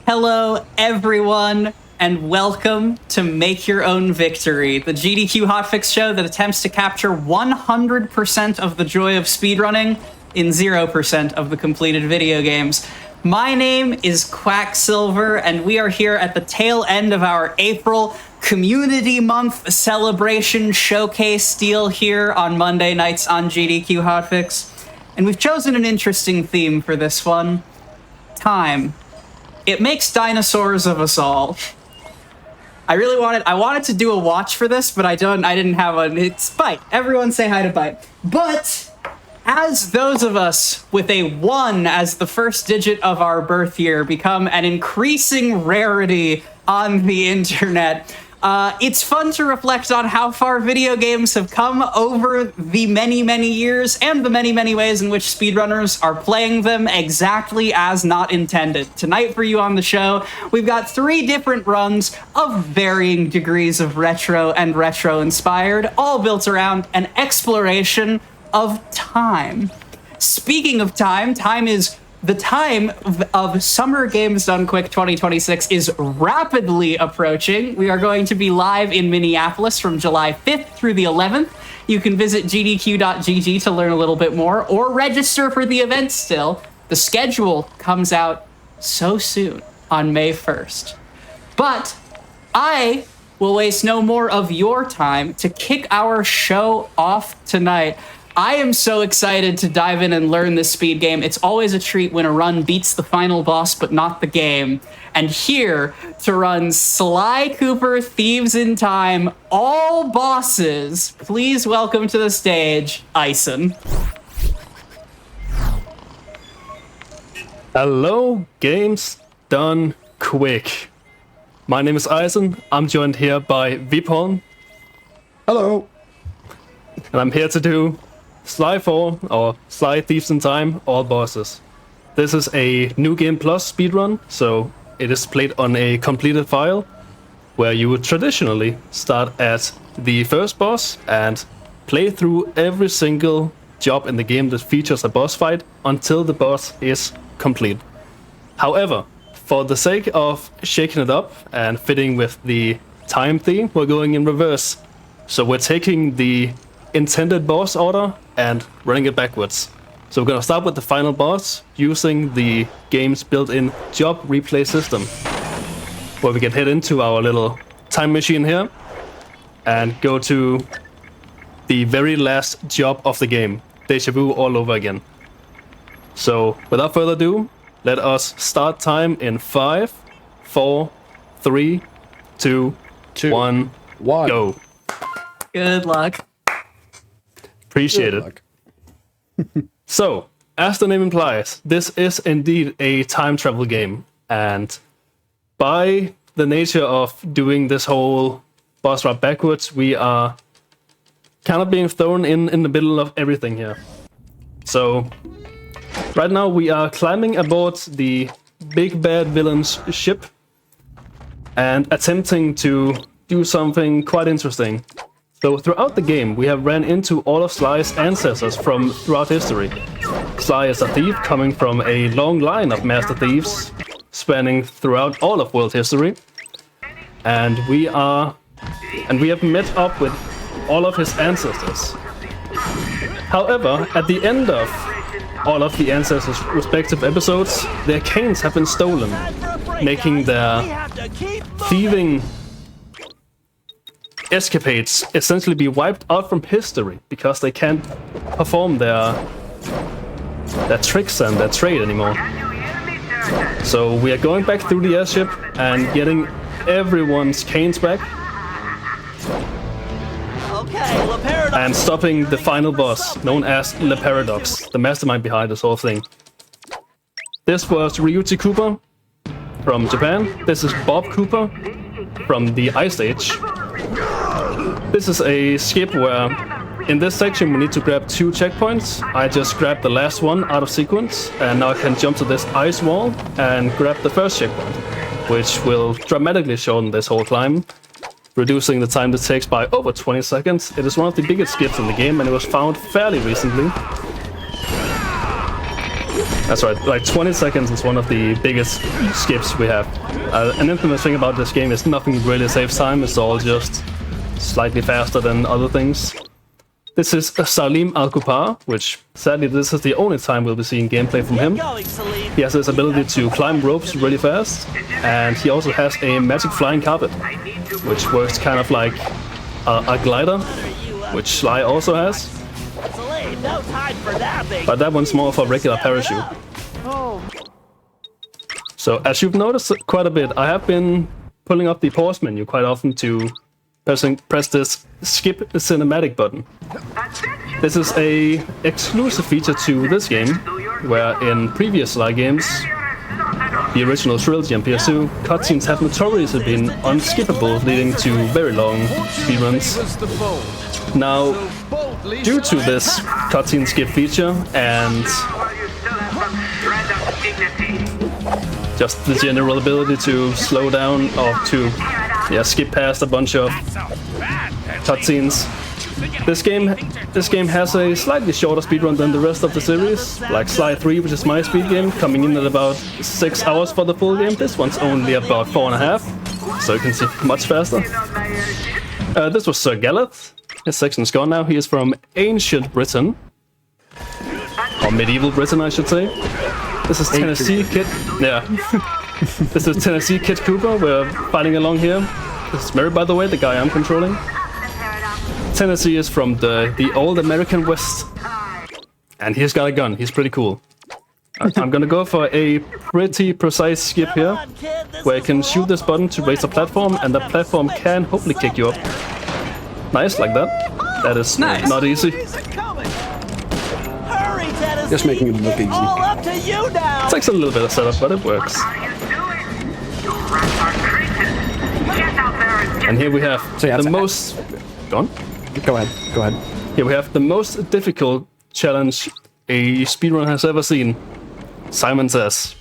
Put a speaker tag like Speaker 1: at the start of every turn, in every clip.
Speaker 1: Hello, everyone, and welcome to Make Your Own Victory, the GDQ Hotfix show that attempts to capture 100% of the joy of speedrunning in 0% of the completed video games. My name is Quacksilver, and we are here at the tail end of our April Community Month celebration showcase deal here on Monday nights on GDQ Hotfix. And we've chosen an interesting theme for this one. Time. It makes dinosaurs of us all. I wanted to do a watch for this, but I didn't have one. It's Bite. Everyone say hi to Bite. But as those of us with a 1 as the first digit of our birth year become an increasing rarity on the internet, it's fun to reflect on how far video games have come over the many, many years and the many, many ways in which speedrunners are playing them exactly as not intended. Tonight for you on the show, we've got 3 different runs of varying degrees of retro and retro-inspired, all built around an exploration of time. Speaking of time, the time of Summer Games Done Quick 2026 is rapidly approaching. We are going to be live in Minneapolis from July 5th through the 11th. You can visit gdq.gg to learn a little bit more or register for the event still. The schedule comes out so soon on May 1st. But I will waste no more of your time to kick our show off tonight. I am so excited to dive in and learn this speed game. It's always a treat when a run beats the final boss, but not the game. And here to run Sly Cooper, Thieves in Time, all bosses, please welcome to the stage, Ison.
Speaker 2: Hello, Games Done Quick. My name is Ison. I'm joined here by Vipon.
Speaker 3: Hello.
Speaker 2: And I'm here to do Sly 4, or Sly Thieves in Time, all bosses. This is a New Game Plus speedrun, so it is played on a completed file, where you would traditionally start at the first boss and play through every single job in the game that features a boss fight until the boss is complete. However, for the sake of shaking it up and fitting with the time theme, we're going in reverse. So we're taking the intended boss order and running it backwards. So we're gonna start with the final boss using the game's built-in job replay system, where we can head into our little time machine here and go to the very last job of the game. Deja vu all over again. So without further ado, let us start time in 5, 4, 3, 2, 1, go.
Speaker 1: Good luck.
Speaker 2: Appreciate it. So, as the name implies, this is indeed a time travel game, and by the nature of doing this whole boss route backwards, we are kind of being thrown in the middle of everything here. So, right now we are climbing aboard the big bad villain's ship and attempting to do something quite interesting. So throughout the game, we have ran into all of Sly's ancestors from throughout history. Sly is a thief coming from a long line of master thieves spanning throughout all of world history. And we have met up with all of his ancestors. However, at the end of all of the ancestors' respective episodes, their canes have been stolen, making their thieving escapades essentially be wiped out from history because they can't perform their tricks and their trade anymore. So we are going back through the airship and getting everyone's canes back and stopping the final boss, known as Le Paradox, the mastermind behind this whole thing. This was Ryuji Cooper from Japan. This is Bob Cooper from the Ice Age. This is a skip where in this section we need to grab 2 checkpoints. I just grabbed the last one out of sequence, and now I can jump to this ice wall and grab the first checkpoint, which will dramatically shorten this whole climb, reducing the time it takes by over 20 seconds. It is one of the biggest skips in the game, and it was found fairly recently. That's right, like 20 seconds is one of the biggest skips we have. An infamous thing about this game is nothing really saves time, it's all just slightly faster than other things. This is Salim Al-Kupar, which sadly this is the only time we'll be seeing gameplay from him. He has this ability to climb ropes really fast, and he also has a magic flying carpet, which works kind of like a glider, which Sly also has. But that one's more of a regular parachute. So as you've noticed quite a bit, I have been pulling up the pause menu quite often to press this skip cinematic button. This is a exclusive feature to this game, where in previous Sly games, the original trilogy and PS2, cutscenes have notoriously been unskippable, leading to very long speedruns. Now, due to this cutscene skip feature and just the general ability to slow down or to skip past a bunch of cutscenes, this game has a slightly shorter speedrun than the rest of the series, like Sly 3, which is my speed game, coming in at about 6 hours for the full game. This one's only about 4.5, so you can see much faster. This was Sir Galeth. His section's gone now. He is from ancient Britain, or medieval Britain, I should say. This is Tennessee Kid. Yeah. This is Tennessee Kid Cooper. We're fighting along here. This is Mary, by the way, the guy I'm controlling. Tennessee is from the old American West, and he's got a gun. He's pretty cool. I'm gonna go for a pretty precise skip here, where you can shoot this button to raise a platform, and the platform can hopefully kick you up. Nice, like that. That is
Speaker 1: nice.
Speaker 2: Not easy.
Speaker 3: Just making it look easy.
Speaker 2: It takes a little bit of setup, but it works. And here we have the most... Go on?
Speaker 3: Go ahead.
Speaker 2: Here we have the most difficult challenge a speedrun has ever seen. Simon Says,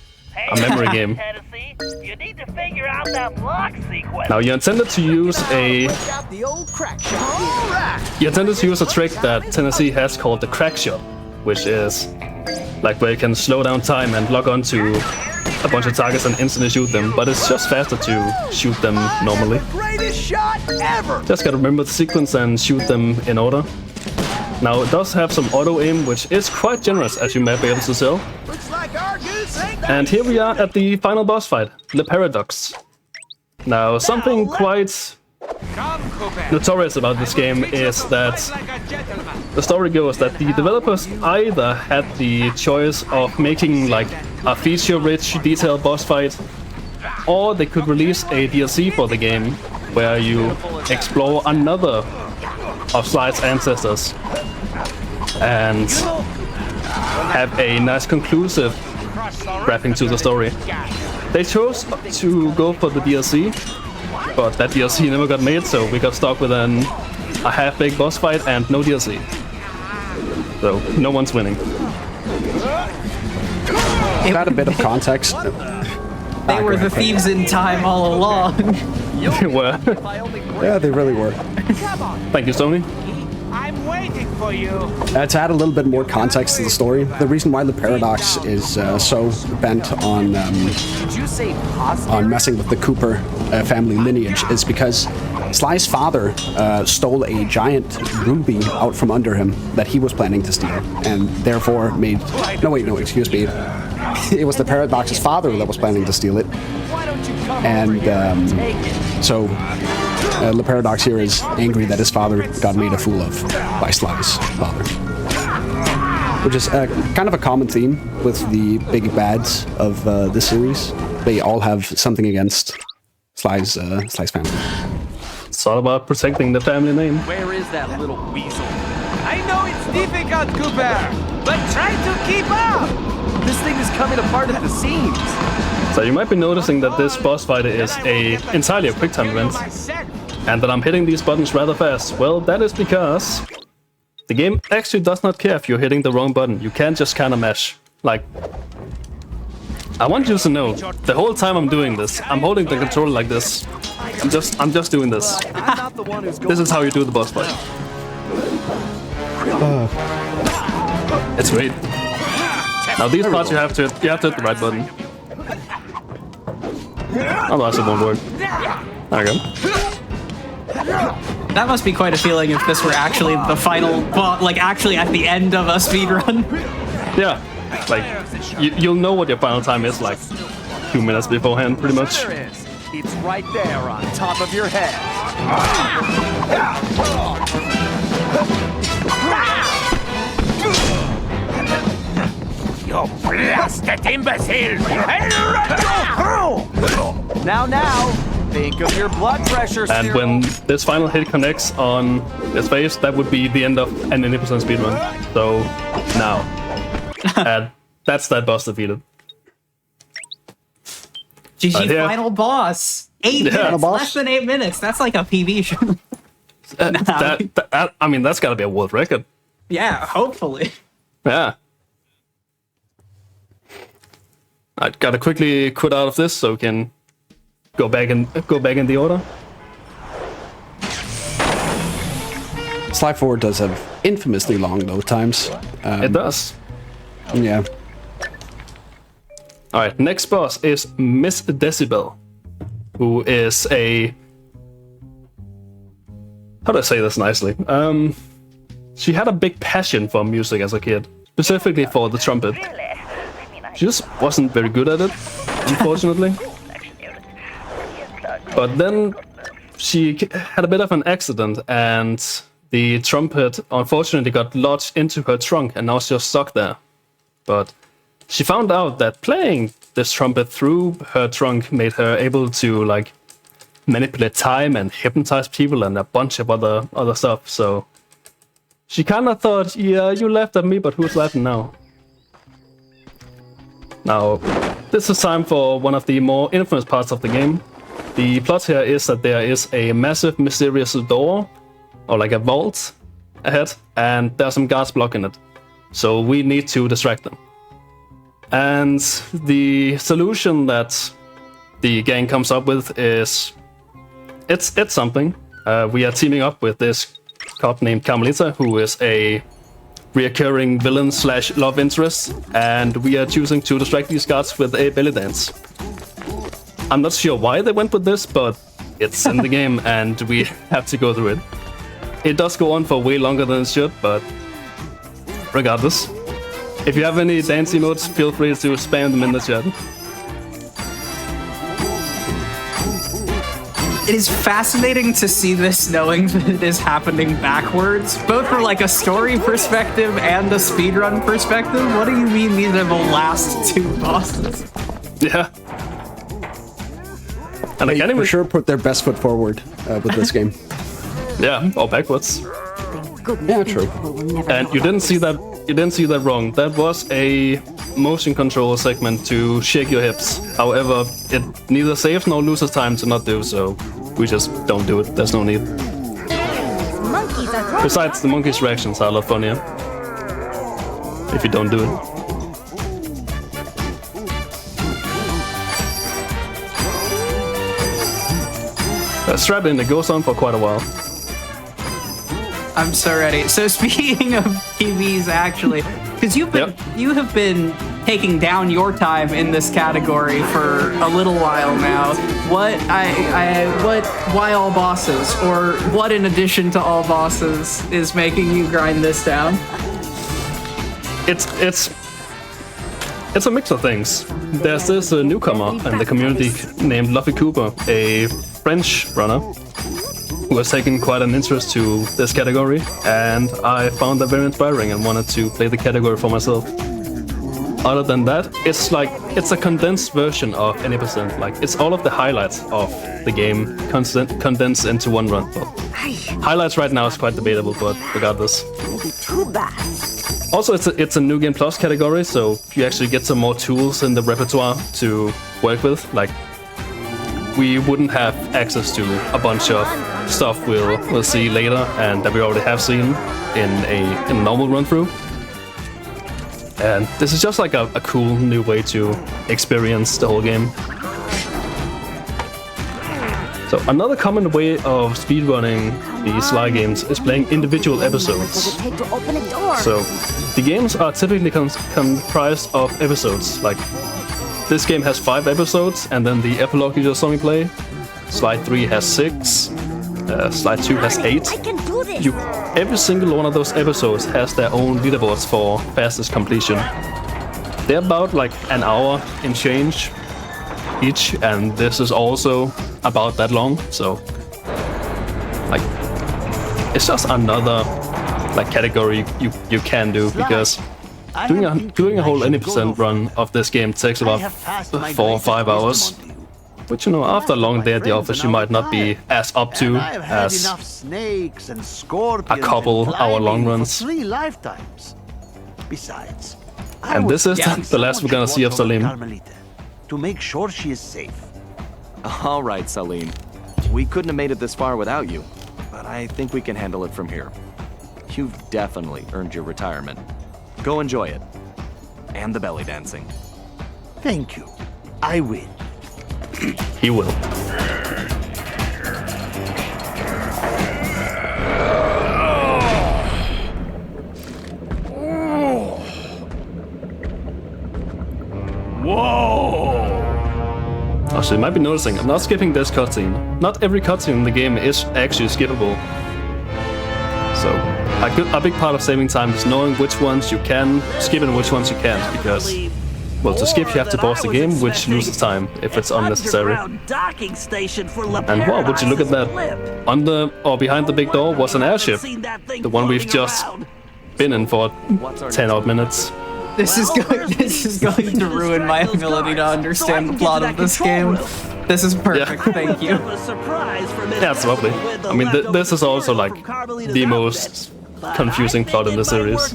Speaker 2: a memory game.
Speaker 4: You need to figure out that block sequence.
Speaker 2: Now you intended to use a trick that Tennessee has called the crack shot, which is like where you can slow down time and lock onto a bunch of targets and instantly shoot them, but it's just faster to shoot them normally.
Speaker 4: Greatest shot ever.
Speaker 2: Just gotta remember the sequence and shoot them in order. Now it does have some auto aim, which is quite generous, as you might be able to tell. And here we are at the final boss fight, the Paradox. Now something quite notorious about this game is that the story goes that the developers either had the choice of making like a feature-rich, detailed boss fight, or they could release a DLC for the game where you explore another of Sly's ancestors and have a nice conclusive wrapping to the story. They chose to go for the DLC, but that DLC never got made, so we got stuck with a half-baked boss fight and no DLC. So no one's winning.
Speaker 3: Add a bit of context.
Speaker 1: They were the thieves in time all along.
Speaker 2: They were.
Speaker 3: Yeah, they really were.
Speaker 2: Thank you, Sony.
Speaker 4: I'm waiting for you.
Speaker 3: To add a little bit more context to the story, the reason why the Paradox is so bent on messing with the Cooper family lineage is because Sly's father stole a giant ruby out from under him that he was planning to steal, and therefore made... No, excuse me. It was the Paradox's father that was planning to steal it. And so the Paradox here is angry that his father got made a fool of by Sly's father. Which is kind of a common theme with the big bads of this series. They all have something against Sly's family.
Speaker 2: It's all about protecting the family name.
Speaker 4: Where is that little weasel? I know it's difficult, Cooper, but try to keep up. This thing is coming apart at the seams.
Speaker 2: So you might be noticing that this boss fight is entirely a quick time event, and that I'm hitting these buttons rather fast. Well, that is because the game actually does not care if you're hitting the wrong button. You can't just kind of mash. Like, I want you to know, the whole time I'm doing this, I'm holding the controller like this. I'm just doing this. This is how you do the boss fight. It's great. Now these parts you have to hit the right button. Otherwise it won't work. There we go.
Speaker 1: That must be quite a feeling if this were actually the final, well, like actually at the end of a speedrun.
Speaker 2: Yeah, like you'll know what your final time is like a few minutes beforehand, pretty much.
Speaker 4: There is. It's right there on top of your head.
Speaker 5: You blasted imbecile!
Speaker 4: Now, think of your blood pressure.
Speaker 2: And when this final hit connects on his face, that would be the end of an 80% speedrun. So now, and that's that boss defeated.
Speaker 1: GG
Speaker 2: yeah.
Speaker 1: final boss. 8 minutes,
Speaker 3: boss.
Speaker 1: less than 8 minutes. That's like a PB show.
Speaker 2: I mean, that's gotta be a world record.
Speaker 1: Yeah, hopefully.
Speaker 2: Yeah. I gotta quickly quit out of this so we can go back in the order.
Speaker 3: Sly 4 does have infamously long load times.
Speaker 2: It does.
Speaker 3: Yeah.
Speaker 2: All right, next boss is Miss Decibel, who is a... How do I say this nicely? She had a big passion for music as a kid, specifically for the trumpet. She just wasn't very good at it, unfortunately. But then she had a bit of an accident, and the trumpet unfortunately got lodged into her trunk, and now she's just stuck there. But she found out that playing this trumpet through her trunk made her able to like manipulate time and hypnotize people and a bunch of other stuff. So she kind of thought, yeah, you laughed at me, but who's laughing now? Now, this is time for one of the more infamous parts of the game. The plot here is that there is a massive mysterious door, or like a vault, ahead, and there are some guards blocking it. So we need to distract them. And the solution that the gang comes up with is... It's something. We are teaming up with this cop named Carmelita, who is a reoccurring villain / love interest, and we are choosing to distract these guards with a belly dance. I'm not sure why they went with this, but it's in the game and we have to go through it. It does go on for way longer than it should, but regardless. If you have any dance emotes, feel free to spam them in the chat.
Speaker 1: It is fascinating to see this knowing that it is happening backwards, both from like a story perspective and a speedrun perspective. What do you mean these are the last two bosses?
Speaker 2: Yeah. And I
Speaker 3: They
Speaker 2: can't
Speaker 3: for
Speaker 2: even...
Speaker 3: sure put their best foot forward with this game.
Speaker 2: Yeah, or backwards.
Speaker 3: Yeah, true.
Speaker 2: And you didn't see that. You didn't see that wrong. That was a motion control segment to shake your hips. However, it neither saves nor loses time to not do so. We just don't do it. There's no need. Besides, the monkey's reactions are a lot funnier if you don't do it. Strap in. It goes on for quite a while.
Speaker 1: I'm so ready. So speaking of PVs, actually, because you have been taking down your time in this category for a little while now. Why all bosses, or what in addition to all bosses is making you grind this down?
Speaker 2: It's a mix of things. There's this newcomer in the community named Sly Cooper, a French runner who has taken quite an interest to this category, and I found that very inspiring and wanted to play the category for myself. Other than that, it's a condensed version of 80%. Like, it's all of the highlights of the game condensed into one run. Well, highlights right now is quite debatable, but regardless. Also, it's a New Game Plus category, so you actually get some more tools in the repertoire to work with. Like, we wouldn't have access to a bunch of stuff we'll see later and that we already have seen in a normal run through. And this is just like a cool new way to experience the whole game. So another common way of speedrunning the Sly games is playing individual episodes. So the games are typically comprised of episodes. Like this game has 5 episodes, and then the epilogue you just saw me play. Sly 3 has 6. Sly 2 has 8. Every single one of those episodes has their own leaderboards for fastest completion. They're about like an hour and change each, and this is also about that long. So, like, it's just another like category you can do, because doing a whole 80% run of this game takes about 4 or 5 hours. Which, you know, after a long day at the office, you might not be as up to as a couple hour-long runs.
Speaker 6: Besides,
Speaker 2: And this is the last we're gonna see of Salim.
Speaker 6: To make sure she is safe.
Speaker 4: All right, Salim. We couldn't have made it this far without you, but I think we can handle it from here. You've definitely earned your retirement. Go enjoy it. And the belly dancing.
Speaker 6: Thank you. I will.
Speaker 2: He will.
Speaker 5: Whoa!
Speaker 2: So you might be noticing, I'm not skipping this cutscene. Not every cutscene in the game is actually skippable. So a big part of saving time is knowing which ones you can skip and which ones you can't, because, well, to skip you have to pause the game, which loses time if it's unnecessary. And wow, would you look at that? On the, or behind the big door was an airship. The one we've just been in for 10 odd minutes.
Speaker 1: This is going to ruin my ability to understand the plot of this game. This is perfect, thank you.
Speaker 2: Yeah, it's lovely. I mean, this is also like the most confusing plot in the series.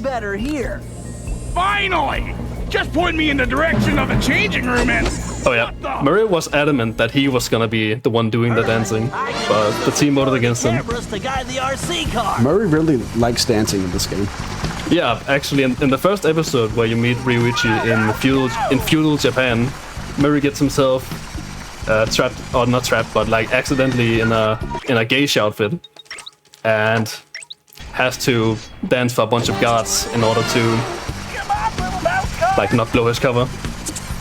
Speaker 5: Finally! Just point me in the direction of the changing room and...
Speaker 2: Oh yeah, Murray was adamant that he was gonna be the one doing the dancing, but the team voted against him.
Speaker 3: Murray really likes dancing in this game.
Speaker 2: Yeah, actually, in the first episode where you meet Ryuichi in feudal Japan, Murray gets himself trapped, or not trapped, but like accidentally in a geisha outfit, and has to dance for a bunch of guards in order to like not blow his cover.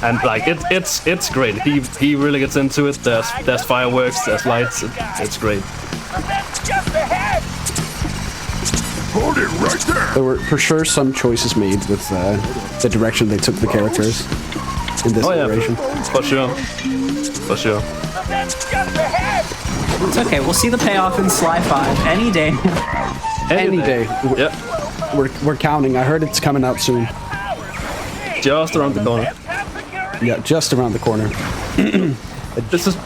Speaker 2: And like it's great. He really gets into it. There's fireworks, there's lights. It's great.
Speaker 5: Hold it right there!
Speaker 3: There were for sure some choices made with the direction they took the characters in this iteration.
Speaker 2: For sure. For sure.
Speaker 1: It's okay, we'll see the payoff in Sly 5 any day.
Speaker 3: Any day.
Speaker 2: Yep.
Speaker 3: We're counting. I heard it's coming out soon.
Speaker 2: Just around the corner.
Speaker 3: Yeah, just around the corner.
Speaker 2: This is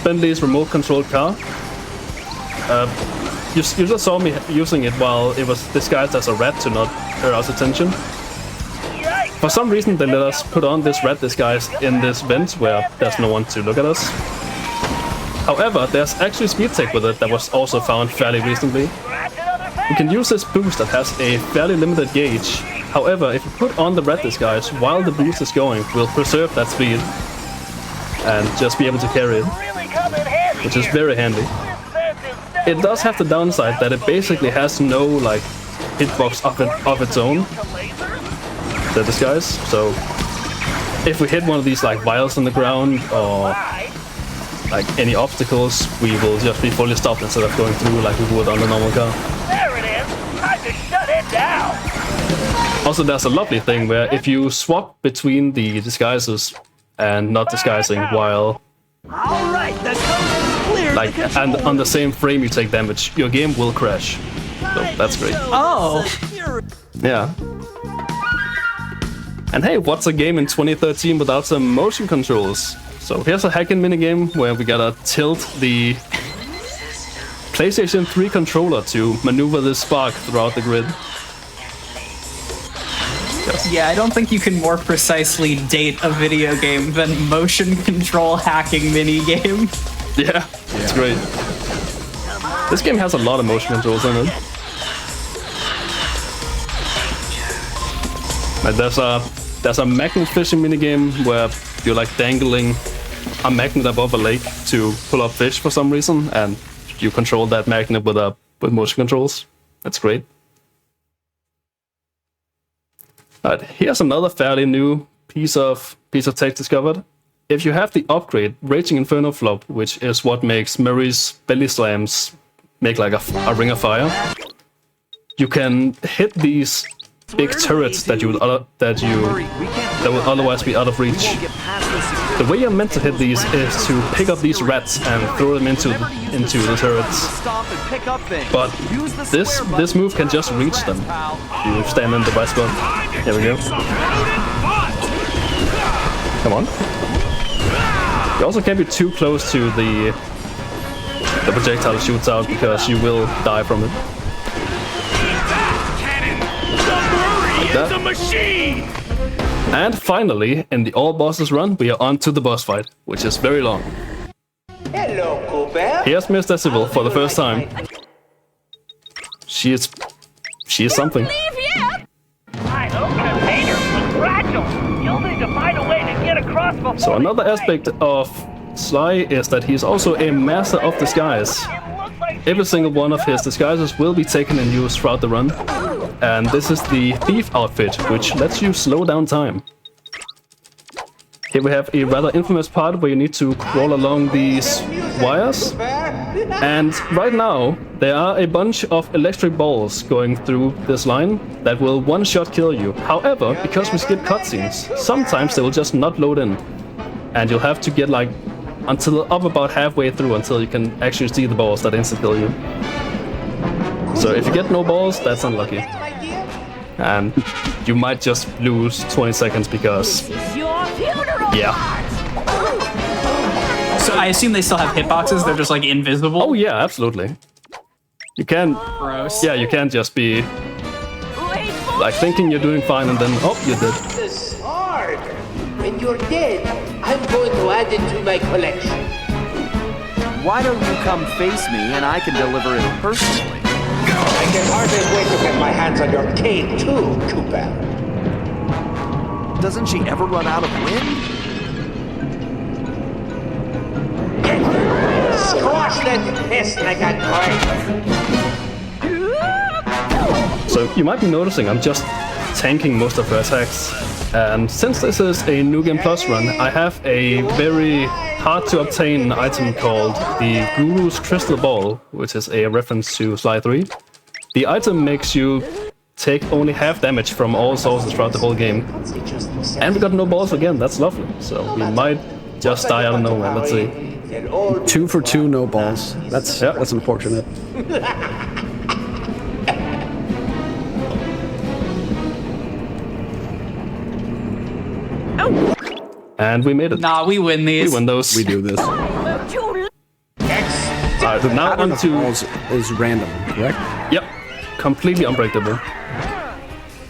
Speaker 2: Bentley's remote controlled car. You just saw me using it while it was disguised as a rat to not arouse attention. For some reason they let us put on this rat disguise in this vent where there's no one to look at us. However, there's actually speed tech with it that was also found fairly recently. You can use this boost that has a fairly limited gauge. However, if you put on the rat disguise while the boost is going, we'll preserve that speed and just be able to carry it, which is very handy. It does have the downside that it basically has no like hitbox of its own, the disguise. So if we hit one of these like vials on the ground or like any obstacles, we will just be fully stopped instead of going through like we would on a normal car.
Speaker 5: There it is! Time to shut it down!
Speaker 2: Also, there's a lovely thing where if you swap between the disguises and not disguising while like and on the same frame you take damage, your game will crash. So that's great.
Speaker 1: Oh!
Speaker 2: Yeah. And hey, what's a game in 2013 without some motion controls? So here's a hacking minigame where we gotta tilt the PlayStation 3 controller to maneuver this spark throughout the grid. Yes.
Speaker 1: Yeah, I don't think you can more precisely date a video game than motion control hacking minigame.
Speaker 2: Yeah, it's great. This game has a lot of motion controls in it. Like there's a magnet fishing minigame where you're like dangling a magnet above a lake to pull up fish for some reason, and you control that magnet with a with motion controls. That's great. Alright, here's another fairly new piece of tech discovered. If you have the upgrade Raging Inferno Flop, which is what makes Murray's belly slams make like a ring of fire, you can hit these big turrets that will otherwise be out of reach. The way you're meant to hit these is to pick up these rats and throw them into the turrets. But this move can just reach them. You stand in the right spot. Here we go. Come on. You also can't be too close to the projectile shoots out because you will die from it. Like that. And finally, in the all bosses run, we are on to the boss fight, which is very long.
Speaker 7: Hello, Cooper.
Speaker 2: Here's Miss Decibel for the first time. She is something.
Speaker 8: My own container was fragile. You'll need to find a way to get across before.
Speaker 2: So another aspect of Sly is that he's also a master of disguise. Every single one of his disguises will be taken in use throughout the run. And this is the Thief outfit, which lets you slow down time. Here we have a rather infamous part where you need to crawl along these wires. And right now, there are a bunch of electric balls going through this line that will one-shot kill you. However, because we skip cutscenes, sometimes they will just not load in. And you'll have to get like until up about halfway through until you can actually see the balls that insta-kill you. So if you get no balls, that's unlucky. And you might just lose 20 seconds because... yeah.
Speaker 1: So I assume they still have hitboxes, they're just like invisible?
Speaker 2: Oh yeah, absolutely. You can...
Speaker 1: Gross.
Speaker 2: yeah, you can't just be... like thinking you're doing fine and then, oh, you did.
Speaker 7: This hard. When you're dead, I'm going to add it to my collection.
Speaker 4: Why don't you come face me and I can deliver it personally?
Speaker 7: I can hardly wait to get my hands on your cane too, Cooper.
Speaker 4: Doesn't she ever run out of wind?
Speaker 7: Squash that pest like a kite.
Speaker 2: So you might be noticing I'm just tanking most of her attacks. And since this is a New Game Plus run, I have a very hard to obtain item called the Guru's Crystal Ball, which is a reference to Sly 3. The item makes you take only half damage from all sources throughout the whole game. And we got no balls again, that's lovely. So we might just die out of nowhere, let's see.
Speaker 3: 2 for 2, no balls. That's unfortunate.
Speaker 2: And we made it.
Speaker 1: Nah, we win these.
Speaker 2: We win those.
Speaker 3: We do this.
Speaker 2: Alright, so now on to...
Speaker 3: balls is random, correct?
Speaker 2: Yep, completely unbreakable.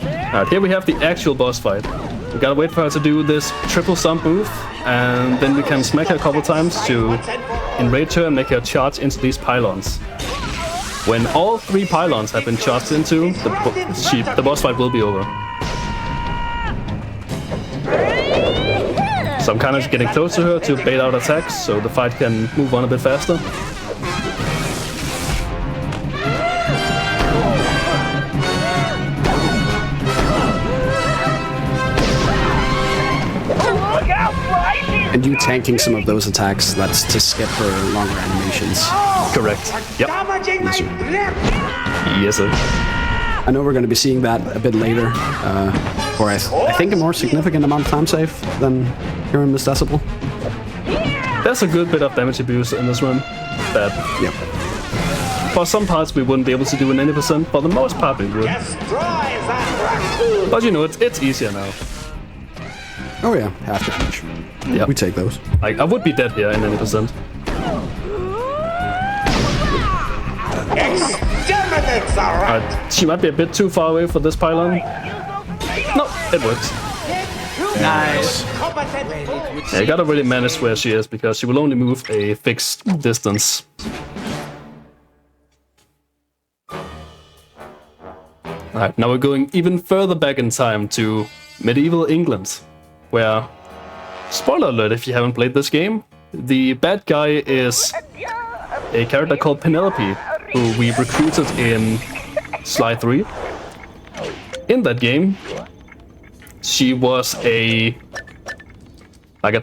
Speaker 2: Alright, here we have the actual boss fight. We gotta wait for her to do this triple stomp move, and then we can smack her a couple times to enrage her and make her charge into these pylons. When all 3 pylons have been charged into, the boss fight will be over. So I'm kind of getting close to her to bait out attacks, so the fight can move on a bit faster.
Speaker 3: And you tanking some of those attacks, that's to skip for longer animations.
Speaker 2: Correct. Yep.
Speaker 3: Yes, sir.
Speaker 2: Yes, sir.
Speaker 3: I know we're going to be seeing that a bit later, or I think a more significant amount of time save than here in Miss Decibel.
Speaker 2: There's a good bit of damage abuse in this run. That,
Speaker 3: Yep.
Speaker 2: for some parts we wouldn't be able to do in 90%, for the most part we would. But you know, it's easier now.
Speaker 3: Oh yeah, half damage.
Speaker 2: Yep.
Speaker 3: We take those.
Speaker 2: I would be dead here in 90%. She might be a bit too far away for this pylon. No, it works.
Speaker 1: Nice.
Speaker 2: Yeah, you gotta really manage where she is, because she will only move a fixed distance. Alright, now we're going even further back in time to medieval England, where, spoiler alert if you haven't played this game, the bad guy is a character called Penelope, who we recruited in Sly 3. In that game, she was a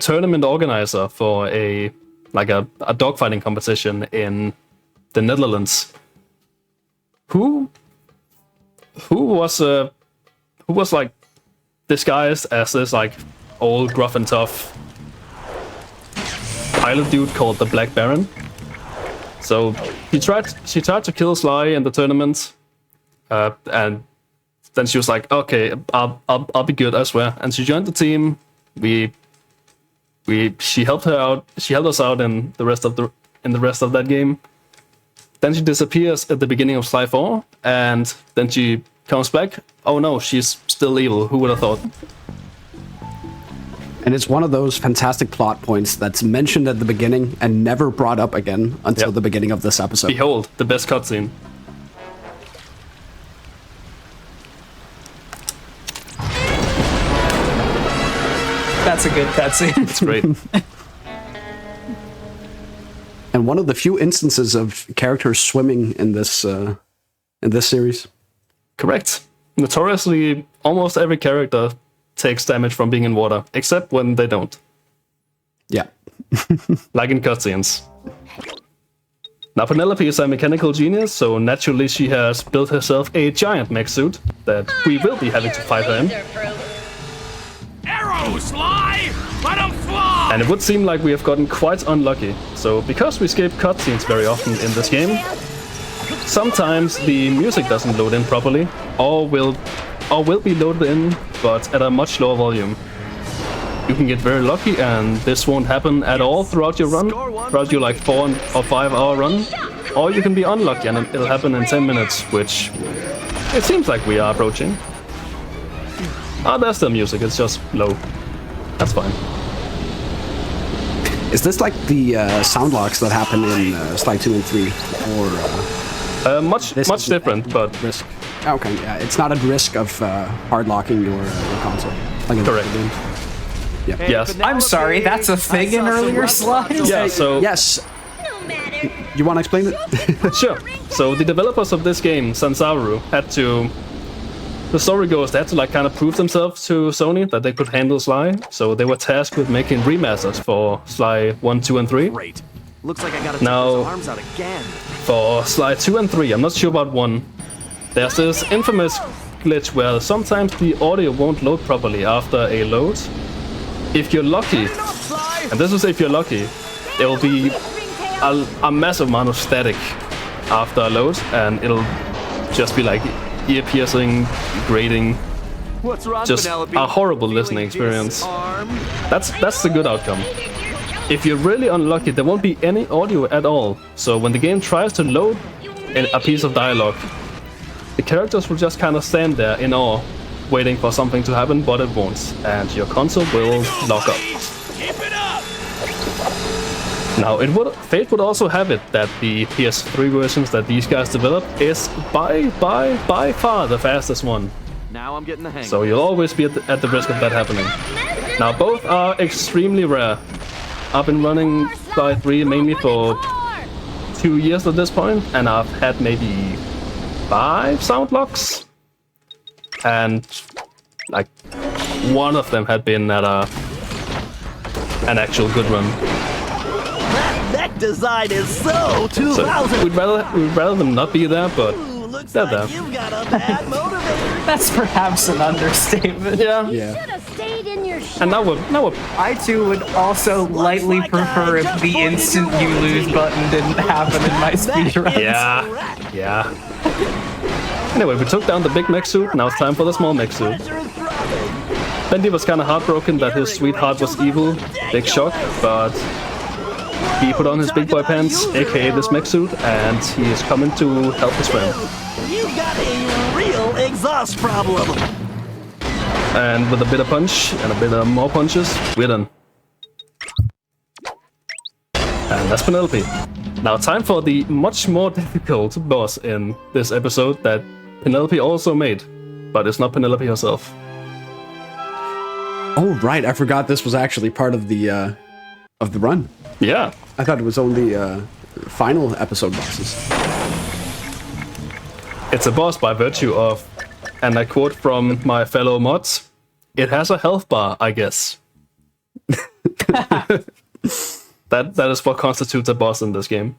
Speaker 2: tournament organizer for a dogfighting competition in the Netherlands. Who was like disguised as this like old gruff and tough pilot dude called the Black Baron. So she tried to kill Sly in the tournament, and then she was like, "Okay, I'll be good, I swear." And she joined the team. She helped her out. She helped us out in the rest of that game. Then she disappears at the beginning of Sly 4, and then she comes back. Oh no, she's still evil. Who would have thought?
Speaker 3: And it's one of those fantastic plot points that's mentioned at the beginning and never brought up again until the beginning of this episode.
Speaker 2: Behold, the best cutscene.
Speaker 1: That's a good cutscene.
Speaker 2: It's great.
Speaker 3: And one of the few instances of characters swimming in this series.
Speaker 2: Correct. Notoriously, almost every character takes damage from being in water, except when they don't.
Speaker 3: Yeah.
Speaker 2: Like in cutscenes. Now, Penelope is a mechanical genius, so naturally she has built herself a giant mech suit that we will be having to fight her in.
Speaker 5: Arrow, Sly! Let him fly!
Speaker 2: And it would seem like we have gotten quite unlucky. So, because we skip cutscenes very often in this game, sometimes the music doesn't load in properly, or will be loaded in, but at a much lower volume. You can get very lucky, and this won't happen at all throughout your run, throughout your like 4 or 5 hour run, or you can be unlucky and it'll happen in 10 minutes, which it seems like we are approaching. Ah, there's the music, it's just low. That's fine.
Speaker 3: Is this like the sound locks that happen in Sly 2 and 3? Or
Speaker 2: much different, but
Speaker 3: risk. Okay, yeah, it's not at risk of hard locking your console. Like in
Speaker 2: correct.
Speaker 3: Yeah.
Speaker 4: Hey,
Speaker 2: Yes.
Speaker 1: I'm sorry, that's a thing in earlier slides?
Speaker 2: Yeah, so
Speaker 3: Yes. You want to explain it?
Speaker 2: sure. So the developers of this game, Sansaru, had to. The story goes they had to like kind of prove themselves to Sony that they could handle Sly. So they were tasked with making remasters for Sly 1, 2, and 3.
Speaker 4: Great. Looks like I gotta take
Speaker 2: Now-
Speaker 4: those arms out again.
Speaker 2: For Sly 2 and 3, I'm not sure about 1. There's this infamous glitch where sometimes the audio won't load properly after a load. If you're lucky, and this is if you're lucky, there will be a massive amount of static after a load, and it'll just be like ear-piercing, grating,
Speaker 4: What's wrong,
Speaker 2: just
Speaker 4: Penelope?
Speaker 2: a horrible
Speaker 4: Feeling
Speaker 2: listening experience.
Speaker 4: disarmed?
Speaker 2: That's the good outcome. If you're really unlucky, there won't be any audio at all. So when the game tries to load a piece of dialogue, the characters will just kind of stand there in awe, waiting for something to happen, but it won't, and your console will lock up.
Speaker 5: Keep it up!
Speaker 2: Now, Fate would also have it that the PS3 versions that these guys developed is by far the fastest one.
Speaker 4: Now I'm getting the hang.
Speaker 2: So you'll always be at the risk of that happening. Now, both are extremely rare. I've been running Sly 3 mainly for 2 years at this point, and I've had maybe 5 sound locks. And like one of them had been at an actual good run.
Speaker 9: That design is so 2000.
Speaker 2: So we'd rather them not be there, but
Speaker 9: Looks
Speaker 2: they're
Speaker 9: like
Speaker 2: there.
Speaker 9: you've got a bad motivator.
Speaker 1: That's perhaps an understatement.
Speaker 2: Yeah.
Speaker 3: Yeah.
Speaker 2: And now we're
Speaker 1: I too would also lightly
Speaker 9: like
Speaker 1: prefer
Speaker 9: I
Speaker 1: if
Speaker 9: just
Speaker 1: the
Speaker 9: pointed
Speaker 1: instant
Speaker 9: you
Speaker 1: you
Speaker 9: out,
Speaker 1: lose
Speaker 9: Gene.
Speaker 1: button didn't happen in my speedruns.
Speaker 2: yeah. Anyway, we took down the big mech suit. Now it's time for the small mech suit. Bendy was kind of heartbroken that his sweetheart was evil. Big shock, but he put on his big boy pants, aka this mech suit, and he is coming to help his friend.
Speaker 9: You've got a real exhaust problem.
Speaker 2: And with a bit of punch and a bit of more punches, we're done. And that's Penelope. Now time for the much more difficult boss in this episode that Penelope also made, but it's not Penelope herself.
Speaker 3: Oh right, I forgot this was actually part of the run.
Speaker 2: Yeah.
Speaker 3: I thought it was only final episode bosses.
Speaker 2: It's a boss by virtue of, and I quote from my fellow mods, it has a health bar, I guess. That is what constitutes a boss in this game,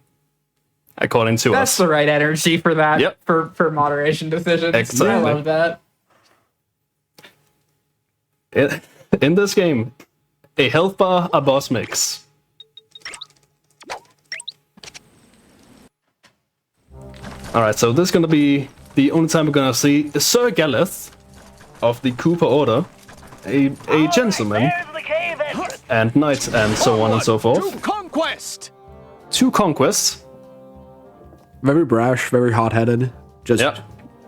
Speaker 2: according to us.
Speaker 10: That's the right energy for that.
Speaker 2: Yep.
Speaker 10: For moderation decisions.
Speaker 2: Exactly.
Speaker 10: I love that.
Speaker 2: In this game, a health bar, a boss mix. Alright, so this is gonna be the only time we're gonna see Sir Galeth of the Cooper Order, a gentleman, and knight, and so on and so forth.
Speaker 5: Conquest!
Speaker 2: Two conquests.
Speaker 3: Very brash, very hot-headed. Just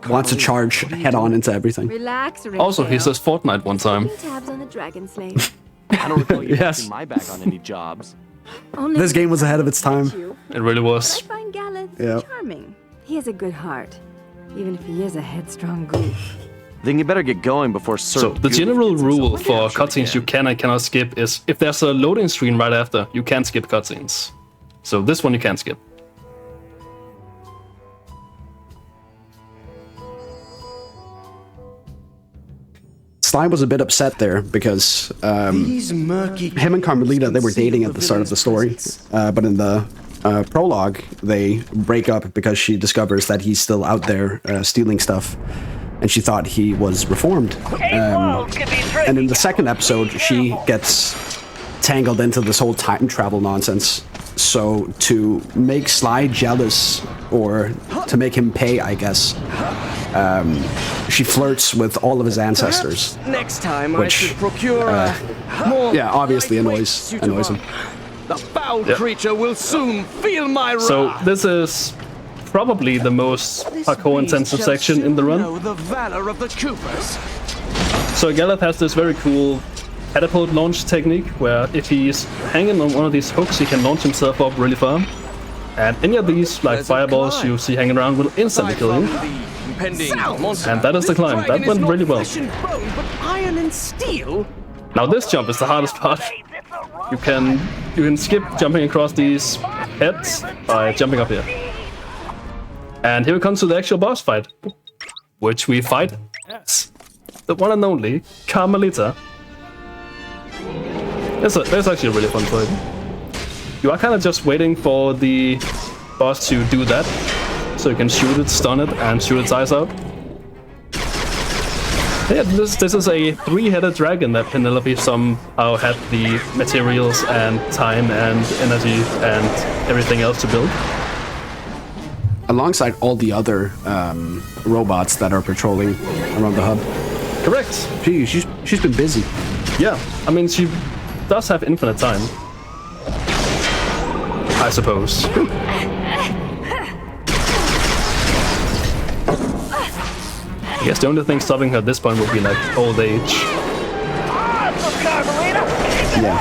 Speaker 3: wants to charge head-on into everything.
Speaker 11: Relax,
Speaker 2: Also, he says Fortnite one time.
Speaker 11: tabs on the Dragon Slave.
Speaker 4: I don't recall you
Speaker 3: Yes.
Speaker 4: passing my back on any jobs.
Speaker 3: This game was ahead of its time.
Speaker 2: It really
Speaker 11: I
Speaker 2: was.
Speaker 11: find Galeth
Speaker 3: Yeah.
Speaker 11: charming. He has a good heart, even if he is a headstrong goof.
Speaker 4: Then you better get going before Sir.
Speaker 2: So the general rule for cutscenes you can and cannot skip is if there's a loading screen right after, you can't skip cutscenes. So this one you can't skip.
Speaker 3: Sly was a bit upset there because him and Carmelita, they were dating at the start of the story, but in the prologue, they break up because she discovers that he's still out there stealing stuff, and she thought he was reformed. And in the second episode, she gets tangled into this whole time travel nonsense. So to make Sly jealous, or to make him pay, I guess, she flirts with all of his ancestors.
Speaker 9: Next time
Speaker 3: Which,
Speaker 9: I should procure more.
Speaker 3: Yeah, obviously annoys him.
Speaker 9: The foul creature will soon feel my wrath.
Speaker 2: So this is probably the most parkour intensive section in the run.
Speaker 9: Know the valor of the Coopers.
Speaker 2: So Galeth has this very cool catapult launch technique where if he's hanging on one of these hooks, he can launch himself up really far. And any of these, like fireballs you see hanging around, will instantly kill you. And that is the climb. That went really well.
Speaker 9: Iron and steel?
Speaker 2: Now this jump is the hardest part. You can skip jumping across these heads by jumping up here. And here we come to the actual boss fight, which we fight as the one and only Carmelita. It's actually a really fun fight. You are kind of just waiting for the boss to do that, so you can shoot it, stun it, and shoot its eyes out. Yeah, this is a three-headed dragon that Penelope somehow had the materials and time and energy and everything else to build.
Speaker 3: Alongside all the other robots that are patrolling around the hub.
Speaker 2: Correct.
Speaker 3: She's been busy.
Speaker 2: Yeah, I mean, she does have infinite time, I suppose. I guess the only thing stopping her at this point would be like old age.
Speaker 3: Yeah.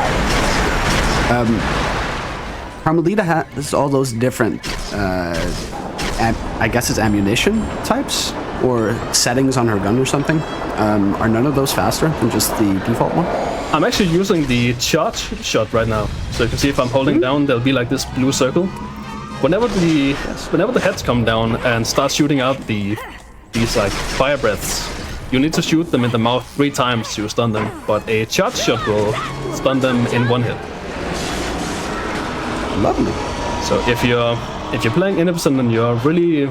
Speaker 3: Carmelita has all those different, I guess it's ammunition types or settings on her gun or something. Are none of those faster than just the default one?
Speaker 2: I'm actually using the charge shot right now. So you can see if I'm holding down, there'll be like this blue circle. Whenever the heads come down and start shooting out these like fire breaths, you need to shoot them in the mouth 3 times to stun them, but a charge shot will stun them in 1 hit.
Speaker 3: Lovely.
Speaker 2: So if you're playing Innocent and you're really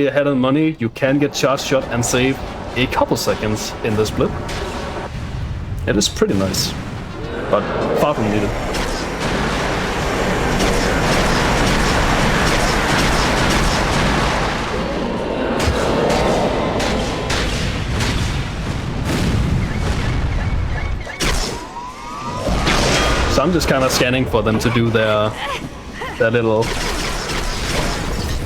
Speaker 2: ahead on money, you can get charge shot and save a couple seconds in the split. It is pretty nice, but far from needed. So I'm just kind of scanning for them to do their little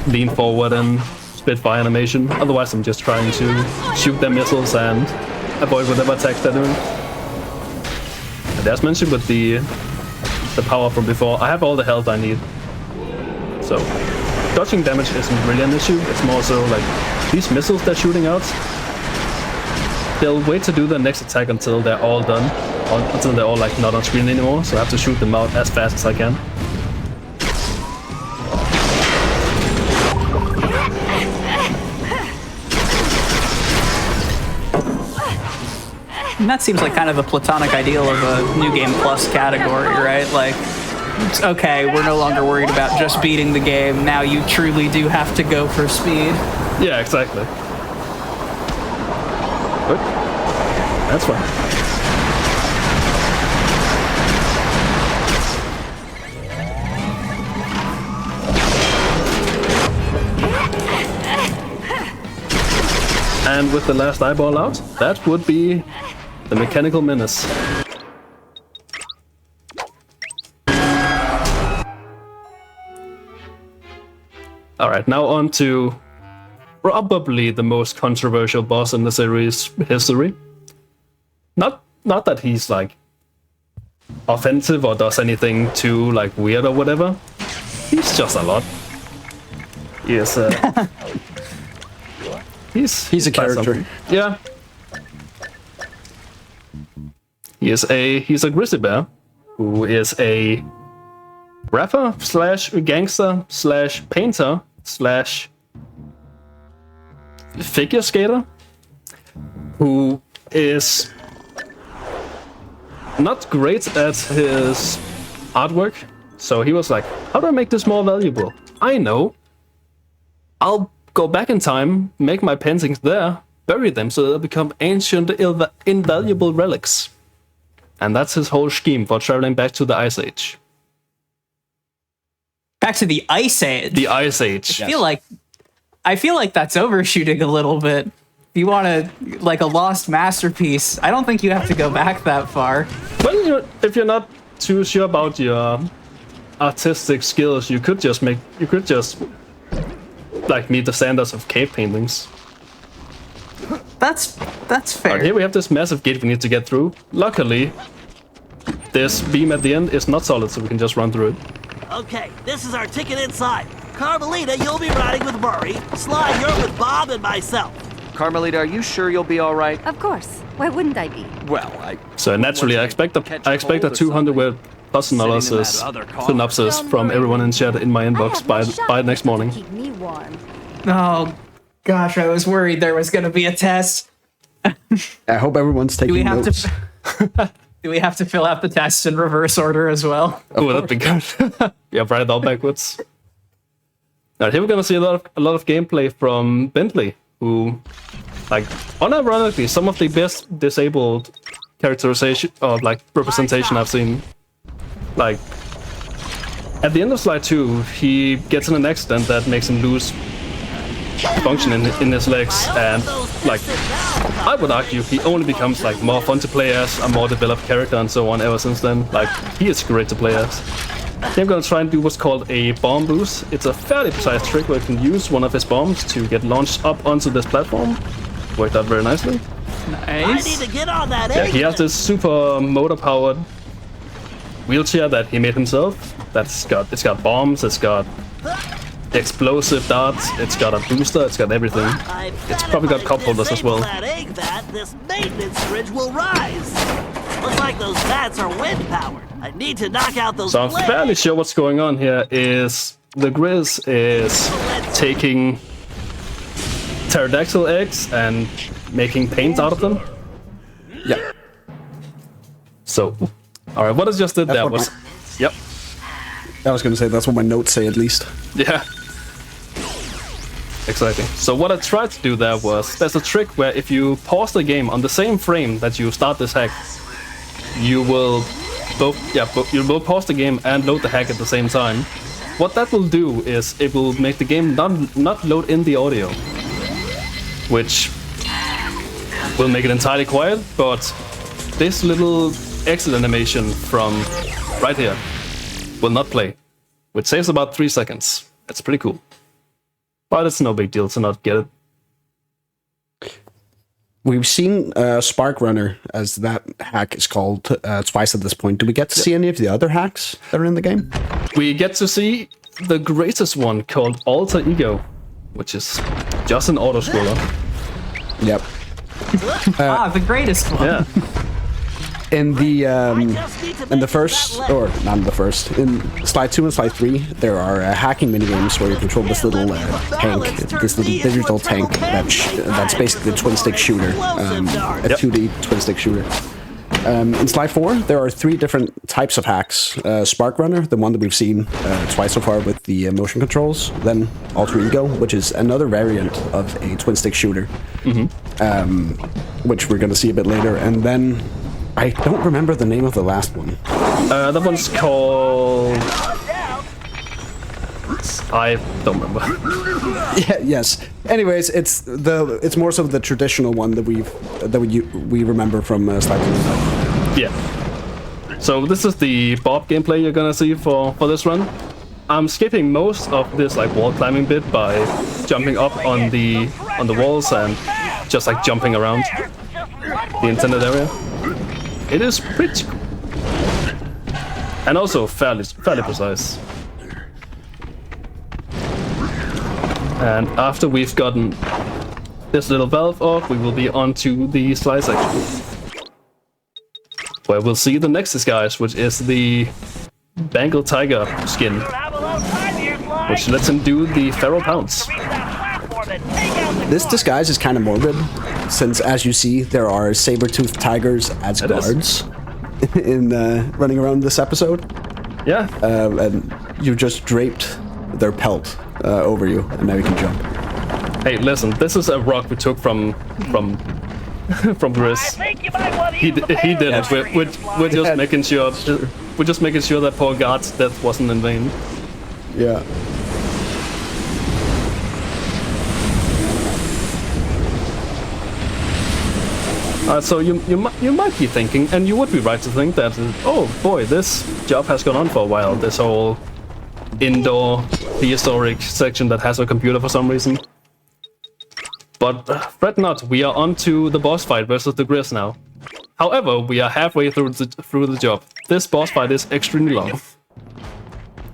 Speaker 2: lean forward and spitfire animation. Otherwise, I'm just trying to shoot their missiles and avoid whatever attacks they're doing. And as mentioned with the power from before, I have all the health I need. So dodging damage isn't really an issue. It's more so like these missiles they're shooting out, they'll wait to do their next attack until they're all done, or until they're all like not on screen anymore. So I have to shoot them out as fast as I can.
Speaker 1: that seems like kind of the platonic ideal of a New Game Plus category, right? Like, it's okay, we're no longer worried about just beating the game. Now you truly do have to go for speed.
Speaker 2: Yeah, exactly. Good. That's fine. And with the last eyeball out, that would be the Mechanical Menace. Alright, now on to probably the most controversial boss in the series history. Not that he's like offensive or does anything too like weird or whatever. He's just a lot. Yes. He's a character. Yeah. He's a grizzly bear who is a rapper slash gangster slash painter slash figure skater who is not great at his artwork. So he was like, how do I make this more valuable? I know. I'll go back in time, make my paintings there, bury them so they'll become ancient, invaluable relics. And that's his whole scheme for traveling back to the Ice Age.
Speaker 1: Back to the Ice Age?
Speaker 2: The Ice Age.
Speaker 1: I feel like that's overshooting a little bit. If you want to, like a lost masterpiece, I don't think you have to go back that far.
Speaker 2: Well, if you're not too sure about your artistic skills, you could just like meet the standards of cave paintings.
Speaker 1: That's fair.
Speaker 2: Right, here we have this massive gate we need to get through. Luckily, this beam at the end is not solid, so we can just run through it.
Speaker 9: Okay, this is our ticket inside. Carmelita, you'll be riding with Murray. Sly, you're with Bob and myself.
Speaker 4: Carmelita, are you sure you'll be all right?
Speaker 11: Of course. Why wouldn't I be?
Speaker 4: Well,
Speaker 2: So naturally, I expect a 200-word plus-analysis synopsis from everyone in chat in my inbox by next morning.
Speaker 11: Keep me warm.
Speaker 1: Oh, gosh, I was worried there was going to be a test.
Speaker 3: I hope everyone's taking notes.
Speaker 1: Do we have to fill out the test in reverse order as well?
Speaker 2: Oh, that'd be good. Yeah, write it all backwards. Alright, here we're gonna see a lot of gameplay from Bentley, who, like, unironically, some of the best disabled characterization or like representation I've seen. Like, at the end of Sly 2, he gets in an accident that makes him lose function in his legs, and like, I would argue he only becomes like more fun to play as, a more developed character and so on ever since then. Like, he is great to play as. I'm gonna try and do what's called a bomb boost. It's a fairly precise trick where you can use one of his bombs to get launched up onto this platform. Worked out very nicely.
Speaker 1: Nice.
Speaker 9: I need to get on that.
Speaker 2: Yeah, he has this super motor-powered wheelchair that he made himself. It's got bombs, it's got explosive darts, it's got a booster, it's got everything. It's probably got cup holders as well.
Speaker 9: This maintenance fridge will rise. Looks like those vats are wind powered. I need to knock out those.
Speaker 2: So I'm fairly sure what's going on here is the Grizz is taking pterodactyl eggs and making paint out of them.
Speaker 3: Yeah.
Speaker 2: So, all right, what I just did there was, yep.
Speaker 3: I was going to say that's what my notes say at least.
Speaker 2: Yeah. Exactly. So what I tried to do there was, there's a trick where if you pause the game on the same frame that you start this hack, you will both pause the game and load the hack at the same time. What that will do is it will make the game not load in the audio, which will make it entirely quiet, but this little exit animation from right here will not play, which saves about 3 seconds. That's pretty cool. But it's no big deal to not get it.
Speaker 3: We've seen Spark Runner, as that hack is called, twice at this point. Do we get to see any of the other hacks that are in the game?
Speaker 2: We get to see the greatest one called Alter Ego, which is just an auto-scroller.
Speaker 3: Yep.
Speaker 1: The greatest one.
Speaker 2: Yeah.
Speaker 3: In the first, or not in the first, in Sly 2 and Sly 3, there are hacking minigames where you control this little tank, this little digital tank that's basically a twin-stick shooter, a 2D twin-stick shooter. In Sly 4, there are 3 different types of hacks. Spark Runner, the one that we've seen twice so far with the motion controls. Then Alter Ego, which is another variant of a twin-stick shooter, which we're going to see a bit later. And then I don't remember the name of the last one.
Speaker 2: That one's called... I don't remember.
Speaker 3: Yeah, yes. Anyways, it's more so the traditional one that we remember from Sly 2.
Speaker 2: Yeah. So this is the Bob gameplay you're gonna see for this run. I'm skipping most of this like wall climbing bit by jumping up on the walls and just like jumping around the intended area. It is pretty cool. And also fairly precise. And after we've gotten this little valve off, we will be on to the Sly section, where we'll see the next disguise, which is the Bengal Tiger skin, which lets him do the Feral Pounce.
Speaker 3: This disguise is kind of morbid, since as you see, there are saber-toothed tigers as guards in running around this episode.
Speaker 2: Yeah.
Speaker 3: And you just draped their pelt over you, and now you can jump.
Speaker 2: Hey, listen, this is a rock we took from Grizz. He did it. We're just making sure. We're just making sure that poor guard's death wasn't in vain.
Speaker 3: Yeah.
Speaker 2: So you might be thinking, and you would be right to think that, oh boy, this job has gone on for a while. This whole indoor prehistoric section that has a computer for some reason. But fret not, we are on to the boss fight versus the Grizz now. However, we are halfway through the job. This boss fight is extremely long.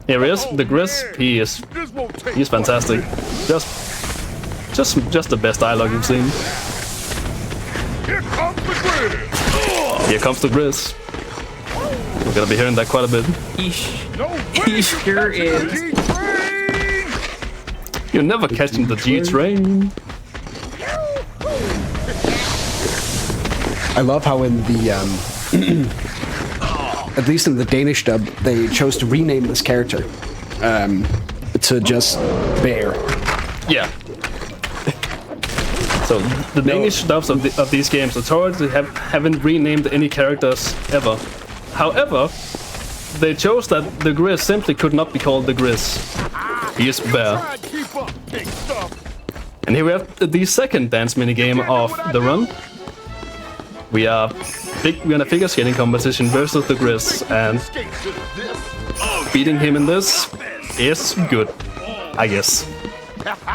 Speaker 2: Here he is, the Grizz. He's fantastic. Just the best dialogue you've seen.
Speaker 5: Here comes the Grizz!
Speaker 2: Here comes the Grizz. We're gonna be hearing that quite a bit.
Speaker 1: He sure is.
Speaker 2: You're never catching the G-Train.
Speaker 3: I love how in the, at least in the Danish dub, they chose to rename this character to just Bear.
Speaker 2: Yeah. So the Danish dubs of these games notoriously haven't renamed any characters ever. However, they chose that the Grizz simply could not be called the Grizz. He is Bear. And here we have the second dance minigame of the run. We're in a figure skating competition versus the Grizz, and beating him in this is good, I guess.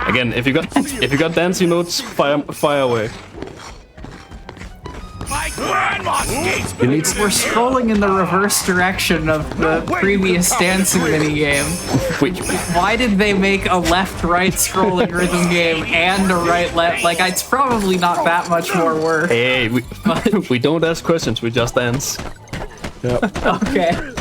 Speaker 2: Again, if you got dance emotes, fire away.
Speaker 1: We're scrolling in the reverse direction of the previous dancing minigame. Why did they make a left-right scrolling rhythm game and a right-left? Like, it's probably not that much more work.
Speaker 2: Hey, we don't ask questions, we just dance.
Speaker 3: Yep.
Speaker 1: Okay.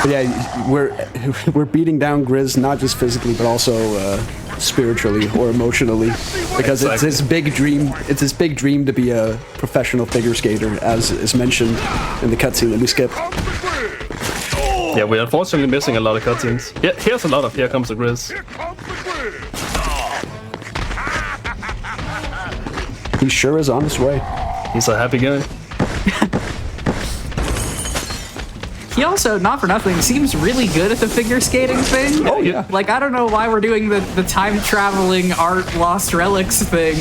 Speaker 3: Yeah, we're beating down Grizz not just physically but also spiritually or emotionally, because it's his big dream. It's his big dream to be a professional figure skater, as is mentioned in the cutscene that we skipped.
Speaker 2: Yeah, we're unfortunately missing a lot of cutscenes. Yeah, here's a lot of Here Comes the Grizz.
Speaker 3: He sure is on his way.
Speaker 2: He's a happy guy.
Speaker 1: He also, not for nothing, seems really good at the figure skating thing.
Speaker 3: Oh, yeah.
Speaker 1: Like, I don't know why we're doing the time-traveling art Lost Relics thing.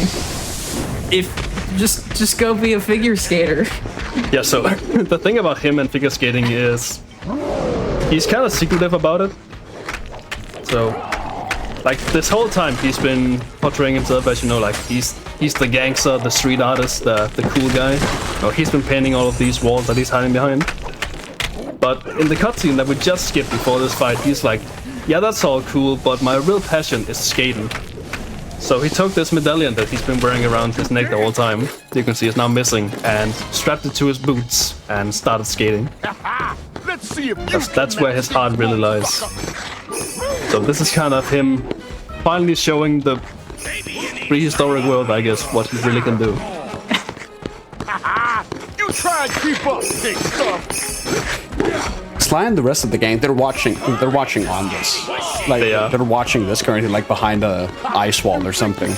Speaker 1: If, just go be a figure skater.
Speaker 2: Yeah, so the thing about him and figure skating is he's kind of secretive about it. So, like, this whole time he's been portraying himself as, you know, like, he's the gangster, the street artist, the cool guy. No, he's been painting all of these walls that he's hiding behind. But in the cutscene that we just skipped before this fight, he's like, yeah, that's all cool, but my real passion is skating. So he took this medallion that he's been wearing around his neck the whole time, you can see, is now missing, and strapped it to his boots and started skating.
Speaker 5: Let's see if
Speaker 2: That's where his heart really lies. So this is kind of him finally showing the prehistoric world, I guess, what he really can do.
Speaker 5: you try and keep up, big stuff.
Speaker 3: Sly and the rest of the gang, they're watching on this. Like, they're watching this currently, like, behind a ice wall or something.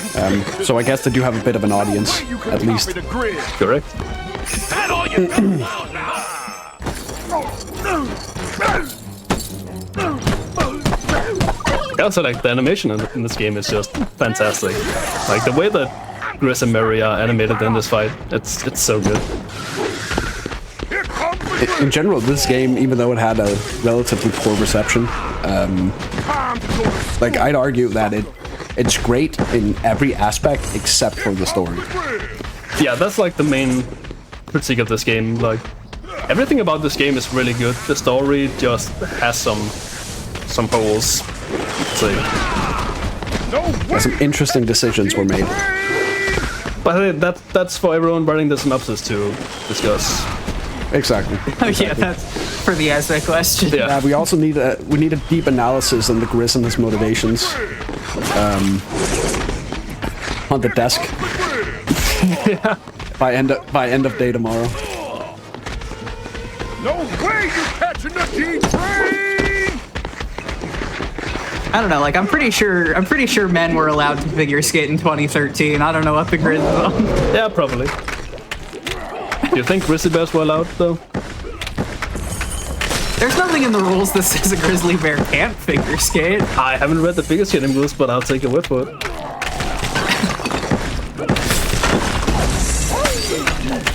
Speaker 3: So I guess they do have a bit of an audience, at least.
Speaker 2: Correct. Also, like, the animation in this game is just fantastic. Like, the way that Gris and Mary are animated in this fight, it's so good.
Speaker 3: In general, this game, even though it had a relatively poor reception, like, I'd argue that it's great in every aspect except for the story.
Speaker 2: Yeah, that's like the main critique of this game. Like, everything about this game is really good. The story just has some holes. So,
Speaker 3: some interesting decisions were made.
Speaker 2: But I think that's for everyone writing the synopsis to discuss.
Speaker 3: Exactly.
Speaker 1: Oh yeah, that's for the essay question.
Speaker 3: Yeah, we also need a deep analysis on the Gris and his motivations. On the desk.
Speaker 2: Yeah.
Speaker 3: By end of day tomorrow.
Speaker 5: No way you catching the G train!
Speaker 1: I don't know, like I'm pretty sure men were allowed to figure skate in 2013. I don't know what the grid is on.
Speaker 2: Yeah, probably. Do you think grizzly bears were allowed, though?
Speaker 1: There's nothing in the rules that says a grizzly bear can't figure skate.
Speaker 2: I haven't read the figure skating rules, but I'll take your word for it.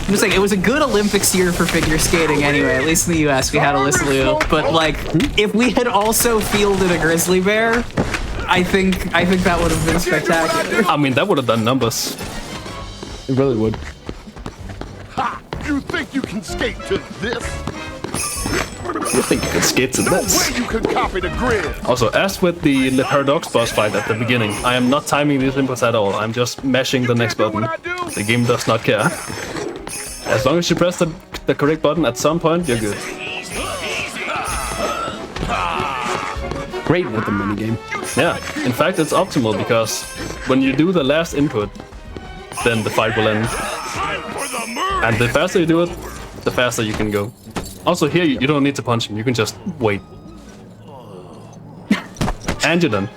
Speaker 1: I'm just saying, it was a good Olympics year for figure skating anyway. At least in the US, we had a loop. But like, if we had also fielded a grizzly bear, I think that would have been spectacular.
Speaker 2: I mean, that would have done numbers.
Speaker 3: It really would.
Speaker 5: Ha! You think you can skate to this?
Speaker 2: You think you can skate to this?
Speaker 5: No way you can copy the grid!
Speaker 2: Also, as with the Paradox boss fight at the beginning, I am not timing these inputs at all. I'm just mashing the next button. The game does not care. As long as you press the correct button at some point, you're good.
Speaker 3: Great with the minigame.
Speaker 2: Yeah, in fact, it's optimal because when you do the last input, then the fight will end. And the faster you do it, the faster you can go. Also here, you don't need to punch him, you can just wait. And you're done.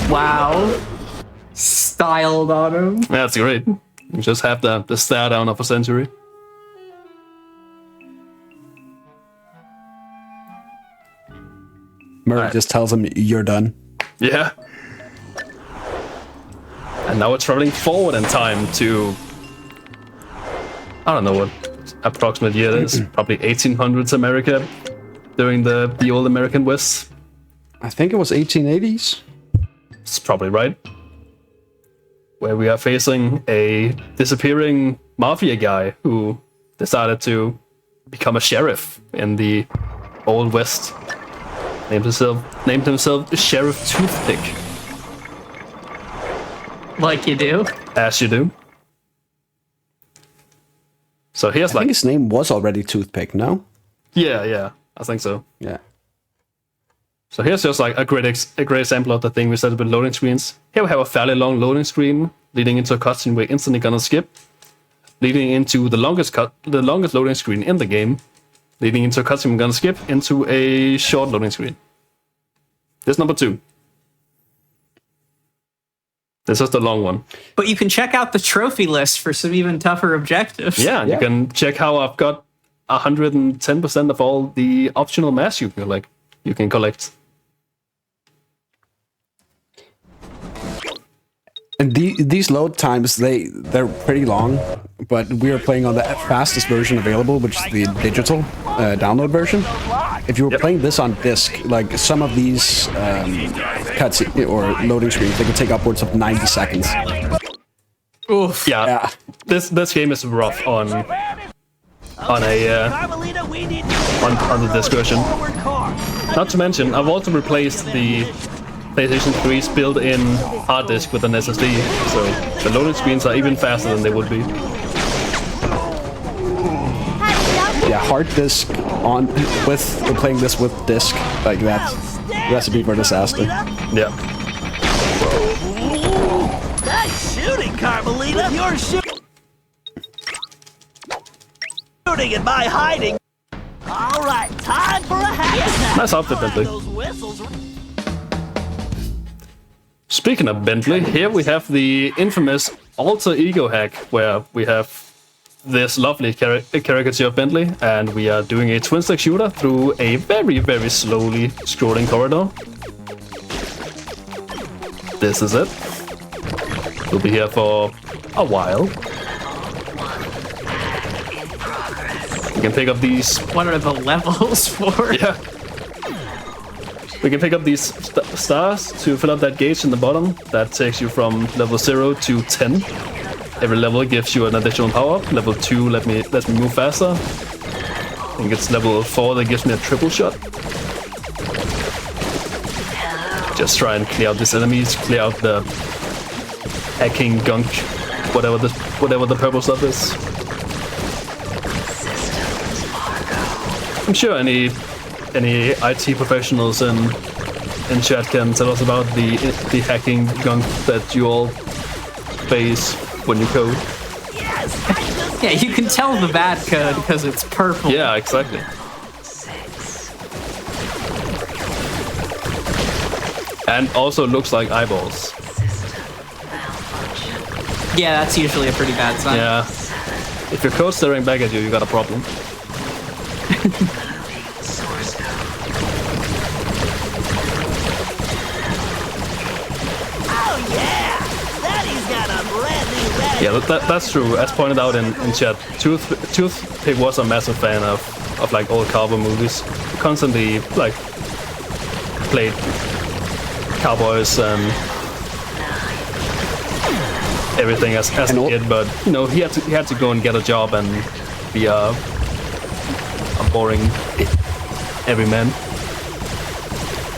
Speaker 1: Wow. Styled on him.
Speaker 2: That's great. You just have the stare down of a century.
Speaker 3: Murray just tells him, you're done.
Speaker 2: Yeah. And now we're traveling forward in time to... I don't know what approximate year it is. Probably 1800s America. During the old American West.
Speaker 3: I think it was 1880s.
Speaker 2: It's probably right. Where we are facing a disappearing mafia guy who decided to become a sheriff in the Old West. Named himself Sheriff Toothpick.
Speaker 1: Like you do.
Speaker 2: As you do. So here's
Speaker 3: I think his name was already Toothpick, no?
Speaker 2: Yeah, I think so.
Speaker 3: Yeah.
Speaker 2: So here's just like a great example of the thing we said with loading screens. Here we have a fairly long loading screen leading into a cutscene we're instantly gonna skip, leading into the longest loading screen in the game, leading into a cutscene we're gonna skip into a short loading screen. This is number 2. This is the long one.
Speaker 1: But you can check out the trophy list for some even tougher objectives.
Speaker 2: Yeah, you can check how I've got 110% of all the optional mass you can collect.
Speaker 3: And these load times, they're pretty long, but we are playing on the fastest version available, which is the digital download version. If you were playing this on disc, like some of these cuts or loading screens, they can take upwards of 90 seconds.
Speaker 1: Oof.
Speaker 2: Yeah. This game is rough on the disc version. Not to mention, I've also replaced the PlayStation 3's built-in hard disk with an SSD, so the loading screens are even faster than they would be.
Speaker 3: Yeah, hard disk on with playing this with disk, like that's recipe for disaster.
Speaker 2: Yeah.
Speaker 9: Nice shooting, Carmelita. You're shooting and my hiding. All right, time for a hack.
Speaker 2: Nice outfit, Bentley. Speaking of Bentley, here we have the infamous alter ego hack, where we have this lovely caricature of Bentley, and we are doing a twin-stick shooter through a very, very slowly scrolling corridor. This is it. We'll be here for a while. We can pick up these...
Speaker 1: What are the levels for?
Speaker 2: Yeah. We can pick up these stars to fill up that gauge in the bottom. That takes you from level 0 to 10. Every level gives you an additional power-up. Level 2 lets me move faster. I think it's level 4 that gives me a triple shot. Just try and clear out these enemies, clear out the hacking gunk, whatever the purple stuff is. I'm sure any IT professionals in chat can tell us about the hacking gunk that you all face when you code.
Speaker 1: Yeah, you can tell the bad code because it's purple.
Speaker 2: Yeah, exactly. And also looks like eyeballs.
Speaker 1: Yeah, that's usually a pretty bad sign.
Speaker 2: Yeah. If your code's staring back at you, you got a problem. Yeah, that's true. As pointed out in chat, Toothpick was a massive fan of like old cowboy movies. Constantly like played cowboys and everything as a kid, but you know he had to go and get a job and be a boring everyman.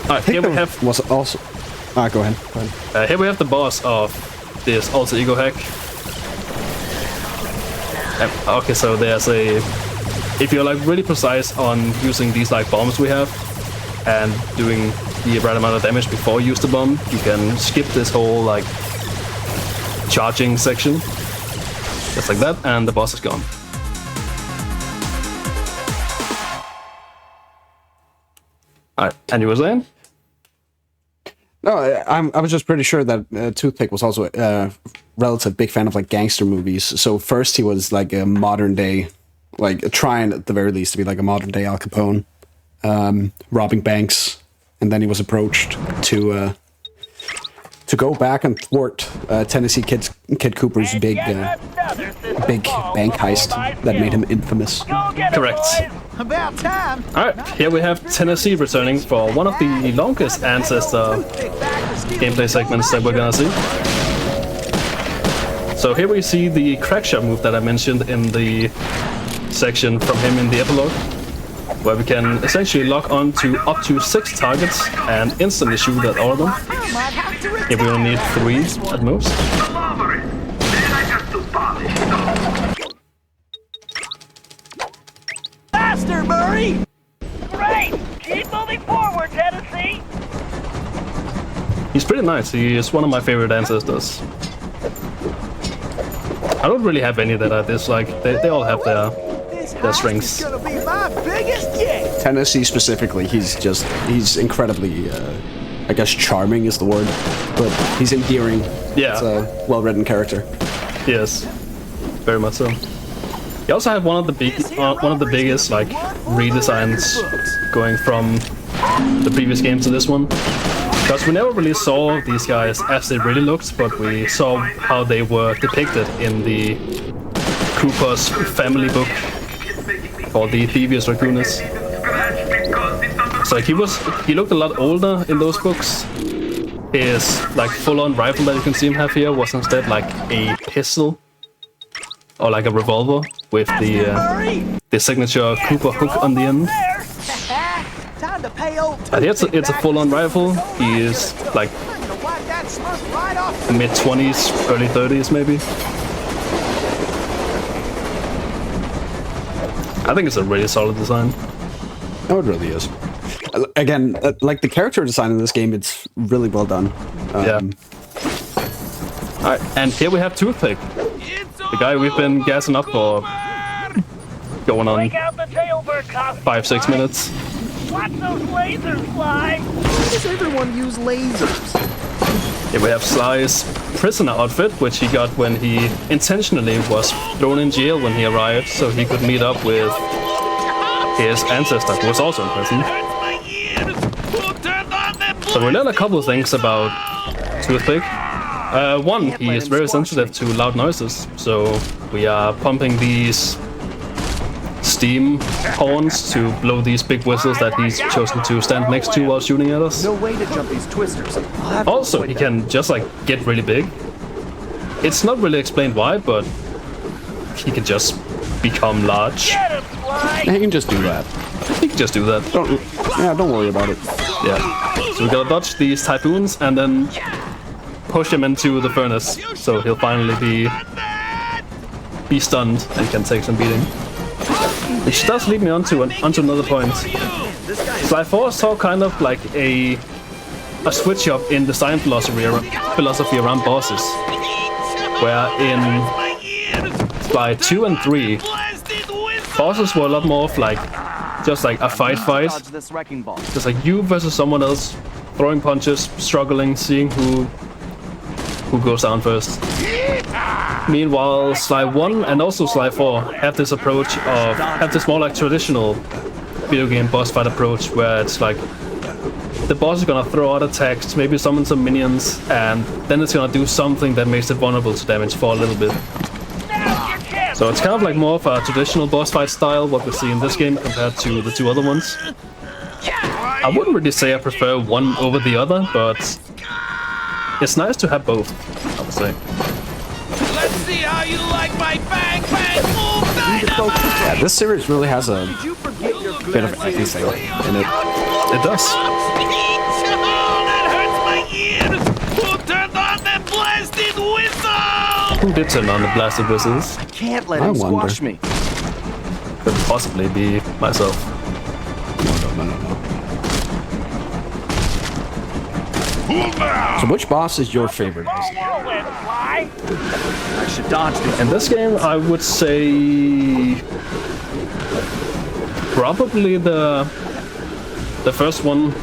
Speaker 2: Alright, here we have
Speaker 3: was also. Go ahead.
Speaker 2: Here we have the boss of this alter ego hack. Okay, so there's a... If you're like really precise on using these like bombs we have and doing the right amount of damage before you use the bomb, you can skip this whole like charging section. Just like that, and the boss is gone. Alright, and you were saying?
Speaker 3: No, I was just pretty sure that Toothpick was also a relative big fan of like gangster movies. So first he was like a modern day, like trying at the very least to be like a modern day Al Capone, robbing banks, and then he was approached to go back and thwart Tennessee Kid Cooper's big bank heist that made him infamous.
Speaker 2: Correct.
Speaker 9: About time.
Speaker 2: Alright, here we have Tennessee returning for one of the longest Ancestor gameplay segments that we're gonna see. So here we see the crackshot move that I mentioned in the section from him in the epilogue, where we can essentially lock on to up to 6 targets and instantly shoot at all of them. Here we only need 3 at most.
Speaker 9: Faster, Murray!
Speaker 8: Great! Keep moving forward, Tennessee!
Speaker 2: He's pretty nice. He is one of my favorite ancestors. I don't really have any that I dislike. They all have their strengths.
Speaker 9: Gonna be my biggest yet.
Speaker 3: Tennessee specifically, he's incredibly, I guess charming is the word, but he's endearing.
Speaker 2: Yeah.
Speaker 3: It's a well-written character.
Speaker 2: Yes, very much so. You also have one of the biggest like redesigns going from the previous game to this one, because we never really saw these guys as they really looked, but we saw how they were depicted in the Cooper's family book called the Thieves Raccoonus. So like, he looked a lot older in those books. His like full-on rifle that you can see him have here was instead like a pistol. Or like a revolver with the signature Cooper hook on the end.
Speaker 9: Time to pay
Speaker 2: And it's a full-on rifle. He is like mid-20s, early 30s maybe. I think it's a really solid design.
Speaker 3: Oh, it really is. Again, like the character design in this game, it's really well done.
Speaker 2: Yeah. Alright, and here we have Toothpick. The guy we've been gassing up for going on 5-6 minutes.
Speaker 8: Watch those lasers fly!
Speaker 6: Why does everyone use lasers?
Speaker 2: Here we have Sly's prisoner outfit, which he got when he intentionally was thrown in jail when he arrived, so he could meet up with his ancestor, who was also in prison. So we learned a couple of things about Toothpick. One, he is very sensitive to loud noises, so we are pumping these steam horns to blow these big whistles that he's chosen to stand next to while shooting at us.
Speaker 4: No way to jump these twisters.
Speaker 2: Also, he can just like get really big. It's not really explained why, but he can just become large.
Speaker 3: Yeah, he can just do that.
Speaker 2: He can just do that.
Speaker 3: Don't worry about it.
Speaker 2: Yeah. So we gotta dodge these typhoons and then push him into the furnace, so he'll finally be stunned and can take some beating. Which does lead me onto another point. Sly 4 saw kind of like a switch up in design philosophy around bosses, where in Sly 2 and 3, bosses were a lot more of like just like a fight. Just like you versus someone else, throwing punches, struggling, seeing who goes down first. Meanwhile, Sly 1 and also Sly 4 have this approach of, have this more like traditional video game boss fight approach, where it's like the boss is gonna throw out attacks, maybe summon some minions, and then it's gonna do something that makes it vulnerable to damage for a little bit. So it's kind of like more of a traditional boss fight style, what we see in this game compared to the two other ones. I wouldn't really say I prefer one over the other, but it's nice to have both, I would say.
Speaker 5: Let's see how you like my bang bang boom dynamite!
Speaker 3: Yeah, this series really has a bit of everything in it.
Speaker 2: It does.
Speaker 5: That hurts my ears! Who turned on that blasted whistle?
Speaker 2: Who did turn on the blasted whistles?
Speaker 4: I can't let him squash me.
Speaker 2: Could possibly be myself.
Speaker 3: No. So which boss is your favorite?
Speaker 4: I should dodge these.
Speaker 2: In this game, I would say probably the first one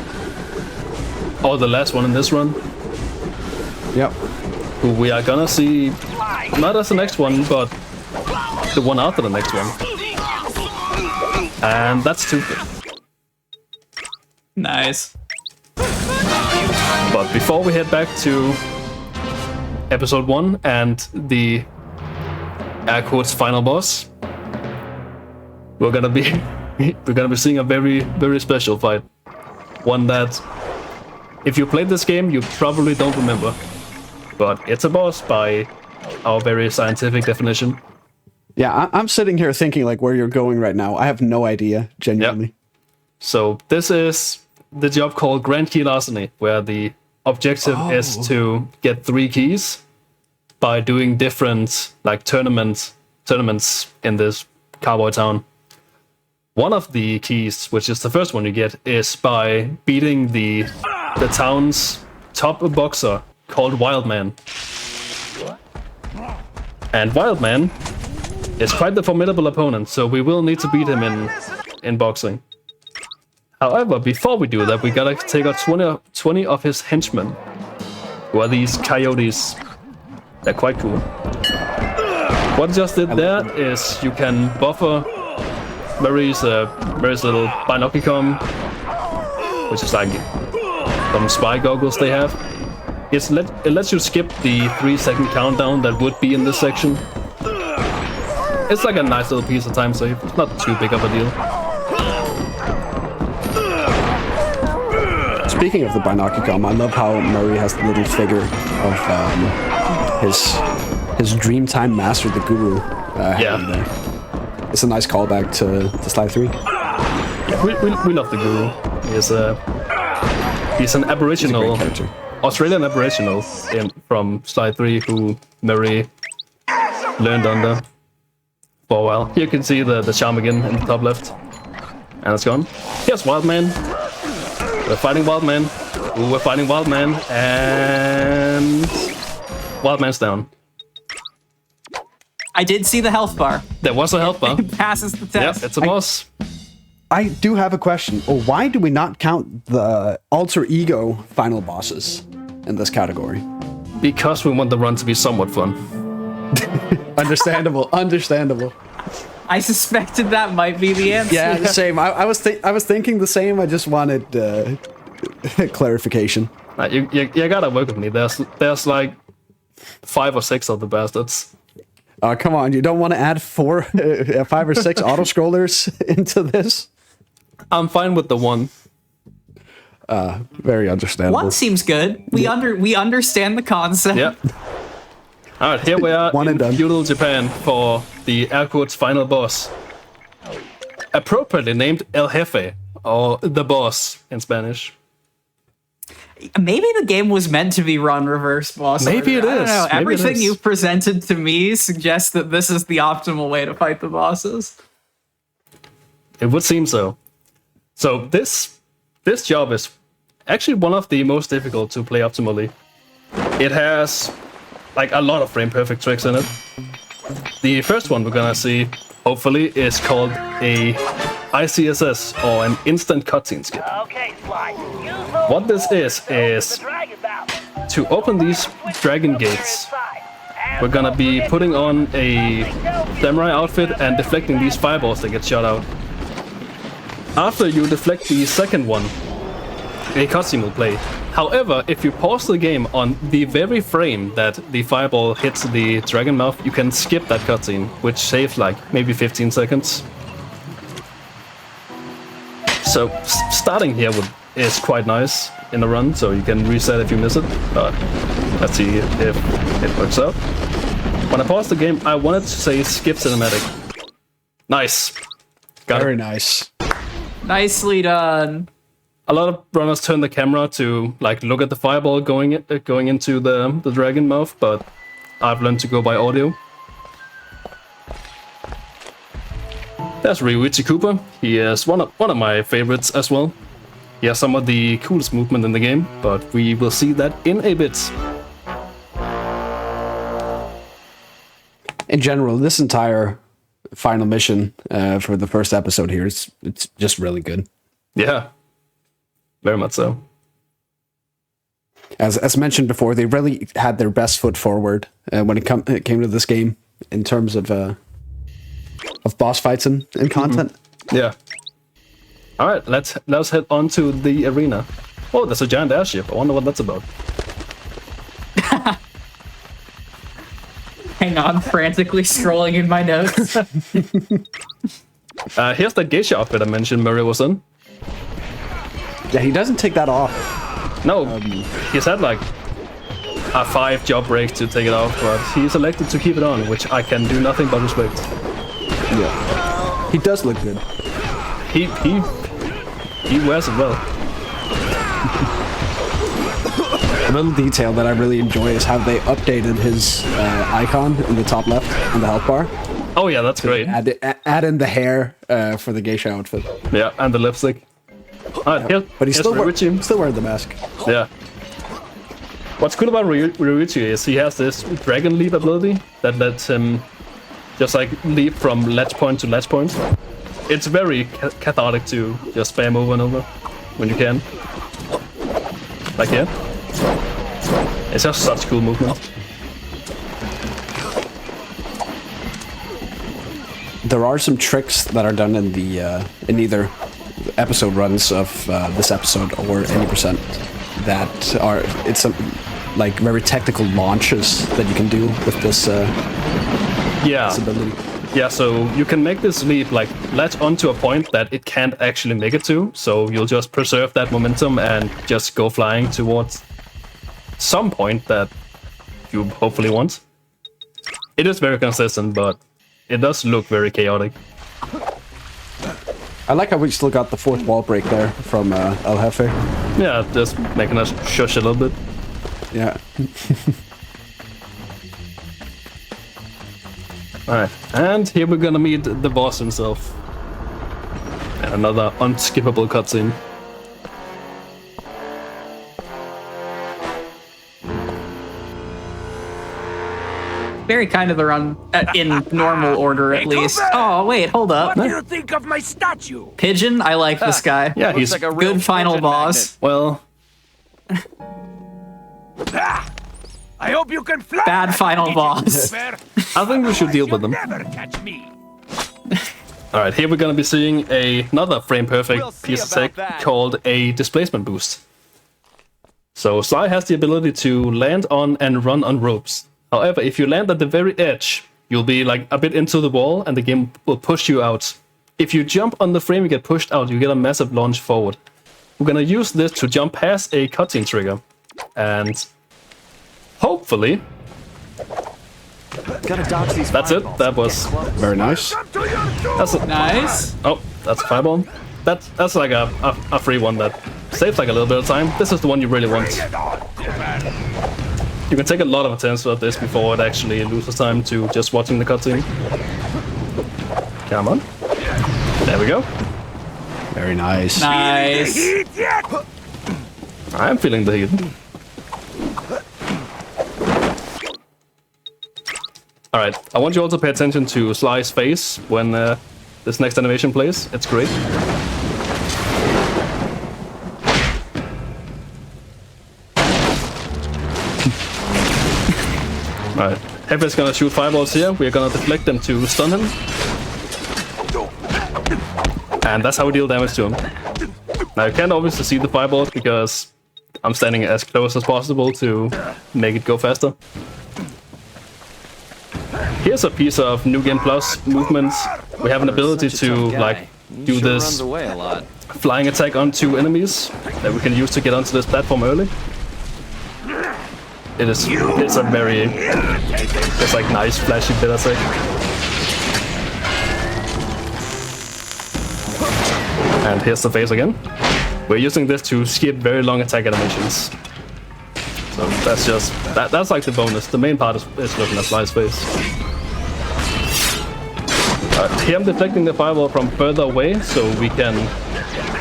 Speaker 2: or the last one in this run.
Speaker 3: Yep.
Speaker 2: Who we are gonna see not as the next one, but the one after the next one. And that's Toothpick.
Speaker 1: Nice.
Speaker 2: But before we head back to episode 1 and the air quotes final boss, we're gonna be seeing a very, very special fight. One that, if you played this game, you probably don't remember. But it's a boss by our very scientific definition.
Speaker 3: Yeah, I'm sitting here thinking like where you're going right now. I have no idea, genuinely.
Speaker 2: Yep. So this is the job called Grand Key Larceny, where the objective is to get 3 keys by doing different like tournaments in this cowboy town. One of the keys, which is the first one you get, is by beating the town's top boxer called Wildman. And Wildman is quite the formidable opponent, so we will need to beat him in boxing. However, before we do that, we gotta take out 20 of his henchmen, who are these coyotes. They're quite cool. What I just did there is you can buffer Murray's little binoculum, which is like some spy goggles they have. It lets you skip the 3-second countdown that would be in this section. It's like a nice little piece of time save. It's not too big of a deal.
Speaker 3: Speaking of the binoculum, I love how Murray has the little figure of his Dreamtime Master, the Guru.
Speaker 2: Yeah.
Speaker 3: There. It's a nice callback to Sly 3.
Speaker 2: We love the Guru. He's an Aboriginal, Australian Aboriginal from Sly 3 who Murray learned under for a while. Here you can see the charm again in the top left. And it's gone. Here's Wildman. We're fighting Wildman. Ooh, we're fighting Wildman. And Wildman's down.
Speaker 1: I did see the health bar.
Speaker 2: There was a health bar.
Speaker 1: It passes the test.
Speaker 2: Yep, it's a boss.
Speaker 3: I do have a question. Oh, why do we not count the alter ego final bosses in this category?
Speaker 2: Because we want the run to be somewhat fun.
Speaker 3: Understandable. Understandable.
Speaker 1: I suspected that might be the answer.
Speaker 3: Yeah, same. I was thinking the same. I just wanted clarification.
Speaker 2: You gotta work with me. There's like 5 or 6 of the bastards.
Speaker 3: Oh, come on. You don't want to add 5 or 6 auto-scrollers into this?
Speaker 2: I'm fine with the one.
Speaker 3: Very understandable.
Speaker 1: One seems good. We understand the concept.
Speaker 2: Yep. All right, here we are
Speaker 3: One
Speaker 2: in
Speaker 3: and done.
Speaker 2: feudal Japan for the air quotes final boss. Appropriately named El Jefe, or the boss in Spanish.
Speaker 1: Maybe the game was meant to be run reverse boss.
Speaker 2: Maybe
Speaker 1: order.
Speaker 2: it
Speaker 1: I don't
Speaker 2: is.
Speaker 1: know.
Speaker 2: Maybe it
Speaker 1: Everything
Speaker 2: is.
Speaker 1: you've presented to me suggests that this is the optimal way to fight the bosses.
Speaker 2: It would seem so. So this job is actually one of the most difficult to play optimally. It has like a lot of frame perfect tricks in it. The first one we're gonna see, hopefully, is called a ICSS, or an instant cutscene skip.
Speaker 8: Okay, Sly.
Speaker 2: What this is to open these dragon gates, we're gonna be putting on a samurai outfit and deflecting these fireballs that get shot out. After you deflect the second one, a cutscene will play. However, if you pause the game on the very frame that the fireball hits the dragon mouth, you can skip that cutscene, which saves like maybe 15 seconds. So starting here is quite nice in the run, so you can reset if you miss it. But let's see if it works out. When I paused the game, I wanted to say skip cinematic. Nice. Got
Speaker 3: Very
Speaker 2: it.
Speaker 3: nice.
Speaker 1: Nicely done.
Speaker 2: A lot of runners turn the camera to like look at the fireball going into the dragon mouth, but I've learned to go by audio. There's Ryuichi Cooper. He is one of my favorites as well. He has some of the coolest movement in the game, but we will see that in a bit.
Speaker 3: In general, this entire final mission for the first episode here, it's just really good.
Speaker 2: Yeah, very much so.
Speaker 3: As mentioned before, they really had their best foot forward when it came to this game in terms of boss fights and content.
Speaker 2: Yeah. All right, let's head on to the arena. Oh, there's a giant airship. I wonder what that's about.
Speaker 1: Hang on, frantically scrolling in my notes.
Speaker 2: Here's the geisha outfit I mentioned Murray was in.
Speaker 3: Yeah, he doesn't take that off.
Speaker 2: No, he's had like a 5 job break to take it off, but he's elected to keep it on, which I can do nothing but respect.
Speaker 3: Yeah, he does look good.
Speaker 2: He wears it well.
Speaker 3: A little detail that I really enjoy is how they updated his icon in the top left on the health bar.
Speaker 2: Oh yeah, that's great.
Speaker 3: Add in the hair for the geisha outfit.
Speaker 2: Yeah, and the lipstick. Here,
Speaker 3: but he's still
Speaker 2: Ryuichi.
Speaker 3: wearing the mask.
Speaker 2: Yeah. What's cool about Ryuichi is he has this dragon leap ability that lets him just like leap from ledge point to ledge point. It's very cathartic to just spam over and over when you can. Like here. It's just such cool movement.
Speaker 3: There are some tricks that are done in the in either episode runs of this episode or any percent that are like very technical launches that you can do with this
Speaker 2: Yeah.
Speaker 3: this ability.
Speaker 2: Yeah, so you can make this leap like latch onto a point that it can't actually make it to, so you'll just preserve that momentum and just go flying towards some point that you hopefully want. It is very consistent, but it does look very chaotic.
Speaker 3: I like how we still got the fourth wall break there from El Jefe.
Speaker 2: Yeah, just making us shush a little bit.
Speaker 3: Yeah.
Speaker 2: Alright, and here we're gonna meet the boss himself. And another unskippable cutscene.
Speaker 1: Very kind of the run in normal order, at least. Oh, wait, hold up.
Speaker 5: What do you think of my statue?
Speaker 1: Pigeon, I like this guy.
Speaker 2: Yeah, he's
Speaker 4: like a real
Speaker 1: good final
Speaker 4: pigeon
Speaker 1: boss.
Speaker 2: well.
Speaker 5: I hope you can fly.
Speaker 1: Bad final boss.
Speaker 2: I think we should deal with them.
Speaker 5: Never catch me.
Speaker 2: Alright, here we're gonna be seeing another frame perfect
Speaker 4: We'll see
Speaker 2: piece of
Speaker 4: about
Speaker 2: tech
Speaker 4: that.
Speaker 2: called a displacement boost. So Sly has the ability to land on and run on ropes. However, if you land at the very edge, you'll be like a bit into the wall and the game will push you out. If you jump on the frame, you get pushed out, you get a massive launch forward. We're gonna use this to jump past a cutscene trigger. And hopefully,
Speaker 4: Gotta dodge these
Speaker 2: that's it.
Speaker 4: fireballs.
Speaker 2: That was
Speaker 3: Very nice.
Speaker 2: that's a,
Speaker 1: Nice.
Speaker 2: oh, that's a fireball. That's like a free one that saves like a little bit of time. This is the one you really want. You can take a lot of attempts at this before it actually loses time to just watching the cutscene. Come on. There we go.
Speaker 3: Very nice.
Speaker 1: Nice.
Speaker 2: I'm feeling the heat. Alright, I want you all to pay attention to Sly's face when this next animation plays. It's great. Alright, Hefe's gonna shoot fireballs here. We're gonna deflect them to stun him. And that's how we deal damage to him. Now you can't obviously see the fireballs because I'm standing as close as possible to make it go faster. Here's a piece of New Game Plus movement. We have an ability to like do this
Speaker 4: Runs away a lot.
Speaker 2: flying attack onto enemies that we can use to get onto this platform early. It's a very, it's like nice flashy bit attack. And here's the face again. We're using this to skip very long attack animations. So that's just, that's like the bonus. The main part is looking at Sly's face. Here I'm deflecting the fireball from further away so we can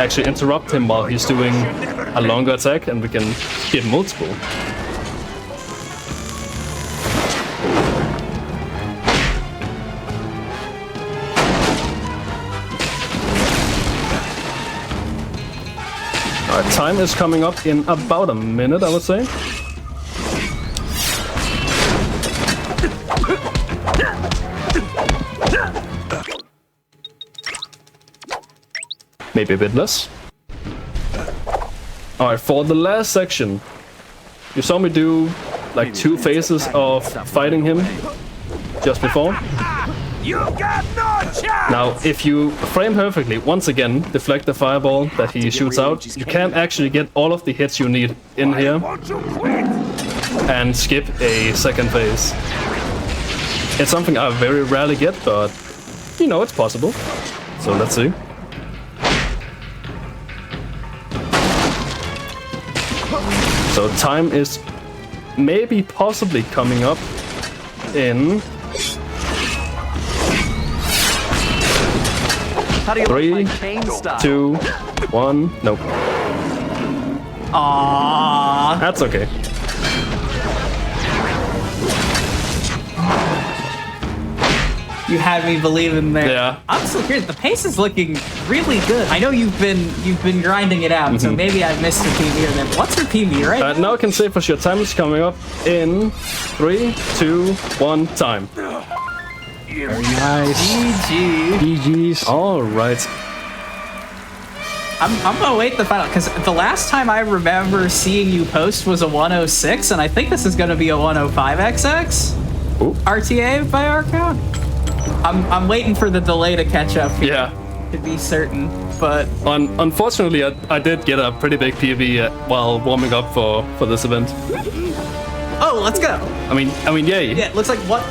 Speaker 2: actually interrupt him while he's doing a longer attack and we can skip multiple. Alright, time is coming up in about a minute, I would say. Maybe a bit less. Alright, for the last section, you saw me do like 2 phases of fighting him just before.
Speaker 5: You got no chance.
Speaker 2: Now, if you frame perfectly, once again, deflect the fireball that he shoots out, you can actually get all of the hits you need in here
Speaker 5: Won't you quit?
Speaker 2: and skip a second phase. It's something I very rarely get, but you know it's possible. So let's see. So time is maybe possibly coming up in
Speaker 4: How do you
Speaker 2: 3,
Speaker 4: like my cane style?
Speaker 2: 2, 1. Nope.
Speaker 1: Aww.
Speaker 2: That's okay.
Speaker 1: You had me believing there.
Speaker 2: Yeah.
Speaker 1: I'm still curious. The pace is looking really good. I know you've been grinding it out, so maybe I missed a PB or then. What's your PB right now?
Speaker 2: Now I can say for sure time is coming up in 3, 2, 1, time.
Speaker 3: Very nice.
Speaker 1: GG.
Speaker 3: GG's.
Speaker 2: All right.
Speaker 1: I'm gonna wait the final because the last time I remember seeing you post was a 106, and I think this is gonna be a 105XX
Speaker 2: Ooh.
Speaker 1: RTA by our count. I'm waiting for the delay to catch up here
Speaker 2: Yeah.
Speaker 1: to be certain, but
Speaker 2: Unfortunately, I did get a pretty big PV while warming up for this event.
Speaker 1: oh, let's go.
Speaker 2: I mean, yay.
Speaker 1: Yeah, it looks like what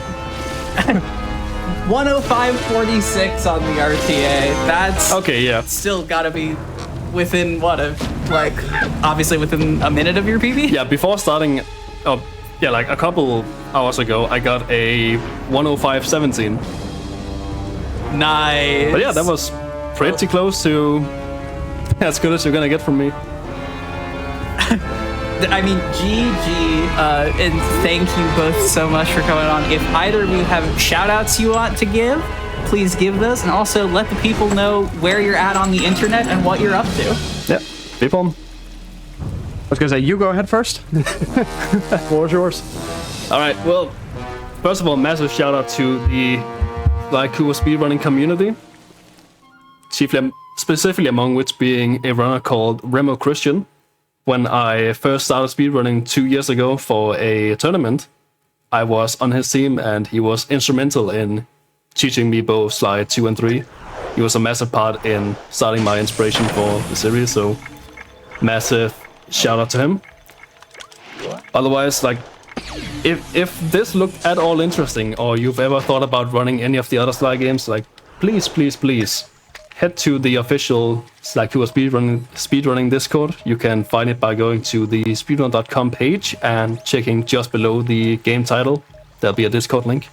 Speaker 1: 105.46 on the RTA. That's
Speaker 2: Okay, yeah.
Speaker 1: still gotta be within obviously within a minute of your PB?
Speaker 2: Yeah, before starting, like a couple hours ago, I got a 105.17.
Speaker 1: Nice.
Speaker 2: But yeah, that was pretty close to as good as you're gonna get from me.
Speaker 1: I mean, GG, and thank you both so much for coming on. If either of you have shout-outs you want to give, please give those, and also let the people know where you're at on the internet and what you're up to.
Speaker 2: Yeah, people.
Speaker 3: I was gonna say, you go ahead first. Floor's yours.
Speaker 2: All right, well, first of all, massive shout-out to the Sly Cooper speedrunning community. Specifically among which being a runner called Remo Christian. When I first started speedrunning 2 years ago for a tournament, I was on his team and he was instrumental in teaching me both Sly 2 and 3. He was a massive part in starting my inspiration for the series, so massive shout out to him. Otherwise, like, if this looked at all interesting or you've ever thought about running any of the other Sly games, like, please head to the official Sly Cooper speedrunning Discord. You can find it by going to the speedrun.com page and checking just below the game title. There'll be a Discord link.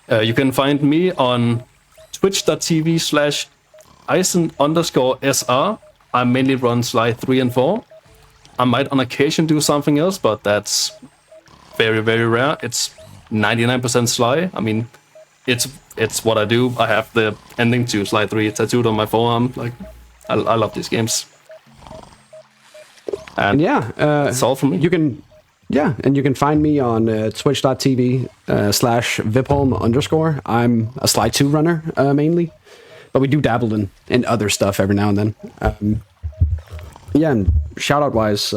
Speaker 2: You can find me on twitch.tv/Eisen_SR. I mainly run Sly 3 and 4. I might on occasion do something else, but that's very, very rare. It's 99% Sly. I mean, it's what I do. I have the ending to Sly 3 tattooed on my forearm. Like, I love these games. And
Speaker 3: yeah,
Speaker 2: that's all from me.
Speaker 3: You can find me on twitch.tv/Vipholm_. I'm a Sly 2 runner mainly, but we do dabble in other stuff every now and then. And shout out wise,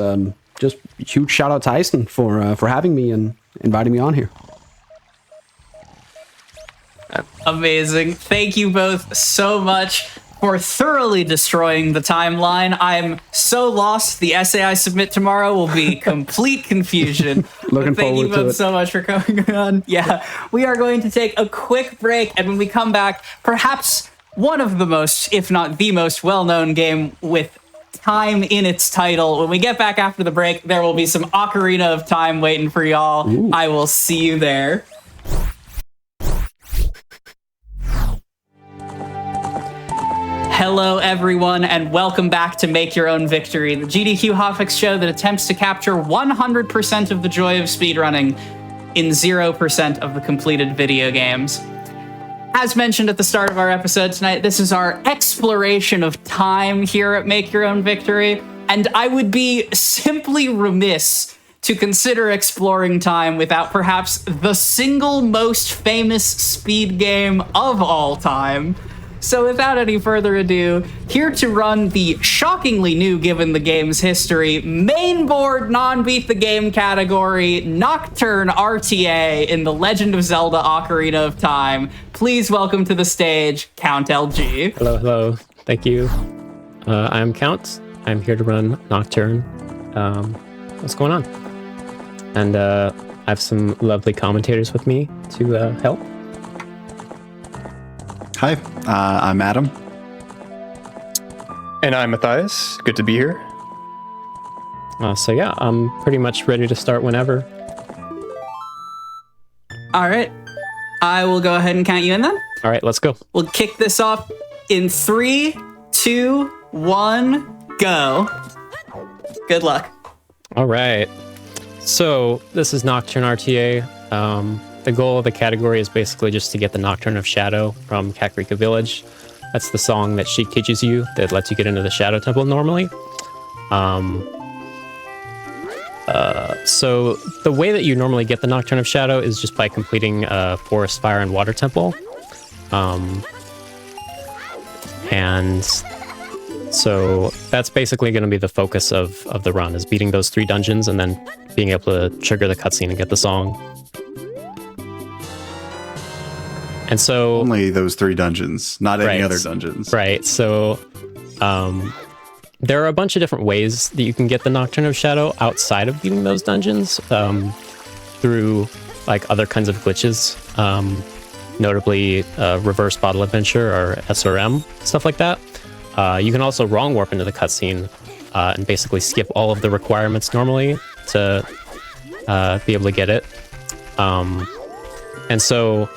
Speaker 3: just huge shout out to Eisen for having me and inviting me on here.
Speaker 1: Amazing. Thank you both so much for thoroughly destroying the timeline. I'm so lost. The essay I submit tomorrow will be complete confusion.
Speaker 3: Looking
Speaker 1: thank
Speaker 3: forward
Speaker 1: you both
Speaker 3: to it.
Speaker 1: so much for coming on. Yeah, we are going to take a quick break, and when we come back, perhaps one of the most, if not the most well-known game with time in its title. When we get back after the break, there will be some Ocarina of Time waiting for y'all.
Speaker 3: Ooh.
Speaker 1: I will see you there. Hello, everyone, and welcome back to Make Your Own Victory, the GDQ Hotfix show that attempts to capture 100% of the joy of speedrunning in 0% of the completed video games. As mentioned at the start of our episode tonight, this is our exploration of time here at Make Your Own Victory, and I would be simply remiss to consider exploring time without perhaps the single most famous speed game of all time. So without any further ado, here to run the shockingly new given the game's history, mainboard non-beat the game category, Nocturne RTA in The Legend of Zelda Ocarina of Time, please welcome to the stage, Count LG.
Speaker 12: Hello. Thank you. I'm Count. I'm here to run Nocturne. What's going on? And I have some lovely commentators with me to help.
Speaker 13: Hi, I'm Adam.
Speaker 14: And I'm Matthias. Good to be here.
Speaker 12: So yeah, I'm pretty much ready to start whenever.
Speaker 1: All right. I will go ahead and count you in then.
Speaker 12: All right, let's go.
Speaker 1: We'll kick this off in 3, 2, 1, go. Good luck.
Speaker 12: All right. So this is Nocturne RTA. The goal of the category is basically just to get the Nocturne of Shadow from Kakariko Village. That's the song that she teaches you that lets you get into the Shadow Temple normally. So the way that you normally get the Nocturne of Shadow is just by completing Forest, Fire, and Water Temple. And so that's basically going to be the focus of the run, is beating those 3 dungeons and then being able to trigger the cutscene and get the song. And so
Speaker 13: only those 3 dungeons, not any other dungeons.
Speaker 12: Right. So there are a bunch of different ways that you can get the Nocturne of Shadow outside of beating those dungeons through like other kinds of glitches. notably reverse bottle adventure or SRM, stuff like that. You can also wrong warp into the cutscene and basically skip all of the requirements normally to be able to get it. And so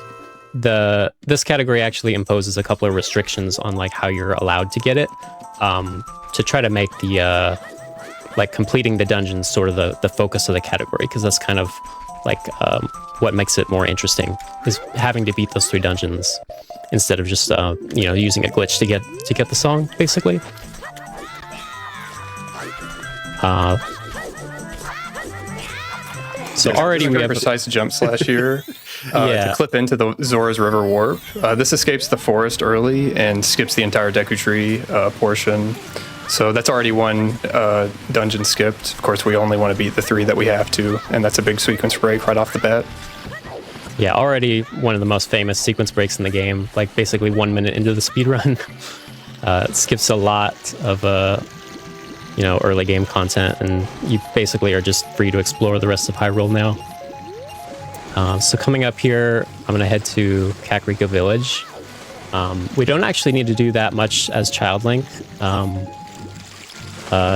Speaker 12: this category actually imposes a couple of restrictions on like how you're allowed to get it, to try to make the like completing the dungeons sort of the focus of the category, because that's kind of like what makes it more interesting, is having to beat those 3 dungeons instead of just you know, using a glitch to get the song, basically. So already we have a
Speaker 14: precise jump slash here to clip into the Zora's River Warp. This escapes the forest early and skips the entire Deku Tree portion. So that's already one dungeon skipped. Of course, we only want to beat the 3 that we have to, and that's a big sequence break right off the bat.
Speaker 12: Yeah, already one of the most famous sequence breaks in the game, like basically 1 minute into the speedrun. It skips a lot of you know, early game content, and you basically are just free to explore the rest of Hyrule now. So coming up here, I'm going to head to Kakariko Village. We don't actually need to do that much as Child Link.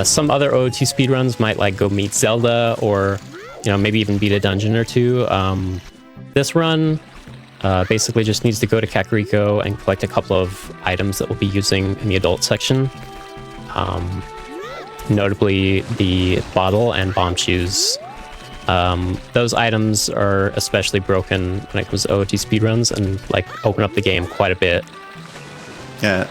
Speaker 12: Some other OOT speedruns might like go meet Zelda, or you know, maybe even beat a dungeon or 2. This run basically just needs to go to Kakariko and collect a couple of items that we'll be using in the adult section. Notably the bottle and bomb shoes. Those items are especially broken when it comes to OOT speedruns and like open up the game quite a bit.
Speaker 13: Yeah.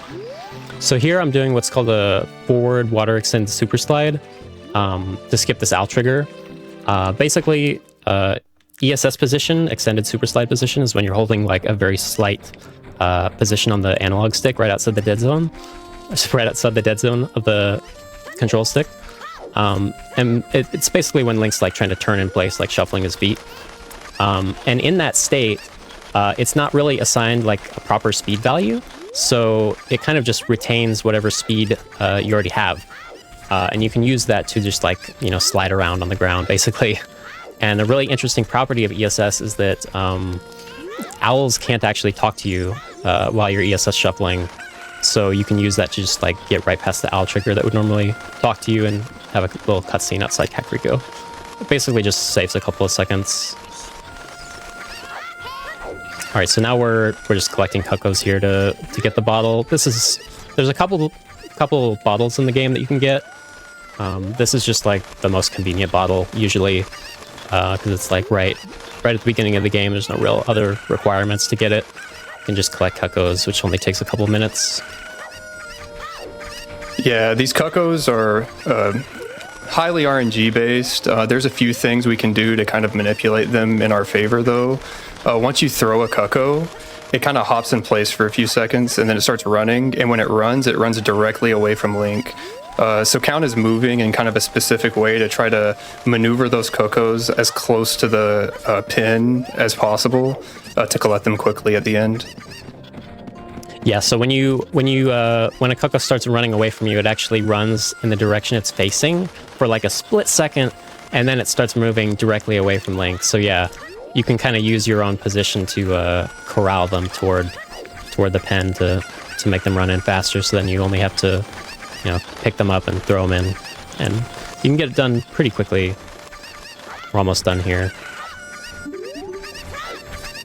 Speaker 12: So here I'm doing what's called a forward water extended super slide to skip this L trigger. Basically, ESS position, extended super slide position, is when you're holding like a very slight position on the analog stick right outside the dead zone. Right outside the dead zone of the control stick. And it's basically when Link's like trying to turn in place, like shuffling his feet. And in that state, it's not really assigned like a proper speed value. So it kind of just retains whatever speed you already have. And you can use that to just like, you know, slide around on the ground basically. And a really interesting property of ESS is that owls can't actually talk to you while you're ESS shuffling. So you can use that to just like get right past the owl trigger that would normally talk to you and have a little cutscene outside Kakariko. It basically just saves a couple of seconds. All right, so now we're just collecting cuckoos here to get the bottle. There's a couple bottles in the game that you can get. This is just like the most convenient bottle usually, because it's like right at the beginning of the game. There's no real other requirements to get it. You can just collect cuckoos, which only takes a couple minutes.
Speaker 14: Yeah, these cuckoos are highly RNG based. There's a few things we can do to kind of manipulate them in our favor, though. Once you throw a cuckoo, it kind of hops in place for a few seconds, and then it starts running. And when it runs directly away from Link. So Count is moving in kind of a specific way to try to maneuver those cuckoos as close to the pin as possible to collect them quickly at the end.
Speaker 12: Yeah, so when a cuckoo starts running away from you, it actually runs in the direction it's facing for like a split second, and then it starts moving directly away from Link. So yeah, you can kind of use your own position to corral them toward the pen to make them run in faster. So then you only have to, you know, pick them up and throw them in, and you can get it done pretty quickly. We're almost done here.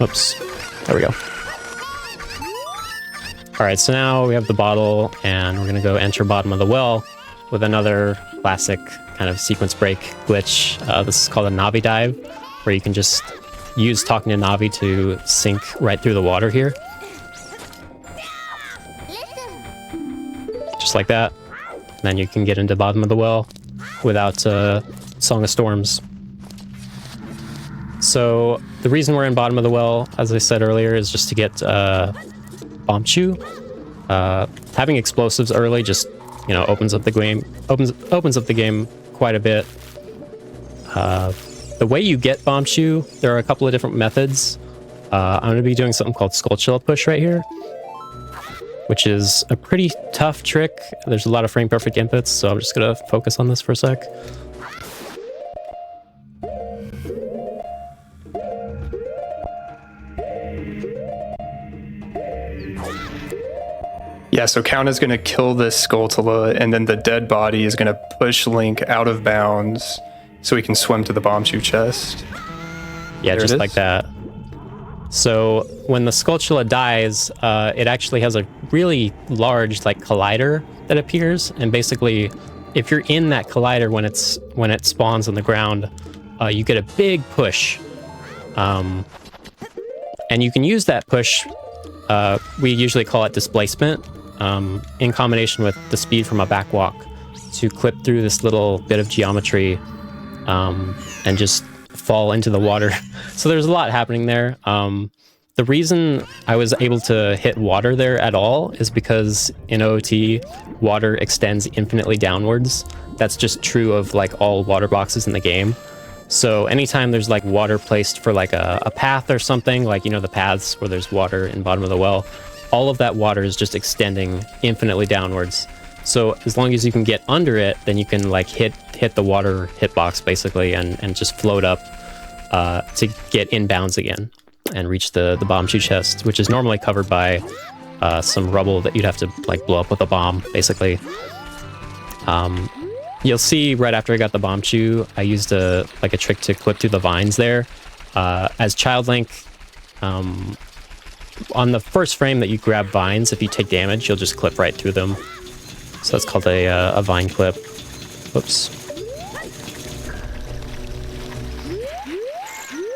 Speaker 12: Oops, there we go. All right, so now we have the bottle, and we're gonna go enter bottom of the well with another classic kind of sequence break glitch. This is called a Navi dive, where you can just use talking to Navi to sink right through the water here. Just like that. And then you can get into bottom of the well without Song of Storms. So the reason we're in bottom of the well, as I said earlier, is just to get Bomb Chew. Having explosives early just, you know, opens up the game quite a bit. The way you get Bomb Chew, there are a couple of different methods. I'm going to be doing something called Skull Shell Push right here, which is a pretty tough trick. There's a lot of frame perfect inputs, so I'm just going to focus on this for a sec.
Speaker 14: Yeah, so Count is going to kill this Skulltula, and then the dead body is going to push Link out of bounds so he can swim to the Bombchu chest.
Speaker 12: Yeah, just like that. So when the Skulltula dies, it actually has a really large like collider that appears, and basically, if you're in that collider when it spawns on the ground, you get a big push, and you can use that push. We usually call it displacement, in combination with the speed from a backwalk, to clip through this little bit of geometry and just fall into the water. So there's a lot happening there. The reason I was able to hit water there at all is because in OOT, water extends infinitely downwards. That's just true of like all water boxes in the game. So anytime there's like water placed for like a path or something, like, you know, the paths where there's water in the bottom of the well, all of that water is just extending infinitely downwards. So as long as you can get under it, then you can like hit the water hitbox basically and just float up to get inbounds again and reach the Bombchu chest, which is normally covered by some rubble that you'd have to like blow up with a bomb, basically. You'll see right after I got the Bombchu, I used a trick to clip through the vines there. As Child Link, on the first frame that you grab vines, if you take damage, you'll just clip right through them. So that's called a vine clip. Whoops.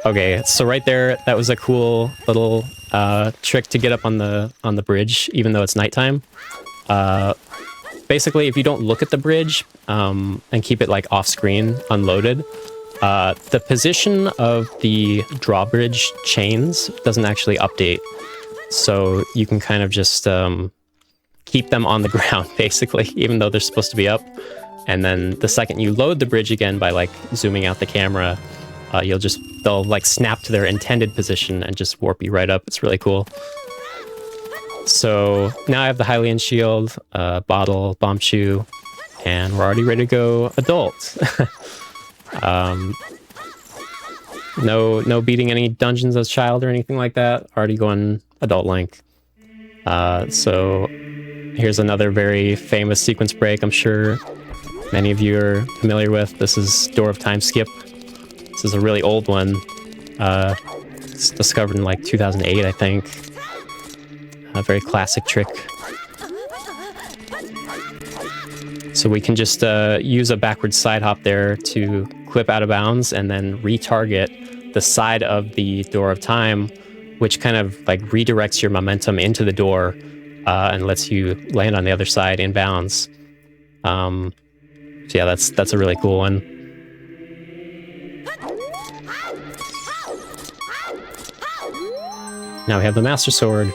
Speaker 12: Okay, so right there, that was a cool little trick to get up on the bridge, even though it's nighttime. Basically, if you don't look at the bridge and keep it like off screen, unloaded, the position of the drawbridge chains doesn't actually update. So you can kind of just keep them on the ground, basically, even though they're supposed to be up. And then the second you load the bridge again by like zooming out the camera, they'll like snap to their intended position and just warp you right up. It's really cool. So now I have the Hylian shield, bottle, Bombchu, and we're already ready to go adult. No beating any dungeons as child or anything like that. Already going adult Link. So here's another very famous sequence break I'm sure many of you are familiar with. This is Door of Time Skip. This is a really old one. It's discovered in like 2008, I think. A very classic trick. So we can just use a backwards side hop there to clip out of bounds and then retarget the side of the Door of Time, which kind of like redirects your momentum into the door and lets you land on the other side in bounds. So yeah, that's a really cool one. Now we have the Master Sword.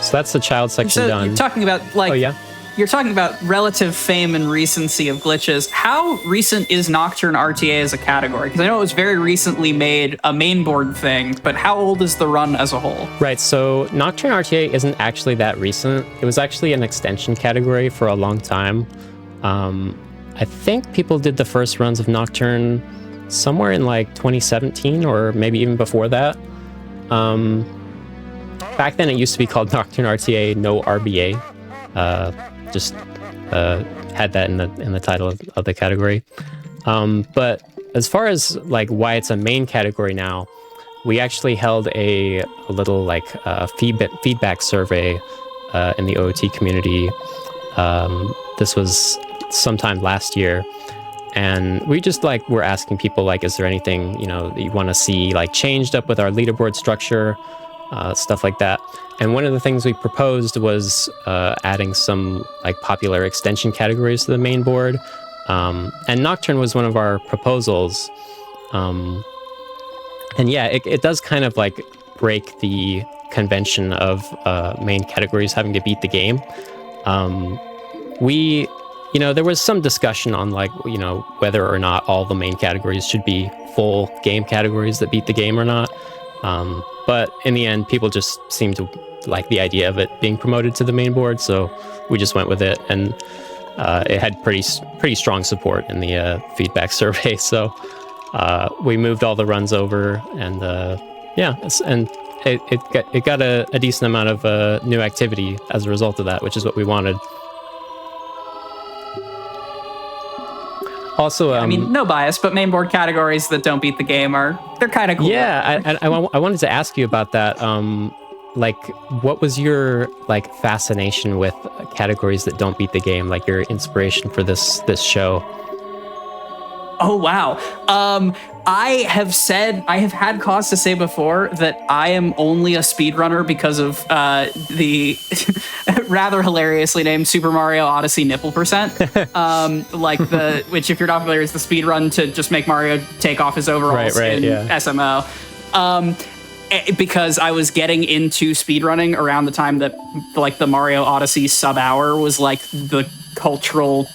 Speaker 12: So that's the child section done.
Speaker 1: You're talking about like,
Speaker 12: oh yeah,
Speaker 1: you're talking about relative fame and recency of glitches. How recent is Nocturne RTA as a category? Because I know it was very recently made a mainboard thing, but how old is the run as a whole?
Speaker 12: Right, so Nocturne RTA isn't actually that recent. It was actually an extension category for a long time. I think people did the first runs of Nocturne somewhere in like 2017 or maybe even before that. Back then it used to be called Nocturne RTA No RBA. Just had that in the title of the category. But as far as like why it's a main category now, we actually held a little like feedback survey in the OOT community. This was sometime last year. And we just like were asking people like, is there anything, you know, that you want to see like changed up with our leaderboard structure, stuff like that. And one of the things we proposed was adding some like popular extension categories to the main board. And Nocturne was one of our proposals. And yeah, it does kind of like break the convention of main categories having to beat the game. You know, there was some discussion on like, you know, whether or not all the main categories should be full game categories that beat the game or not. But in the end, people just seemed to like the idea of it being promoted to the main board, so we just went with it, and it had pretty strong support in the feedback survey. So we moved all the runs over, and yeah, and it got a decent amount of new activity as a result of that, which is what we wanted. Also,
Speaker 1: I mean, no bias, but mainboard categories that don't beat the game they're kind of cool.
Speaker 12: Yeah, I wanted to ask you about that. Like, what was your fascination with categories that don't beat the game? Like your inspiration for this show?
Speaker 1: Oh wow. I have had cause to say before that I am only a speedrunner because of the rather hilariously named Super Mario Odyssey nipple percent. Which, if you're not familiar, is the speedrun to just make Mario take off his overalls in SMO. Because I was getting into speedrunning around the time that the Mario Odyssey sub-hour was the cultural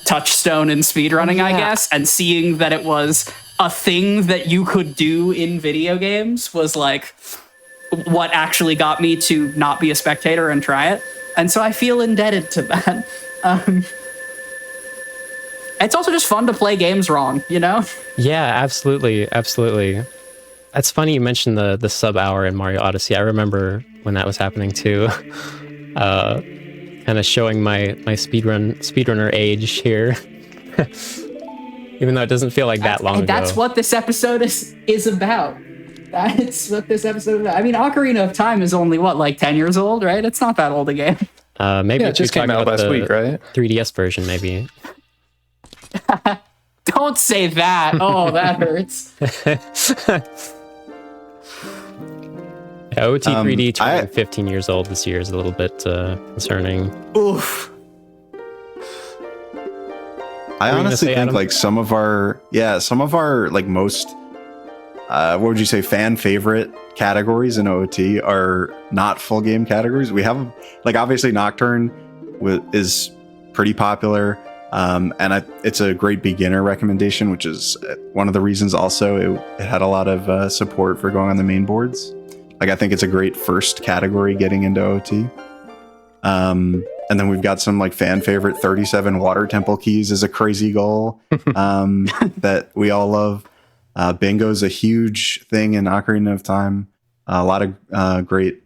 Speaker 1: touchstone in speedrunning, I guess, and seeing that it was a thing that you could do in video games was what actually got me to not be a spectator and try it. And so I feel indebted to that. It's also just fun to play games wrong, you know?
Speaker 12: Yeah, absolutely. It's funny you mentioned the sub-hour in Mario Odyssey. I remember when that was happening too. Kind of showing my speedrunner age here. Even though it doesn't feel like that long ago.
Speaker 1: That's what this episode is about. That's what this episode is about. I mean, Ocarina of Time is only, 10 years old, right? It's not that old a game.
Speaker 12: Maybe
Speaker 14: it just came out last week, right?
Speaker 12: 3DS version, maybe.
Speaker 1: Don't say that. Oh, that hurts.
Speaker 12: OT 3D turning 15 years old this year is a little bit concerning.
Speaker 1: Oof.
Speaker 13: I honestly think some of our most what would you say fan favorite categories in OOT are not full game categories. We have obviously Nocturne is pretty popular, and it's a great beginner recommendation, which is one of the reasons also it had a lot of support for going on the main boards. I think it's a great first category getting into OT. And then we've got some fan favorite 37 water temple keys is a crazy goal that we all love. Bingo's a huge thing in Ocarina of Time. A lot of great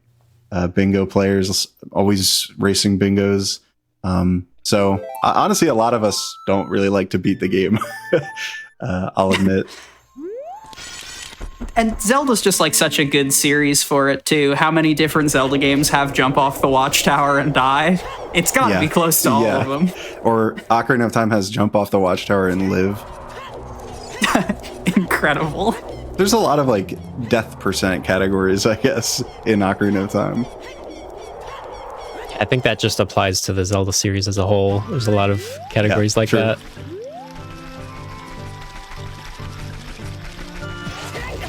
Speaker 13: bingo players, always racing bingos. So honestly, a lot of us don't really like to beat the game. I'll admit.
Speaker 1: And Zelda's just such a good series for it too. How many different Zelda games have jump off the watchtower and die? It's got to be close to all of them.
Speaker 13: Or Ocarina of Time has jump off the watchtower and live.
Speaker 1: Incredible.
Speaker 13: There's a lot of death percent categories, I guess, in Ocarina of Time.
Speaker 12: I think that just applies to the Zelda series as a whole. There's a lot of categories that.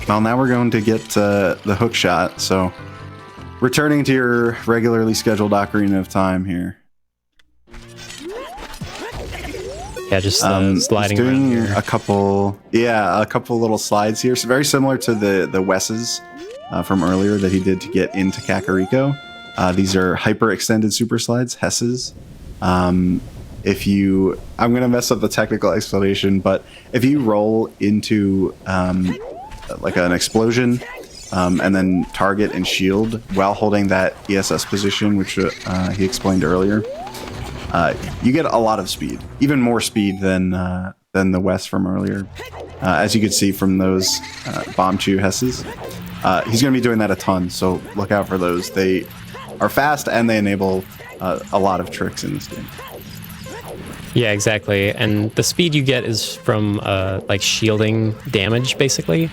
Speaker 13: Well, now we're going to get the hook shot, so returning to your regularly scheduled Ocarina of Time here.
Speaker 12: Yeah, just sliding
Speaker 13: doing
Speaker 12: around here.
Speaker 13: a couple little slides here. So very similar to the Wes's from earlier that he did to get into Kakariko. These are hyper extended super slides, Hesses. I'm going to mess up the technical explanation, but if you roll into an explosion and then target and shield while holding that ESS position, which he explained earlier, you get a lot of speed, even more speed than the West from earlier, as you could see from those bomb chew Hesses. He's going to be doing that a ton, so look out for those. They are fast and they enable a lot of tricks in this game.
Speaker 12: Yeah, exactly. And the speed you get is from shielding damage, basically.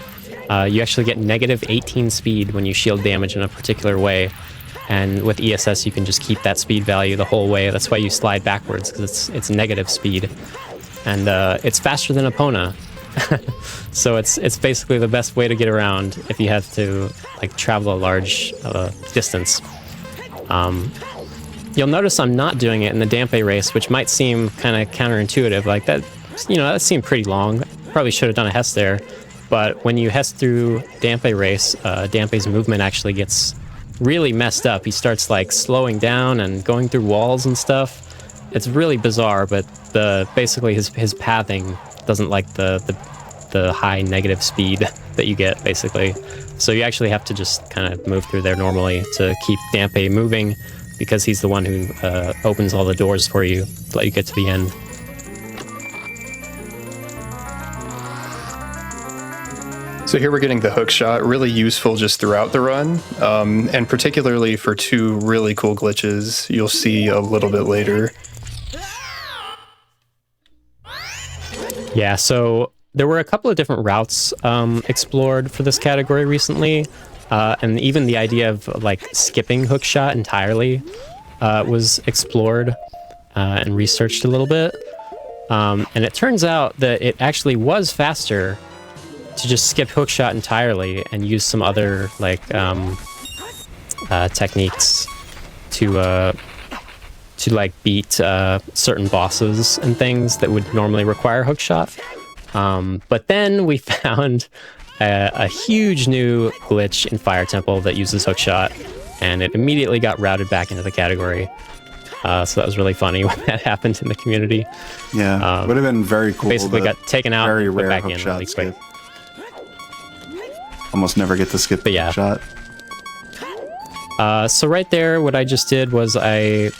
Speaker 12: You actually get negative 18 speed when you shield damage in a particular way. And with ESS, you can just keep that speed value the whole way. That's why you slide backwards, because it's negative speed. And it's faster than Epona. So it's basically the best way to get around if you have to travel a large distance. You'll notice I'm not doing it in the Dampe race, which might seem kind of counterintuitive. That seemed pretty long. Probably should have done a Hess there. But when you Hess through Dampe race, Dampe's movement actually gets really messed up. He starts slowing down and going through walls and stuff. It's really bizarre, but basically his pathing doesn't like the the high negative speed that you get, basically. So you actually have to just kind of move through there normally to keep Dampe moving, because he's the one who opens all the doors for you to let you get to the end.
Speaker 14: So here we're getting the hook shot, really useful just throughout the run, and particularly for two really cool glitches you'll see a little bit later.
Speaker 12: Yeah, so there were a couple of different routes explored for this category recently, and even the idea of like skipping hookshot entirely was explored and researched a little bit. And it turns out that it actually was faster to just skip hookshot entirely and use some other like techniques to like beat certain bosses and things that would normally require hookshot. But then we found a huge new glitch in Fire Temple that uses hookshot, and it immediately got routed back into the category. So that was really funny when that happened in the community.
Speaker 13: Yeah, would have been very cool.
Speaker 12: Basically got taken out
Speaker 13: very
Speaker 12: and put
Speaker 13: rare
Speaker 12: back in really
Speaker 13: skip.
Speaker 12: quick.
Speaker 13: Almost never get to skip the shot.
Speaker 12: So right there, what I just did was I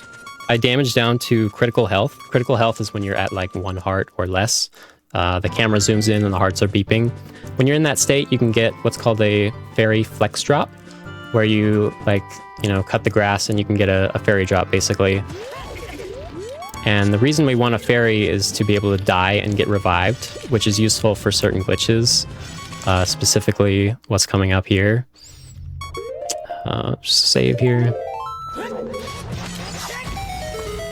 Speaker 12: damaged down to critical health. Critical health is when you're at like 1 heart or less. The camera zooms in and the hearts are beeping. When you're in that state, you can get what's called a fairy flex drop, where you like, you know, cut the grass and you can get a fairy drop basically. And the reason we want a fairy is to be able to die and get revived, which is useful for certain glitches. Specifically what's coming up here. Just save here.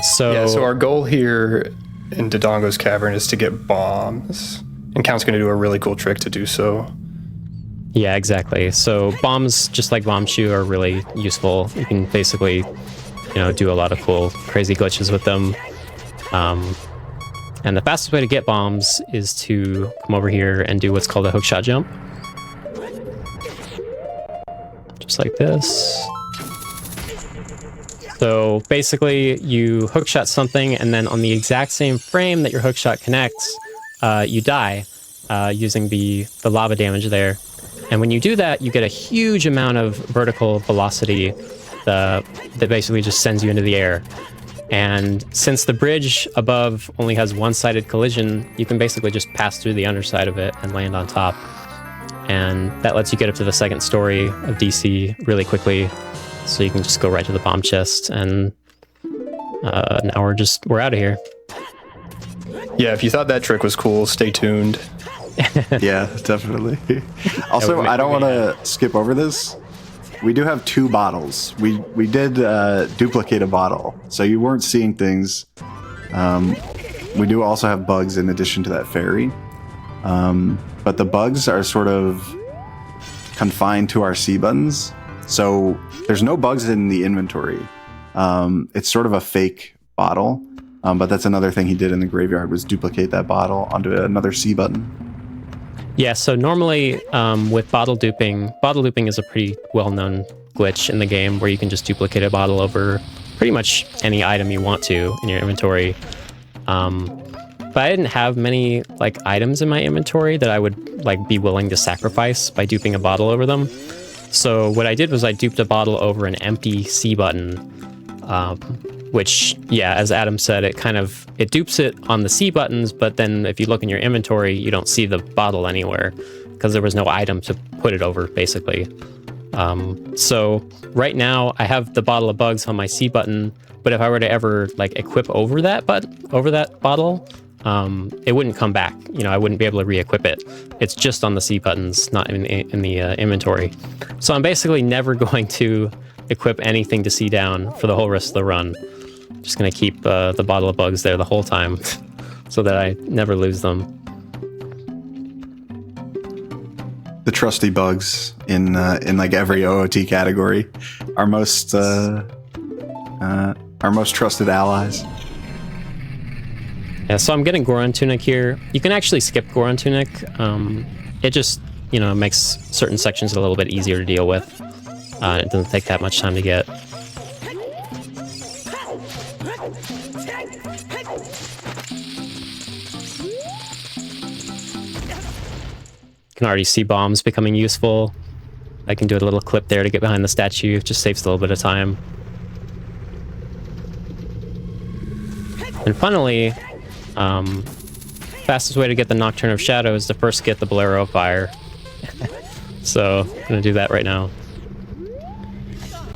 Speaker 14: So our goal here in Dodongo's Cavern is to get bombs. And Count's going to do a really cool trick to do so.
Speaker 12: Yeah, exactly. So bombs, just like Bomb Shoe, are really useful. You can basically, you know, do a lot of cool, crazy glitches with them. And the fastest way to get bombs is to come over here and do what's called a hookshot jump. Just like this. So basically, you hookshot something, and then on the exact same frame that your hookshot connects, you die using the lava damage there. And when you do that, you get a huge amount of vertical velocity that basically just sends you into the air. And since the bridge above only has one-sided collision, you can basically just pass through the underside of it and land on top. And that lets you get up to the second story of DC really quickly. So you can just go right to the bomb chest, and now we're out of here.
Speaker 14: Yeah, if you thought that trick was cool, stay tuned.
Speaker 13: Yeah, definitely. Also, I don't want to skip over this. We do have 2 bottles. We did duplicate a bottle, so you weren't seeing things. We do also have bugs in addition to that fairy. But the bugs are sort of confined to our C buttons. So there's no bugs in the inventory. It's sort of a fake bottle. But that's another thing he did in the graveyard, was duplicate that bottle onto another C button.
Speaker 12: Yeah, so normally with bottle duping is a pretty well-known glitch in the game where you can just duplicate a bottle over pretty much any item you want to in your inventory. But I didn't have many like items in my inventory that I would like be willing to sacrifice by duping a bottle over them. So what I did was I duped a bottle over an empty C button, which, yeah, as Adam said, it dupes it on the C buttons, but then if you look in your inventory, you don't see the bottle anywhere because there was no item to put it over, basically. So right now I have the bottle of bugs on my C button, but if I were to ever like equip over that bottle, it wouldn't come back. You know, I wouldn't be able to re-equip it. It's just on the C buttons, not in the inventory. So I'm basically never going to equip anything to C down for the whole rest of the run. Just gonna keep the bottle of bugs there the whole time, so that I never lose them.
Speaker 13: The trusty bugs in like every OOT category, our most trusted allies.
Speaker 12: Yeah, so I'm getting Goron Tunic here. You can actually skip Goron Tunic. It just, you know, makes certain sections a little bit easier to deal with. It doesn't take that much time to get. can already see bombs becoming useful. I can do a little clip there to get behind the statue. It just saves a little bit of time. And finally, fastest way to get the Nocturne of Shadow is to first get the Bolero Fire. So I'm going to do that right now.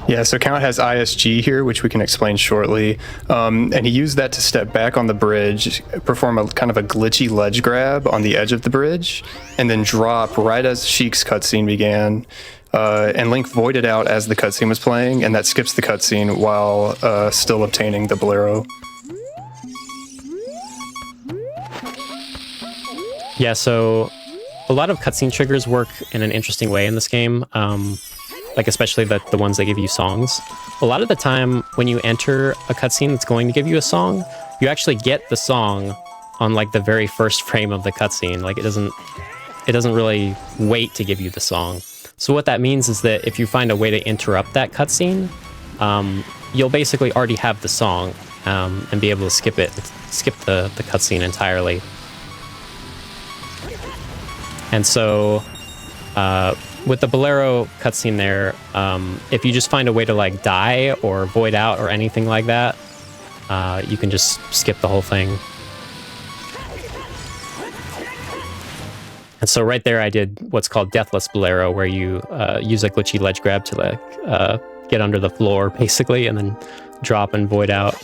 Speaker 14: Yeah, so Count has ISG here, which we can explain shortly. And he used that to step back on the bridge, perform a kind of a glitchy ledge grab on the edge of the bridge, and then drop right as Sheik's cutscene began. And Link voided out as the cutscene was playing, and that skips the cutscene while still obtaining the Bolero.
Speaker 12: Yeah, so a lot of cutscene triggers work in an interesting way in this game. Like especially the ones that give you songs. A lot of the time when you enter a cutscene that's going to give you a song, you actually get the song on like the very first frame of the cutscene. Like it doesn't really wait to give you the song. So what that means is that if you find a way to interrupt that cutscene, you'll basically already have the song and be able to skip the cutscene entirely. And so with the Bolero cutscene there, if you just find a way to like die or void out or anything like that, you can just skip the whole thing. And so right there I did what's called Deathless Bolero, where you use a glitchy ledge grab to like get under the floor basically and then drop and void out.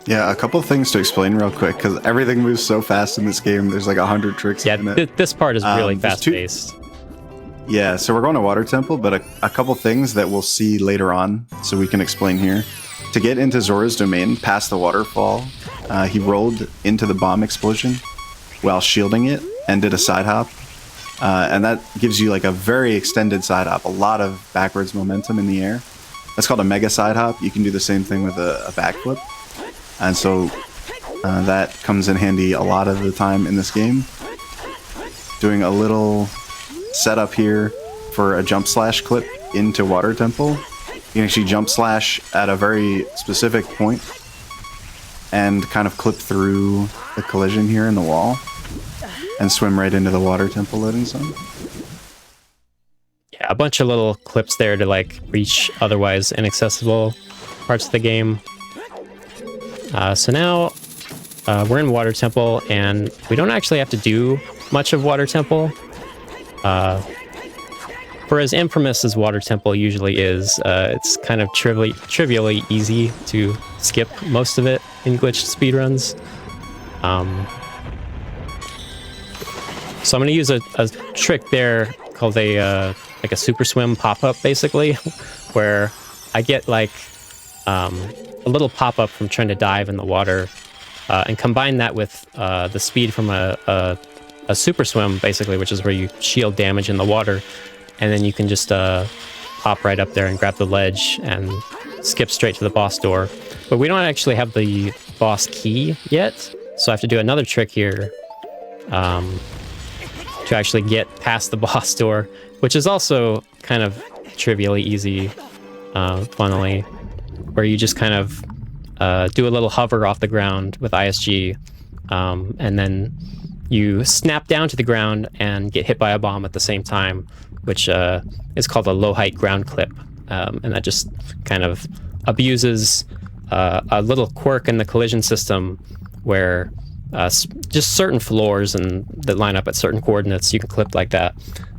Speaker 13: Yeah, a couple of things to explain real quick, because everything moves so fast in this game. There's like 100 tricks in it.
Speaker 12: This part is really fast-paced.
Speaker 13: Yeah, so we're going to Water Temple, but a couple things that we'll see later on, so we can explain here. To get into Zora's domain, past the waterfall, he rolled into the bomb explosion while shielding it and did a side hop. And that gives you like a very extended side hop, a lot of backwards momentum in the air. That's called a mega side hop. You can do the same thing with a backflip. And so that comes in handy a lot of the time in this game. Doing a little setup here for a jump slash clip into Water Temple. You can actually jump slash at a very specific point and kind of clip through the collision here in the wall and swim right into the Water Temple loading zone.
Speaker 12: Yeah, a bunch of little clips there to like reach otherwise inaccessible parts of the game. So now we're in Water Temple, and we don't actually have to do much of Water Temple. For as infamous as Water Temple usually is, it's kind of trivially easy to skip most of it in glitched speedruns. So I'm going to use a trick there called a super swim pop-up, basically, where I get like a little pop-up from trying to dive in the water, and combine that with the speed from a super swim, basically, which is where you shield damage in the water, and then you can just pop right up there and grab the ledge and skip straight to the boss door. But we don't actually have the boss key yet, so I have to do another trick here to actually get past the boss door, which is also kind of trivially easy, funnily, where you just kind of do a little hover off the ground with ISG, and then you snap down to the ground and get hit by a bomb at the same time, which is called a low height ground clip. And that just kind of abuses a little quirk in the collision system where just certain floors and that line up at certain coordinates you can clip like that.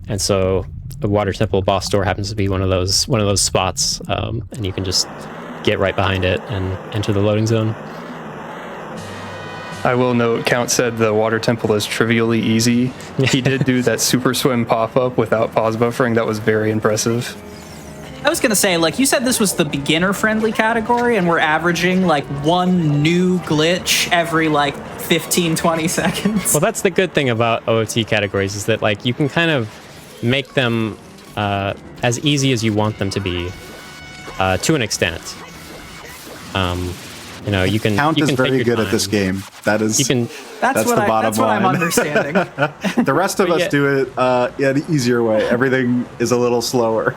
Speaker 12: And so the Water Temple boss door happens to be one of those spots, and you can just get right behind it and enter the loading zone.
Speaker 14: I will note, Count said the Water Temple is trivially easy. He did do that super swim pop-up without pause buffering. That was very impressive.
Speaker 1: I was going to say, like, you said this was the beginner-friendly category, and we're averaging, like, one new glitch every, like, 15, 20 seconds.
Speaker 12: Well, that's the good thing about OOT categories, is that, like, you can kind of make them as easy as you want them to be, to an extent. You know, you can
Speaker 13: Count
Speaker 12: you
Speaker 13: is
Speaker 12: can
Speaker 13: very
Speaker 12: take your
Speaker 13: good
Speaker 12: time.
Speaker 13: at this game. That is that's the bottom line.
Speaker 1: That's what I'm understanding.
Speaker 13: The rest of us do it the easier way. Everything is a little slower.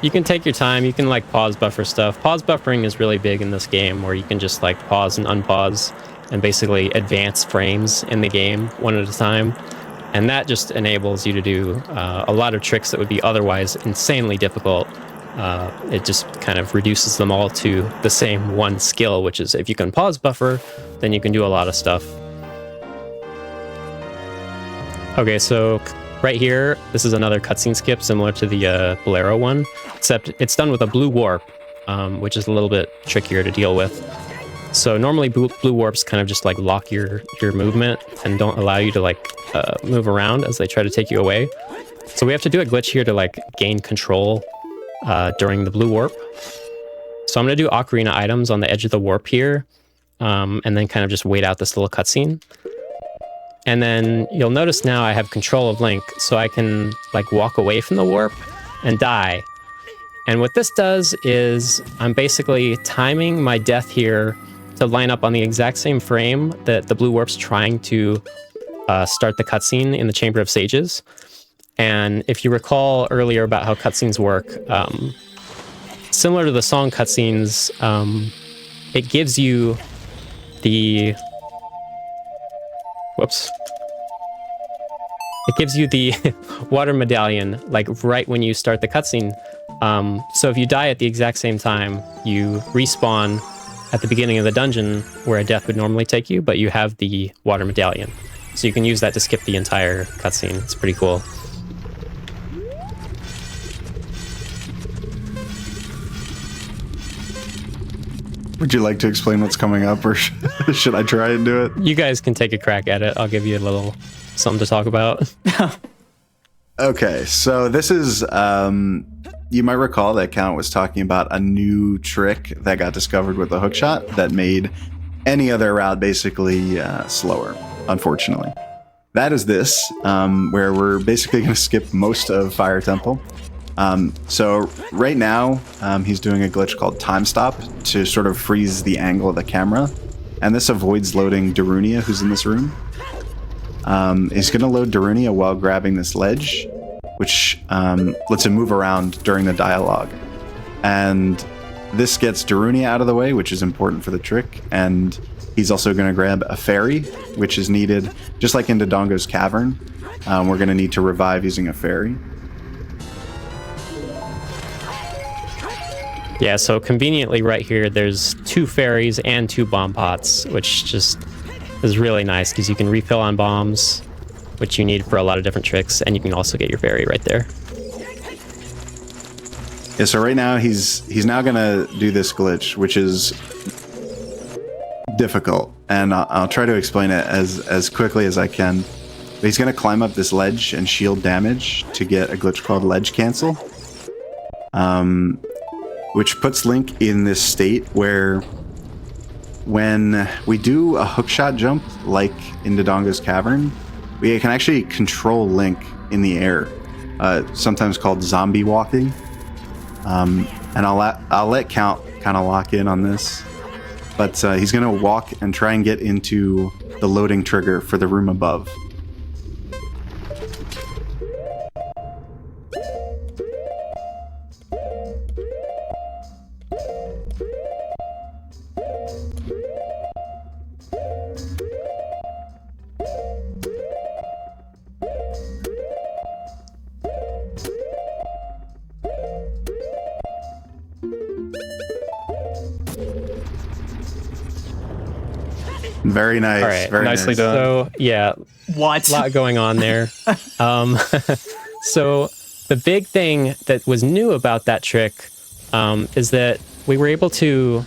Speaker 12: You can take your time. You can like pause buffer stuff. Pause buffering is really big in this game, where you can just like pause and unpause and basically advance frames in the game one at a time. And that just enables you to do a lot of tricks that would be otherwise insanely difficult. It just kind of reduces them all to the same one skill, which is if you can pause buffer, then you can do a lot of stuff. Okay, so right here, this is another cutscene skip similar to the Bolero one, except it's done with a blue warp, which is a little bit trickier to deal with. So normally blue warps kind of just like lock your movement and don't allow you to like move around as they try to take you away. So we have to do a glitch here to like gain control during the blue warp. So I'm gonna do Ocarina items on the edge of the warp here, and then kind of just wait out this little cutscene. And then you'll notice now I have control of Link, so I can like walk away from the warp and die. And what this does is I'm basically timing my death here to line up on the exact same frame that the blue warp's trying to start the cutscene in the Chamber of Sages. And if you recall earlier about how cutscenes work, similar to the song cutscenes, it gives you the... Whoops. It gives you the water medallion, like right when you start the cutscene. So if you die at the exact same time, you respawn at the beginning of the dungeon where a death would normally take you, but you have the water medallion. So you can use that to skip the entire cutscene. It's pretty cool.
Speaker 13: Would you like to explain what's coming up, or should I try and do it?
Speaker 12: You guys can take a crack at it. I'll give you a little something to talk about.
Speaker 13: Okay, so this is, you might recall that Count was talking about a new trick that got discovered with the hookshot that made any other route basically slower, unfortunately. That is this, where we're basically going to skip most of Fire Temple. So right now, he's doing a glitch called Time Stop to sort of freeze the angle of the camera. And this avoids loading Darunia, who's in this room. He's going to load Darunia while grabbing this ledge, which lets him move around during the dialogue. And this gets Darunia out of the way, which is important for the trick. And he's also going to grab a fairy, which is needed, just like in Dodongo's Cavern. We're going to need to revive using a fairy.
Speaker 12: Yeah, so conveniently right here, there's 2 fairies and 2 bomb pots, which just is really nice because you can refill on bombs, which you need for a lot of different tricks, and you can also get your fairy right there.
Speaker 13: Yeah, so right now he's now gonna do this glitch, which is difficult, and I'll try to explain it as quickly as I can. But he's gonna climb up this ledge and shield damage to get a glitch called Ledge Cancel. Which puts Link in this state where when we do a hookshot jump, like in Dodongo's Cavern, we can actually control Link in the air, sometimes called zombie walking. And I'll let Count kind of lock in on this, but he's gonna walk and try and get into the loading trigger for the room above. Very nice.
Speaker 12: All right,
Speaker 13: very
Speaker 14: nicely
Speaker 13: nice.
Speaker 14: done.
Speaker 12: So yeah,
Speaker 1: What?
Speaker 12: a lot going on there. So the big thing that was new about that trick is that we were able to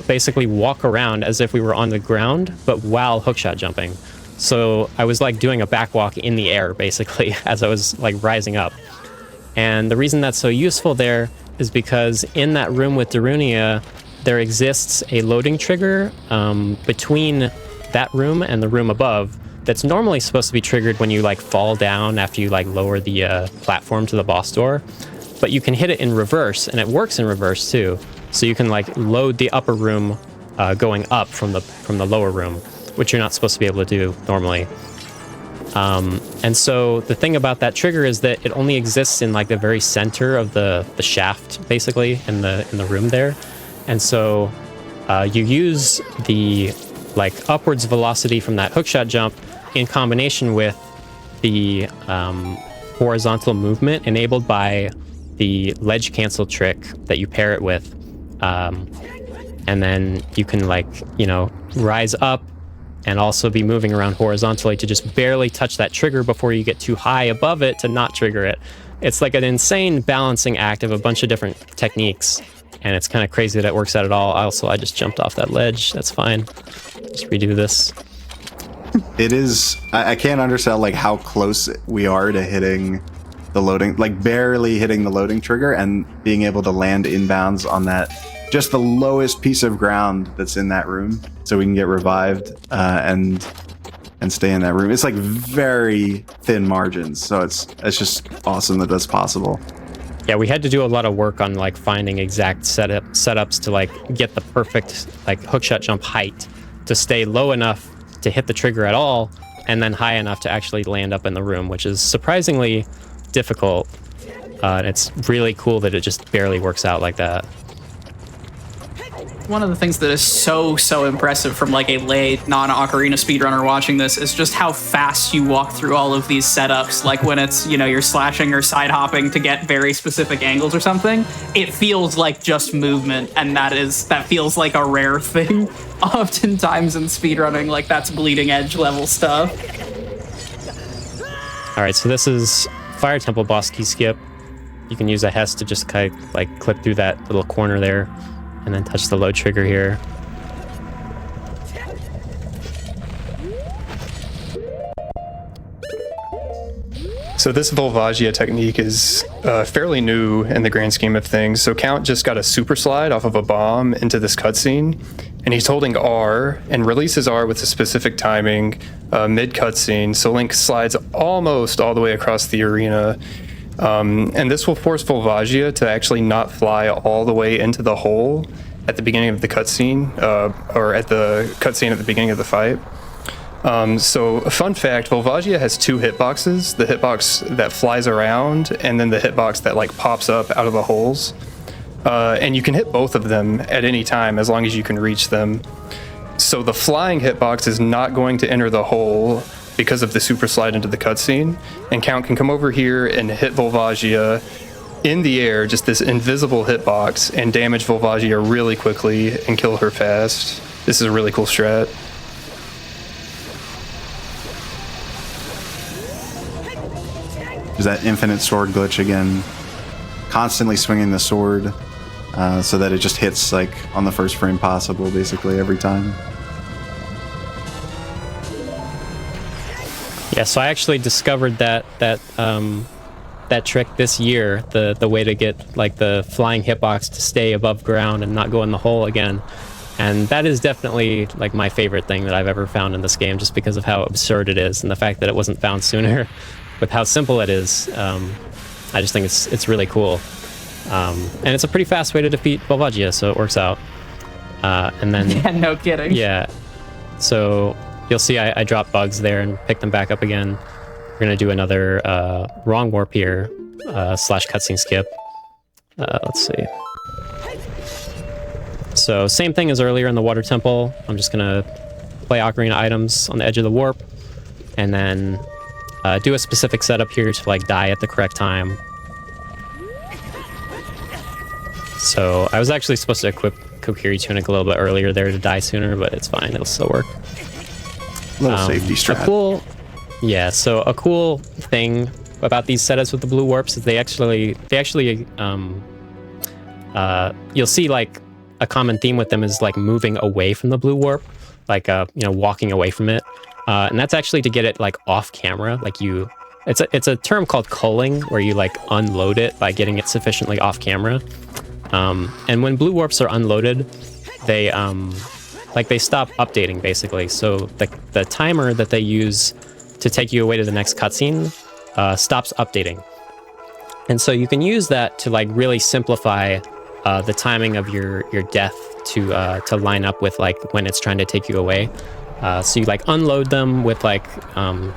Speaker 12: basically walk around as if we were on the ground, but while hookshot jumping. So I was like doing a backwalk in the air, basically, as I was like rising up. And the reason that's so useful there is because in that room with Darunia, there exists a loading trigger between that room and the room above that's normally supposed to be triggered when you like fall down after you like lower the platform to the boss door. But you can hit it in reverse, and it works in reverse too. So you can like load the upper room going up from the lower room, which you're not supposed to be able to do normally. And so the thing about that trigger is that it only exists in like the very center of the shaft, basically in the room there. And so you use the like upwards velocity from that hookshot jump in combination with the horizontal movement enabled by the ledge cancel trick that you pair it with. And then you can, like, you know, rise up and also be moving around horizontally to just barely touch that trigger before you get too high above it to not trigger it. It's like an insane balancing act of a bunch of different techniques, and it's kind of crazy that it works out at all. Also, I just jumped off that ledge. That's fine. Just redo this.
Speaker 13: It is... I can't understand, like, how close we are to hitting the loading... Like, barely hitting the loading trigger and being able to land inbounds on that... Just the lowest piece of ground that's in that room, so we can get revived and stay in that room. It's like very thin margins, so it's just awesome that that's possible.
Speaker 12: Yeah, we had to do a lot of work on like finding exact setups to like get the perfect like hookshot jump height to stay low enough to hit the trigger at all, and then high enough to actually land up in the room, which is surprisingly difficult. And it's really cool that it just barely works out like that.
Speaker 1: One of the things that is so impressive from like a lay non-Ocarina speedrunner watching this is just how fast you walk through all of these setups. Like when it's, you know, you're slashing or side hopping to get very specific angles or something, it feels like just movement, and that feels like a rare thing oftentimes in speedrunning. Like that's bleeding edge level stuff.
Speaker 12: All right, so this is Fire Temple boss key skip. You can use a Hess to just kind of like clip through that little corner there, and then touch the load trigger here.
Speaker 14: So this Volvagia technique is fairly new in the grand scheme of things. So Count just got a super slide off of a bomb into this cutscene, and he's holding R and releases R with a specific timing mid cutscene. So Link slides almost all the way across the arena. And this will force Volvagia to actually not fly all the way into the hole at the beginning of the cutscene, or at the cutscene at the beginning of the fight. So a fun fact, Volvagia has two hitboxes, the hitbox that flies around and then the hitbox that like pops up out of the holes. And you can hit both of them at any time as long as you can reach them. So the flying hitbox is not going to enter the hole because of the super slide into the cutscene, and Count can come over here and hit Volvagia in the air, just this invisible hitbox, and damage Volvagia really quickly and kill her fast. This is a really cool strat.
Speaker 13: There's that infinite sword glitch again. Constantly swinging the sword so that it just hits like on the first frame possible basically every time.
Speaker 12: Yeah, so I actually discovered that trick this year, the way to get like the flying hitbox to stay above ground and not go in the hole again. And that is definitely like my favorite thing that I've ever found in this game, just because of how absurd it is and the fact that it wasn't found sooner with how simple it is. I just think it's really cool. And it's a pretty fast way to defeat Volvagia, so it works out. And then
Speaker 1: Yeah, no kidding.
Speaker 12: Yeah. So you'll see I dropped bugs there and picked them back up again. We're gonna do another wrong warp here, slash cutscene skip. Let's see. So same thing as earlier in the water temple. I'm just gonna play Ocarina items on the edge of the warp, and then do a specific setup here to like die at the correct time. So I was actually supposed to equip Kokiri Tunic a little bit earlier there to die sooner, but it's fine, it'll still work.
Speaker 13: Little safety strat.
Speaker 12: Yeah, so a cool thing about these setups with the blue warps is they actually you'll see like a common theme with them is like moving away from the blue warp, like walking away from it, and that's actually to get it like off camera. Like it's a term called culling, where you like unload it by getting it sufficiently off camera. And when blue warps are unloaded, they stop updating basically. So the timer that they use to take you away to the next cutscene stops updating. And so you can use that to like really simplify the timing of your death to line up with like when it's trying to take you away. So you like unload them with like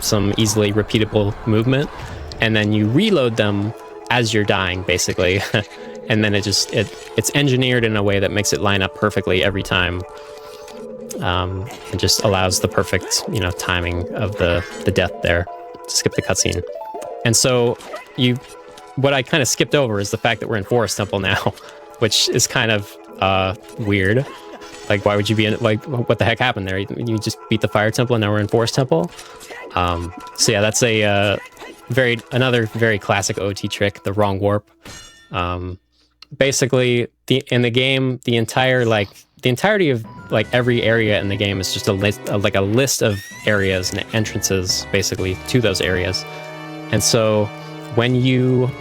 Speaker 12: some easily repeatable movement, and then you reload them as you're dying basically. And then it's engineered in a way that makes it line up perfectly every time. It just allows the perfect, timing of the death there to skip the cutscene. And so what I kind of skipped over is the fact that we're in Forest Temple now, which is kind of weird. Like, why would you be in, like, what the heck happened there? You just beat the Fire Temple and now we're in Forest Temple. So yeah, that's another very classic OT trick, the wrong warp. Basically, in the game, the entirety of like every area in the game is just a list of areas and entrances, basically, to those areas. And so when you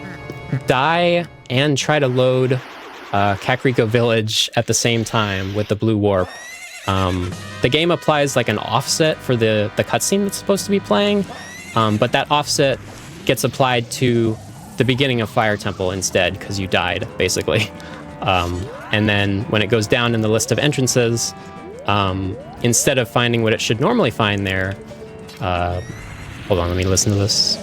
Speaker 12: die and try to load Kakariko Village at the same time with the blue warp, the game applies like an offset for the cutscene that's supposed to be playing, but that offset gets applied to the beginning of Fire Temple instead because you died, basically. And then when it goes down in the list of entrances, instead of finding what it should normally find there, hold on, let me listen to this.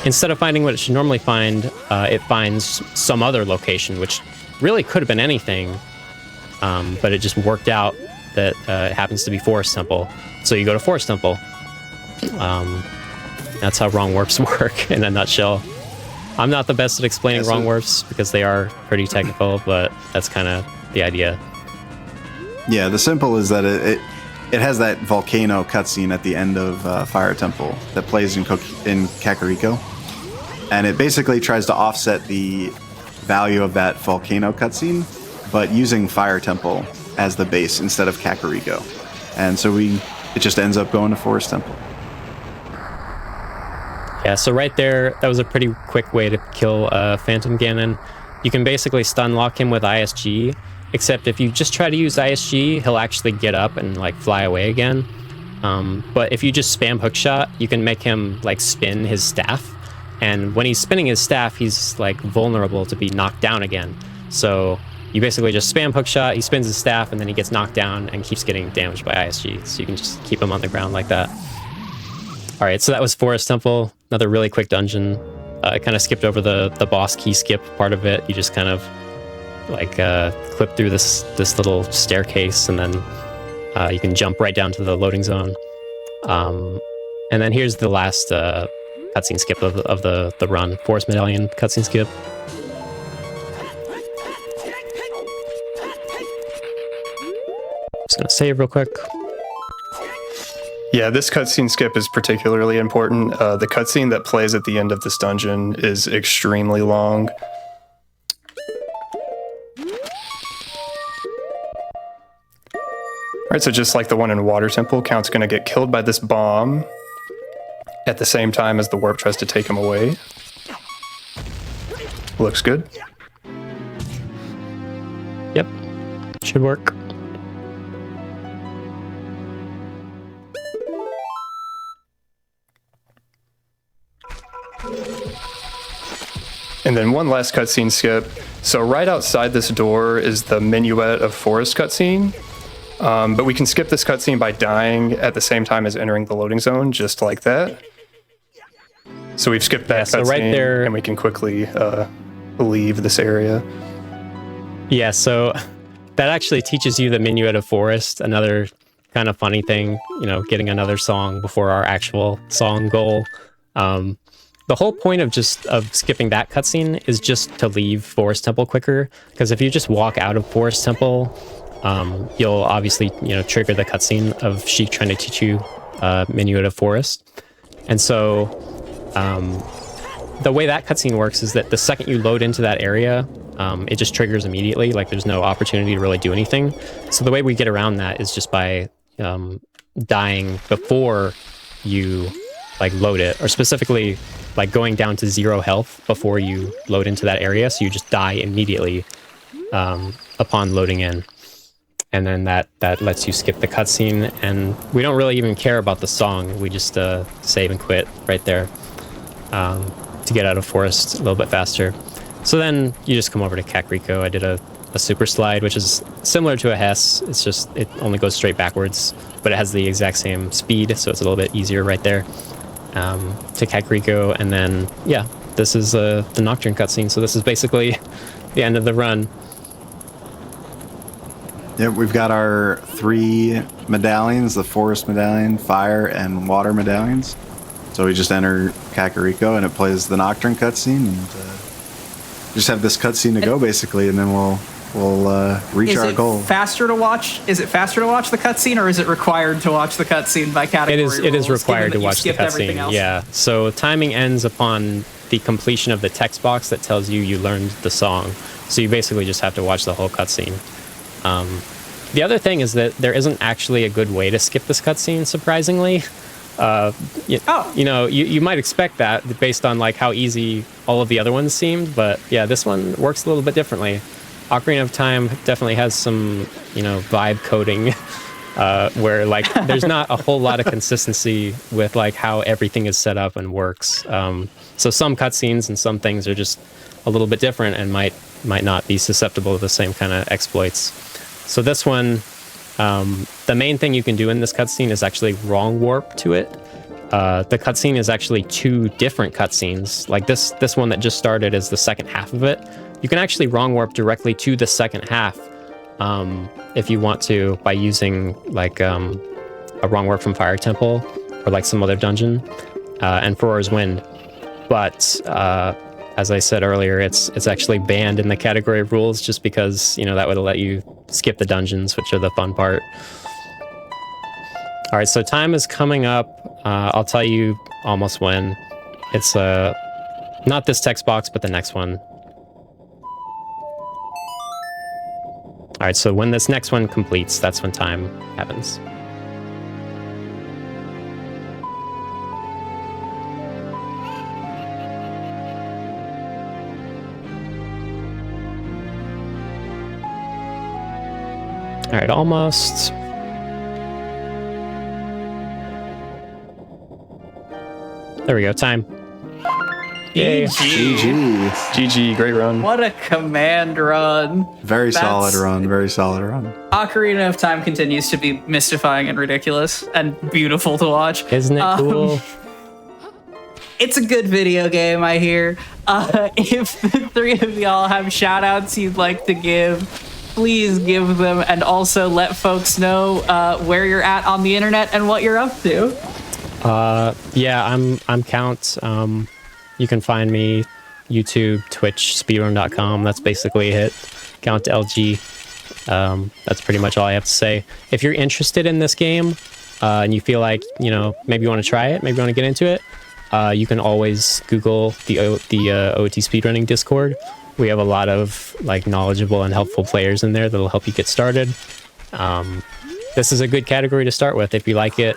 Speaker 12: Instead of finding what it should normally find, it finds some other location, which really could have been anything, but it just worked out that it happens to be Forest Temple. So you go to Forest Temple. That's how wrong warps work in a nutshell. I'm not the best at explaining wrong warps because they are pretty technical, but that's kind of the idea.
Speaker 13: Yeah, the simple is that it has that volcano cutscene at the end of Fire Temple that plays in Kakariko. And it basically tries to offset the value of that volcano cutscene, but using Fire Temple as the base instead of Kakariko. And so it just ends up going to Forest Temple.
Speaker 12: Yeah, so right there, that was a pretty quick way to kill Phantom Ganon. You can basically stun lock him with ISG, except if you just try to use ISG, he'll actually get up and like fly away again. But if you just spam hookshot, you can make him like spin his staff. And when he's spinning his staff, he's like vulnerable to be knocked down again. So you basically just spam hookshot, he spins his staff, and then he gets knocked down and keeps getting damaged by ISG. So you can just keep him on the ground like that. All right, so that was Forest Temple, another really quick dungeon. I kind of skipped over the boss key skip part of it. You just kind of like clip through this little staircase, and then you can jump right down to the loading zone. And then here's the last cutscene skip of the run, Forest Medallion cutscene skip. Just gonna save real quick.
Speaker 14: Yeah, this cutscene skip is particularly important. The cutscene that plays at the end of this dungeon is extremely long. Alright, so just like the one in Water Temple, Count's gonna get killed by this bomb at the same time as the warp tries to take him away. Looks good.
Speaker 12: Yep, should work.
Speaker 14: And then one last cutscene skip. So right outside this door is the Minuet of Forest cutscene. But we can skip this cutscene by dying at the same time as entering the loading zone, just like that. So we've skipped that cutscene, right there, and we can quickly leave this area.
Speaker 12: Yeah, so that actually teaches you the Minuet of Forest, another kind of funny thing, getting another song before our actual song goal. The whole point of skipping that cutscene is just to leave Forest Temple quicker, because if you just walk out of Forest Temple, you'll obviously trigger the cutscene of Sheik trying to teach you Minuet of Forest. And so the way that cutscene works is that the second you load into that area, it just triggers immediately. Like there's no opportunity to really do anything. So the way we get around that is just by dying before you load it, or specifically going down to 0 health before you load into that area. So you just die immediately upon loading in. And then that lets you skip the cutscene, and we don't really even care about the song. We just save and quit right there to get out of Forest a little bit faster. So then you just come over to Kakariko. I did a super slide, which is similar to a Hess. It's just, it only goes straight backwards, but it has the exact same speed, so it's a little bit easier right there to Kakariko. And then, yeah, this is the Nocturne cutscene. So this is basically the end of the run.
Speaker 13: Yeah, we've got our 3 medallions, the forest medallion, fire, and water medallions. So we just enter Kakariko and it plays the Nocturne cutscene, and just have this cutscene to go basically, and then we'll reach our goal.
Speaker 1: Faster to watch? Is it faster to watch the cutscene, or is it required to watch the cutscene by category rules?
Speaker 12: It is required to watch the cutscene. Yeah. So timing ends upon the completion of the text box that tells you learned the song. So you basically just have to watch the whole cutscene. The other thing is that there isn't actually a good way to skip this cutscene, surprisingly. You might expect that based on like how easy all of the other ones seemed, but yeah, this one works a little bit differently. Ocarina of Time definitely has some, vibe coding where like there's not a whole lot of consistency with like how everything is set up and works. So some cutscenes and some things are just a little bit different and might not be susceptible to the same kind of exploits. So this one, the main thing you can do in this cutscene is actually wrong warp to it. The cutscene is actually 2 different cutscenes. Like this one that just started is the second half of it. You can actually wrong warp directly to the second half if you want to, by using like a wrong warp from Fire Temple or like some other dungeon, and Furor's Wind. But as I said earlier, it's actually banned in the category rules just because, that would let you skip the dungeons, which are the fun part. All right, so time is coming up. I'll tell you almost when. It's not this text box, but the next one. All right, so when this next one completes, that's when time happens. All right, almost. There we go, time. Yay.
Speaker 14: GG, great run.
Speaker 1: What a command run.
Speaker 13: Very solid run.
Speaker 1: Ocarina of Time continues to be mystifying and ridiculous and beautiful to watch.
Speaker 12: Isn't it cool?
Speaker 1: It's a good video game, I hear. If the 3 of y'all have shout outs you'd like to give, please give them, and also let folks know where you're at on the internet and what you're up to.
Speaker 12: Yeah, I'm Count. You can find me YouTube, Twitch, speedrun.com. That's basically it. Count LG. That's pretty much all I have to say. If you're interested in this game and you feel like, maybe you want to try it, maybe you want to get into it, you can always Google the OOT Speedrunning Discord. We have a lot of like knowledgeable and helpful players in there that'll help you get started. This is a good category to start with. If you like it,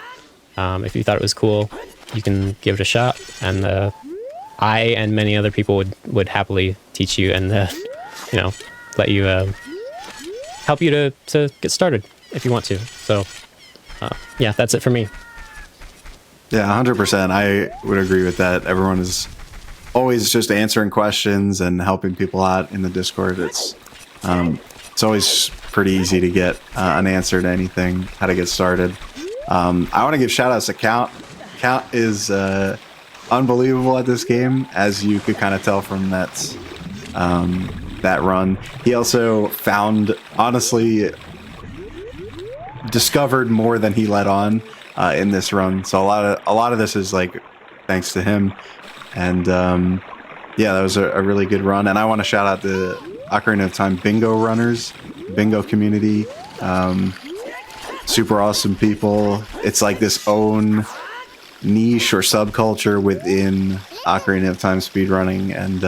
Speaker 12: if you thought it was cool, you can give it a shot. And I and many other people would happily teach you and let you help you to get started if you want to. So yeah, that's it for me.
Speaker 13: Yeah, 100%. I would agree with that. Everyone is always just answering questions and helping people out in the Discord. It's always pretty easy to get an answer to anything, how to get started. I want to give shout outs to Count. Count is unbelievable at this game, as you could kind of tell from that run. He also discovered more than he let on in this run. So a lot of this is like thanks to him. And yeah, that was a really good run. And I want to shout out the Ocarina of Time bingo runners, bingo community. Super awesome people. It's like this own niche or subculture within Ocarina of Time speedrunning, and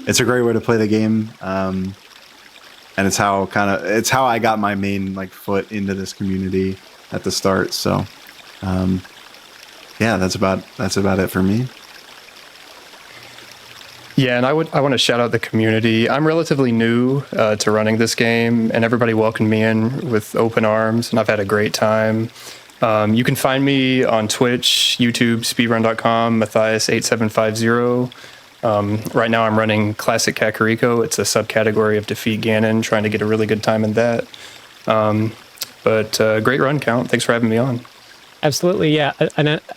Speaker 13: it's a great way to play the game. And it's how I got my main foot into this community at the start. So yeah, that's about it for me.
Speaker 14: Yeah, and I want to shout out the community. I'm relatively new to running this game, and everybody welcomed me in with open arms, and I've had a great time. You can find me on Twitch, YouTube, speedrun.com, Matthias8750. Right now I'm running Classic Kakariko. It's a subcategory of Defeat Ganon, trying to get a really good time in that. But great run, Count. Thanks for having me on.
Speaker 12: Absolutely, yeah.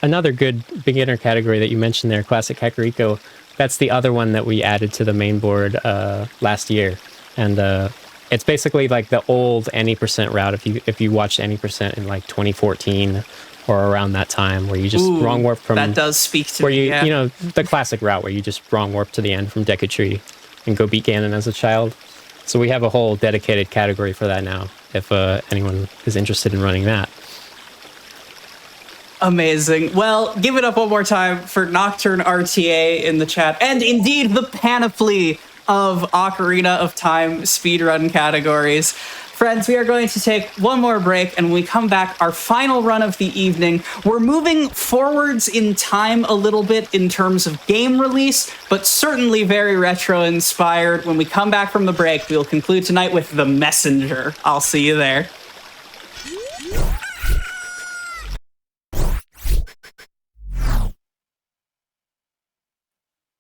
Speaker 12: Another good beginner category that you mentioned there, Classic Kakariko. That's the other one that we added to the main board last year. And It's basically like the old any percent route. If you watched any percent in like 2014 or around that time, where you just wrong warp from
Speaker 1: that does speak to
Speaker 12: where
Speaker 1: me,
Speaker 12: you know the classic route where you just wrong warp to the end from Deku Tree and go beat Ganon as a child. So we have a whole dedicated category for that now. If anyone is interested in running that.
Speaker 1: Amazing. Well, give it up one more time for Nocturne RTA in the chat, and indeed the panoply of Ocarina of Time speedrun categories. Friends, we are going to take one more break, and when we come back, our final run of the evening. We're moving forwards in time a little bit in terms of game release, but certainly very retro-inspired. When we come back from the break, we'll conclude tonight with The Messenger. I'll see you there.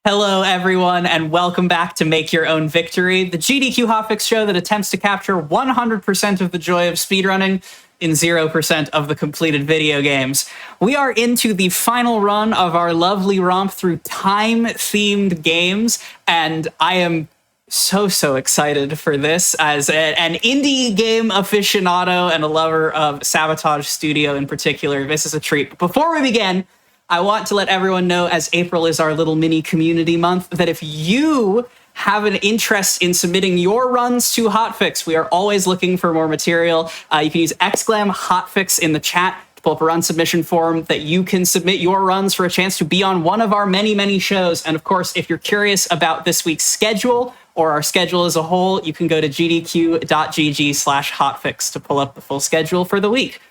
Speaker 1: Hello, everyone, and welcome back to Make Your Own Victory, the GDQ Hotfix show that attempts to capture 100% of the joy of speedrunning in 0% of the completed video games. We are into the final run of our lovely romp through time-themed games, and I am so excited for this as an indie game aficionado and a lover of Sabotage Studio in particular. This is a treat. But before we begin, I want to let everyone know, as April is our little mini community month, that if you have an interest in submitting your runs to Hotfix, we are always looking for more material. You can use !Hotfix in the chat to pull up a run submission form that you can submit your runs for a chance to be on one of our many shows. And of course, if you're curious about this week's schedule or our schedule as a whole, you can go to gdq.gg/hotfix to pull up the full schedule for the week.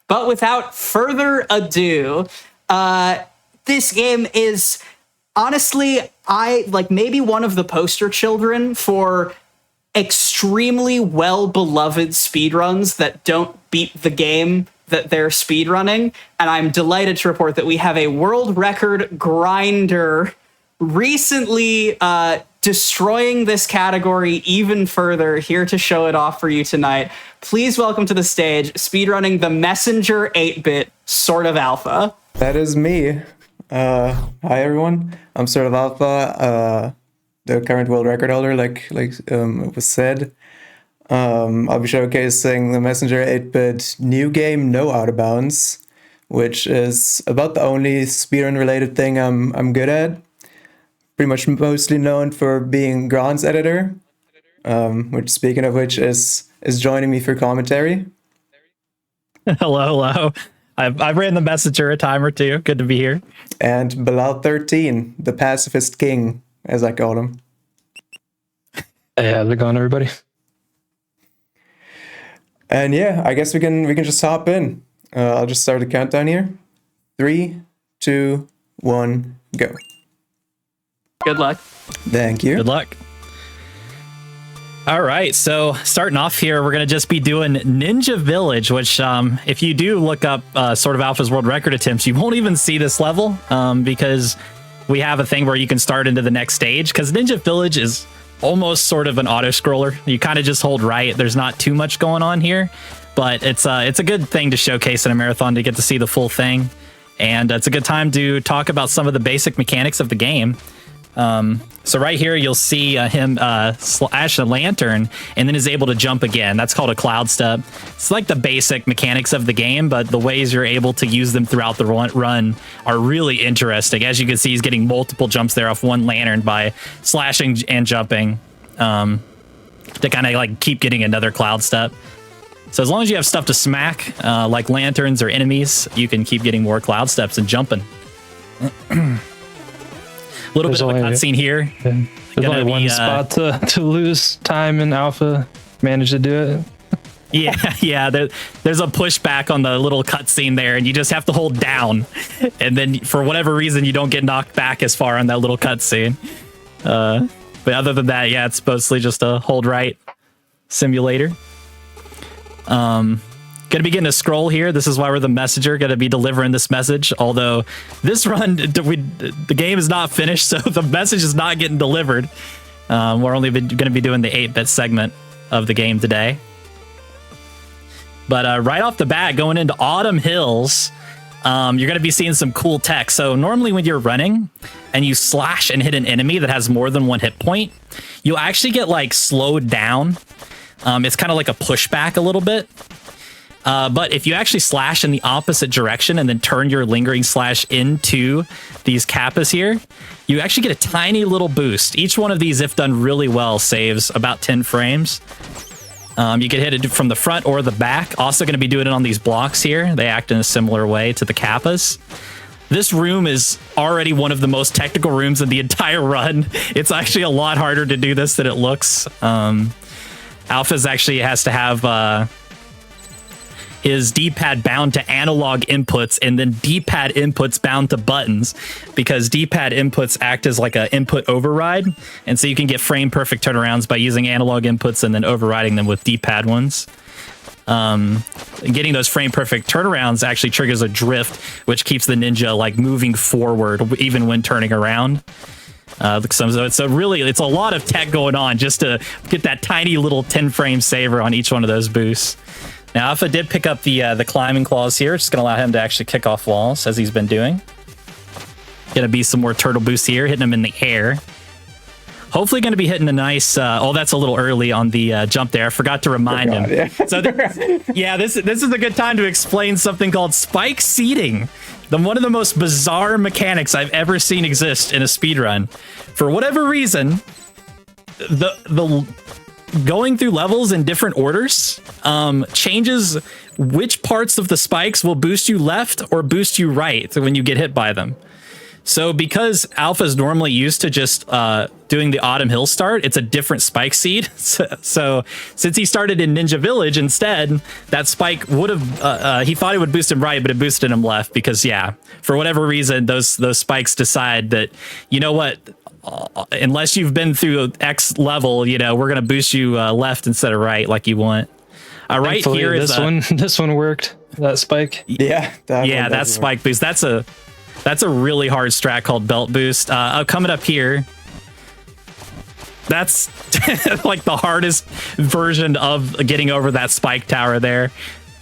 Speaker 1: But without further ado, this game is honestly, maybe one of the poster children for extremely well-beloved speedruns that don't beat the game that they're speedrunning. And I'm delighted to report that we have a world record grinder recently destroying this category even further, here to show it off for you tonight. Please welcome to the stage, speedrunning The Messenger 8-bit, Sort of Alpha.
Speaker 15: That is me. Hi everyone. I'm Sort of Alpha, the current world record holder, like it was said. I'll be showcasing the Messenger 8-bit new game, No Out of Bounds, which is about the only speedrun related thing I'm good at. Pretty much mostly known for being Grant's editor, which, speaking of which, is joining me for commentary.
Speaker 16: Hello. I've ran the Messenger a time or two. Good to be here.
Speaker 15: And Bilal 13, the pacifist king, as I call him.
Speaker 17: Hey, how's it going, everybody?
Speaker 15: And yeah, I guess we can just hop in. I'll just start the countdown here. 3, 2, 1, go.
Speaker 1: Good luck.
Speaker 15: Thank you.
Speaker 16: Good luck. All right, so starting off here, we're going to just be doing Ninja Village, which if you do look up Sort of Alpha's world record attempts, you won't even see this level because we have a thing where you can start into the next stage, because Ninja Village is almost sort of an auto-scroller. You kind of just hold right. There's not too much going on here, but it's a good thing to showcase in a marathon to get to see the full thing, and it's a good time to talk about some of the basic mechanics of the game. So right here, you'll see him slash a lantern and then is able to jump again. That's called a cloud step. It's like the basic mechanics of the game, but the ways you're able to use them throughout the run are really interesting. As you can see, he's getting multiple jumps there off one lantern by slashing and jumping to kind of like keep getting another cloud step. So as long as you have stuff to smack, like lanterns or enemies, you can keep getting more cloud steps and jumping. A little bit of a cutscene here.
Speaker 17: Yeah. There's only one spot to lose time, and Alpha managed to do it.
Speaker 16: Yeah. There's a pushback on the little cutscene there, and you just have to hold down. And then, for whatever reason, you don't get knocked back as far on that little cutscene. But other than that, yeah, it's mostly just a hold right simulator. Gonna be getting a scroll here. This is why we're the messenger, gonna be delivering this message. Although this run, the game is not finished, so the message is not getting delivered. We're only gonna be doing the 8-bit segment of the game today. But right off the bat, going into Autumn Hills, you're gonna be seeing some cool tech. So normally when you're running and you slash and hit an enemy that has more than one hit point, you'll actually get like slowed down. It's kind of like a pushback a little bit. But if you actually slash in the opposite direction and then turn your lingering slash into these kappas here, you actually get a tiny little boost. Each one of these, if done really well, saves about 10 frames. You can hit it from the front or the back. Also going to be doing it on these blocks here. They act in a similar way to the kappas. This room is already one of the most technical rooms in the entire run. It's actually a lot harder to do this than it looks. Alphas actually has to have his D-pad bound to analog inputs and then D-pad inputs bound to buttons, because D-pad inputs act as like an input override. And so you can get frame perfect turnarounds by using analog inputs and then overriding them with D-pad ones. Getting those frame perfect turnarounds actually triggers a drift, which keeps the ninja like moving forward even when turning around. So it's a lot of tech going on just to get that tiny little 10 frame saver on each one of those boosts. Now, Alpha did pick up the climbing claws here. It's going to allow him to actually kick off walls, as he's been doing. Going to be some more turtle boosts here, hitting him in the air. Hopefully going to be hitting a nice... that's a little early on the jump there. I forgot to remind him. Yeah. So, this is a good time to explain something called spike seeding. One of the most bizarre mechanics I've ever seen exist in a speedrun. For whatever reason, the going through levels in different orders changes which parts of the spikes will boost you left or boost you right when you get hit by them. So because Alpha is normally used to just doing the Autumn Hill start, it's a different spike seed. So since he started in Ninja Village instead, that spike would have, he thought it would boost him right, but it boosted him left because, for whatever reason, those spikes decide that, you know what, unless you've been through X level, we're going to boost you left instead of right like you want. Right here is
Speaker 17: this one worked, that spike.
Speaker 15: Yeah.
Speaker 16: That spike boost. That's a really hard strat called belt boost. Coming up here, that's like the hardest version of getting over that spike tower there.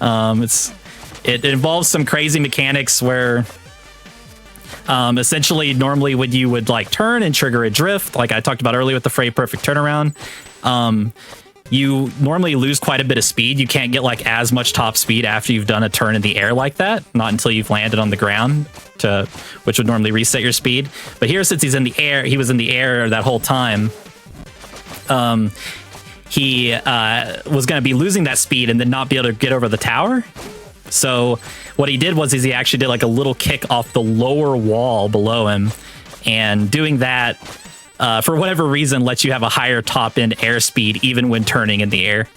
Speaker 16: It involves some crazy mechanics where essentially normally when you would like turn and trigger a drift, like I talked about earlier with the frame perfect turnaround, you normally lose quite a bit of speed. You can't get like as much top speed after you've done a turn in the air like that, not until you've landed on the ground, which would normally reset your speed. But here, since he was in the air that whole time, he was going to be losing that speed and then not be able to get over the tower. So what he did was he actually did like a little kick off the lower wall below him, and doing that for whatever reason lets you have a higher top end airspeed even when turning in the air.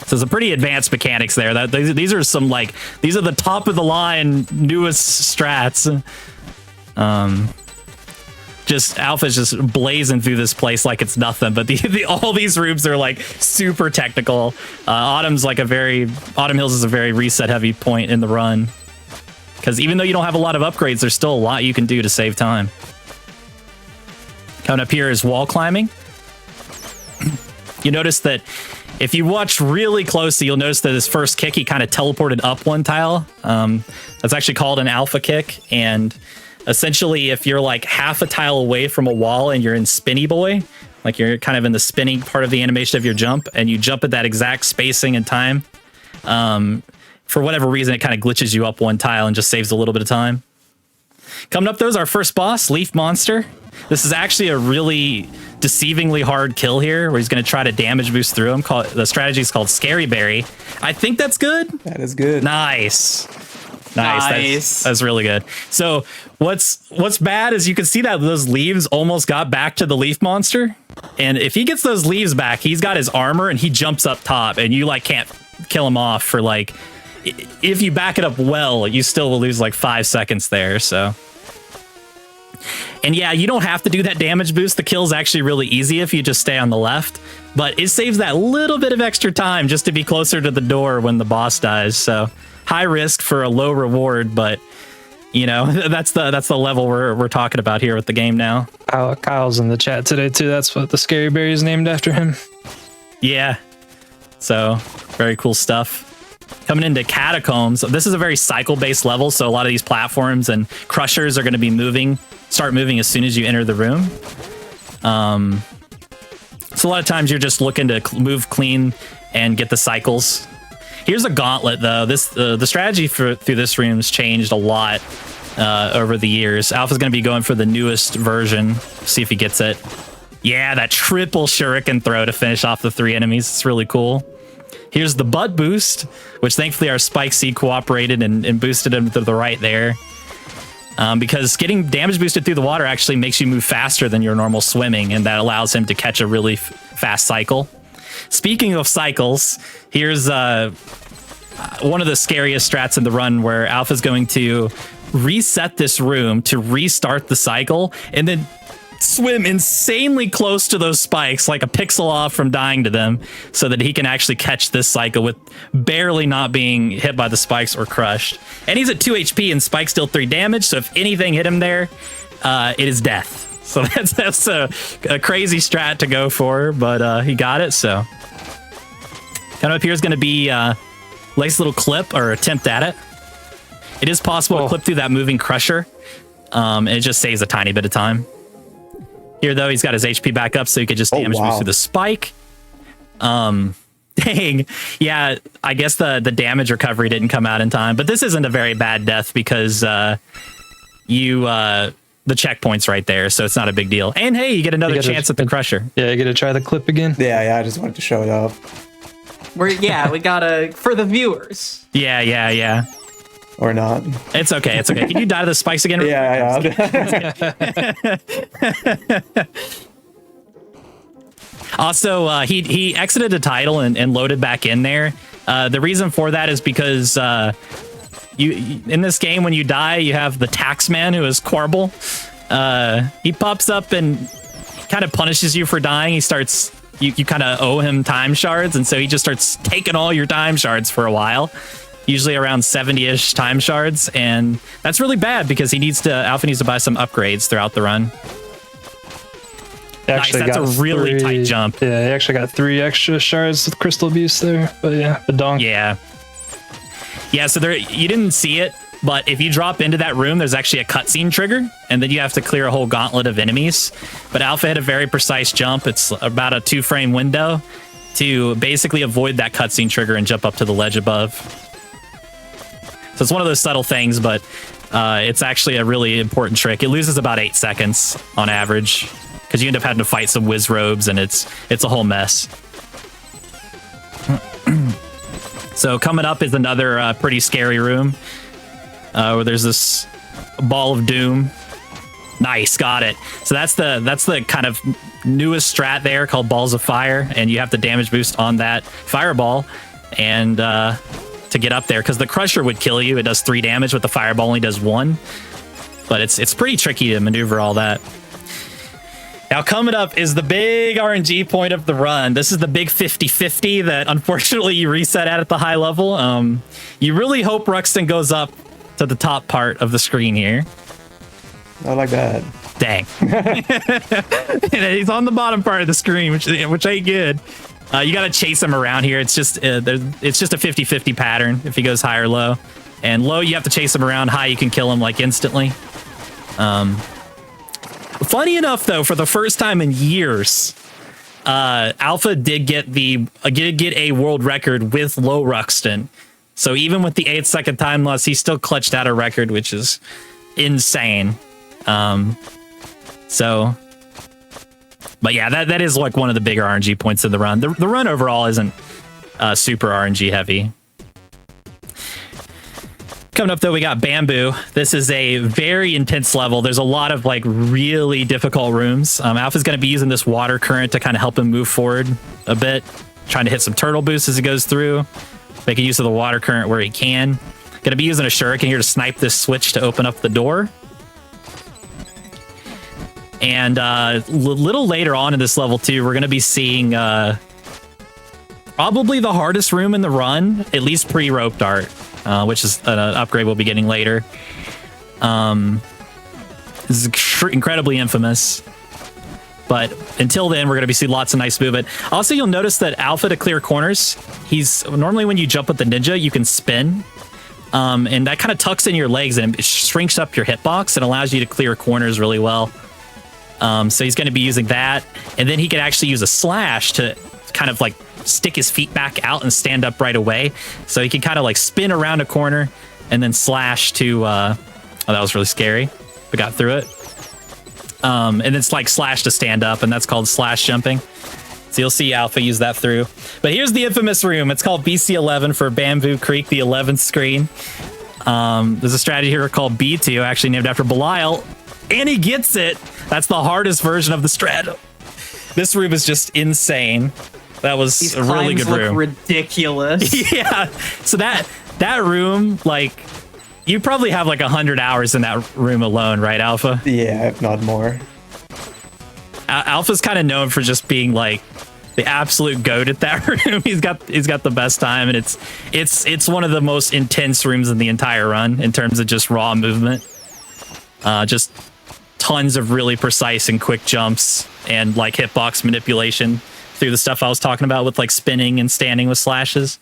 Speaker 16: So some pretty advanced mechanics there. These are the top of the line newest strats. Alpha's just blazing through this place like it's nothing, but all these rooms are like super technical. Autumn Hills is a very reset heavy point in the run, because even though you don't have a lot of upgrades, there's still a lot you can do to save time. Coming up here is wall climbing. You notice that if you watch really closely, you'll notice that his first kick, he kind of teleported up one tile. That's actually called an alpha kick. And essentially, if you're like half a tile away from a wall and you're in Spinny Boy, like you're kind of in the spinning part of the animation of your jump, and you jump at that exact spacing and time, for whatever reason, it kind of glitches you up one tile and just saves a little bit of time. Coming up, though, is our first boss, Leaf Monster. This is actually a really deceivingly hard kill here, where he's going to try to damage boost through him. The strategy is called Scary Berry. I think that's good.
Speaker 15: That is good.
Speaker 16: Nice. That's really good. So what's bad is you can see that those leaves almost got back to the Leaf Monster. And if he gets those leaves back, he's got his armor and he jumps up top, and you like can't kill him off for like, if you back it up well, you still will lose like 5 seconds there. So. And yeah, you don't have to do that damage boost. The kill's actually really easy if you just stay on the left, but it saves that little bit of extra time just to be closer to the door when the boss dies. So high risk for a low reward, but that's the level we're talking about here with the game now.
Speaker 17: Kyle's in the chat today too. That's what the Scary Berry is named after him.
Speaker 16: Yeah. So very cool stuff. Coming into Catacombs, this is a very cycle-based level, so a lot of these platforms and crushers are going to be start moving as soon as you enter the room. So a lot of times you're just looking to move clean and get the cycles. Here's a gauntlet, though. The strategy through this room's changed a lot over the years. Alpha's going to be going for the newest version. See if he gets it. Yeah, that triple shuriken throw to finish off the 3 enemies. It's really cool. Here's the butt boost, which thankfully our Spike Seed cooperated and boosted him to the right there. Because getting damage boosted through the water actually makes you move faster than your normal swimming, and that allows him to catch a really fast cycle. Speaking of cycles, here's one of the scariest strats in the run where Alpha's going to reset this room to restart the cycle and then swim insanely close to those spikes, like a pixel off from dying to them, so that he can actually catch this cycle with barely not being hit by the spikes or crushed. And he's at 2 HP and spikes deal 3 damage, so if anything hit him there, it is death. So that's a crazy strat to go for, but he got it. So coming up here is going to be a nice little clip or attempt at it. It is possible to clip through that moving crusher. It just saves a tiny bit of time. Here, though, he's got his HP back up, so he could just damage boost through the spike. Dang. Yeah, I guess the damage recovery didn't come out in time, but this isn't a very bad death because the checkpoint's right there, so it's not a big deal. And hey, you get another chance at the crusher.
Speaker 17: Yeah, you get to try the clip again.
Speaker 15: Yeah, I just wanted to show it off.
Speaker 1: We gotta, for the viewers.
Speaker 16: Yeah.
Speaker 15: Or not.
Speaker 16: It's okay. Can you die to the spikes again?
Speaker 15: Yeah.
Speaker 16: Also, he exited the title and loaded back in there. The reason for that is because you in this game, when you die, you have the taxman, who is Quarble. He pops up and kind of punishes you for dying. He starts... You kind of owe him time shards, and so he just starts taking all your time shards for a while. Usually around 70-ish time shards, and that's really bad because Alpha needs to buy some upgrades throughout the run. Nice, that's a really tight jump.
Speaker 17: Yeah, he actually got 3 extra shards with crystal abuse there, but yeah, the donk.
Speaker 16: Yeah, so there, you didn't see it, but if you drop into that room, there's actually a cutscene trigger, and then you have to clear a whole gauntlet of enemies. But Alpha had a very precise jump. It's about a 2-frame window to basically avoid that cutscene trigger and jump up to the ledge above. So it's one of those subtle things, but it's actually a really important trick. It loses about 8 seconds on average because you end up having to fight some whiz robes, and it's a whole mess. So coming up is another pretty scary room where there's this ball of doom. Nice, got it. So that's the kind of newest strat there called Balls of Fire, and you have the damage boost on that fireball and to get up there, because the crusher would kill you. It does 3 damage, but the fireball only does 1. But it's pretty tricky to maneuver all that. Now coming up is the big RNG point of the run. This is the big 50-50 that unfortunately you reset at the high level. You really hope Ruxton goes up to the top part of the screen here.
Speaker 15: Not like that.
Speaker 16: Dang. He's on the bottom part of the screen, which ain't good. You got to chase him around here. It's just a 50-50 pattern if he goes high or low. And low, you have to chase him around. High, you can kill him like instantly. Funny enough, though, for the first time in years, Alpha did get a world record with low Ruxton. So even with the 8-second time loss, he still clutched out a record, which is insane. But yeah, that is like one of the bigger RNG points of the run. The run overall isn't super RNG heavy. Coming up, though, we got Bamboo. This is a very intense level. There's a lot of like really difficult rooms. Alpha's going to be using this water current to kind of help him move forward a bit, trying to hit some turtle boosts as he goes through, making use of the water current where he can. Going to be using a shuriken here to snipe this switch to open up the door. And a little later on in this level, too, we're going to be seeing probably the hardest room in the run, at least pre-rope dart, which is an upgrade we'll be getting later. This is incredibly infamous. But until then, we're going to be seeing lots of nice movement. Also, you'll notice that Alpha, to clear corners, normally when you jump with the ninja, you can spin. And that kind of tucks in your legs and it shrinks up your hitbox and allows you to clear corners really well. So he's going to be using that. And then he can actually use a slash to kind of like stick his feet back out and stand up right away. So he can kind of like spin around a corner and then slash to, oh, that was really scary. We got through it. And it's like slash to stand up, and that's called slash jumping. So you'll see Alpha use that through. But here's the infamous room. It's called BC11 for Bamboo Creek, the 11th screen. There's a strategy here called B2, actually named after Belial, and he gets it. That's the hardest version of the strat. This room is just insane. That was
Speaker 1: These
Speaker 16: a really good
Speaker 1: look
Speaker 16: room.
Speaker 1: ridiculous.
Speaker 16: Yeah. So that room, like, you probably have like 100 hours in that room alone, right, Alpha?
Speaker 15: Yeah, if not more.
Speaker 16: Alpha's kind of known for just being like the absolute goat at that room. He's got the best time, and it's one of the most intense rooms in the entire run in terms of just raw movement. Just tons of really precise and quick jumps and like hitbox manipulation through the stuff I was talking about with like spinning and standing with slashes.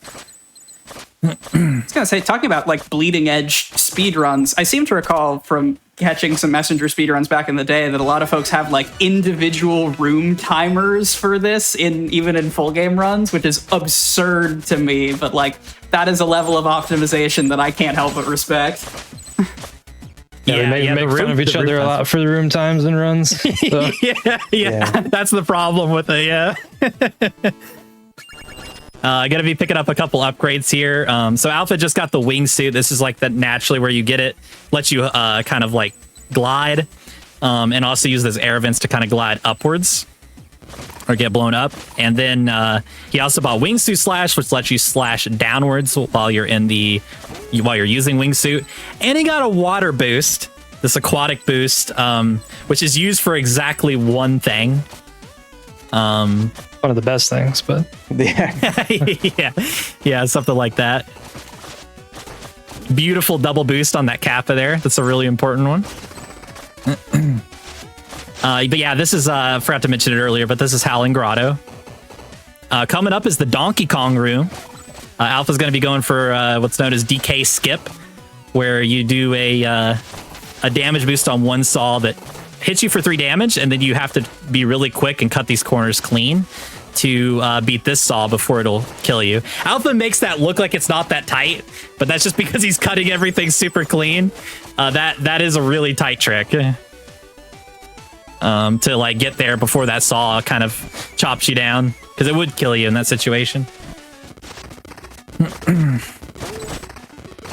Speaker 1: I was gonna say, talking about like bleeding edge speedruns, I seem to recall from catching some messenger speedruns back in the day that a lot of folks have like individual room timers for this even in full game runs, which is absurd to me, but like that is a level of optimization that I can't help but respect.
Speaker 17: Yeah, we make fun of each other a lot for the room times and runs. So.
Speaker 16: yeah, that's the problem with it. Yeah. Gonna be picking up a couple upgrades here. So Alpha just got the wingsuit. This is like that naturally where you get it, lets you kind of like glide, and also use those air vents to kind of glide upwards or get blown up. And then he also bought wingsuit slash, which lets you slash downwards while you're using wingsuit. And he got a water boost, this aquatic boost, which is used for exactly one thing.
Speaker 17: One of the best things, but
Speaker 16: yeah, something like that. Beautiful double boost on that kappa there. That's a really important one. But yeah, this is forgot to mention it earlier, but this is Howling Grotto. Coming up is the Donkey Kong room. Alpha's going to be going for what's known as DK skip, where you do a damage boost on one saw that hits you for 3 damage, and then you have to be really quick and cut these corners clean to beat this saw before it'll kill you. Alpha makes that look like it's not that tight, but that's just because he's cutting everything super clean. That is a really tight trick to like get there before that saw kind of chops you down, because it would kill you in that situation.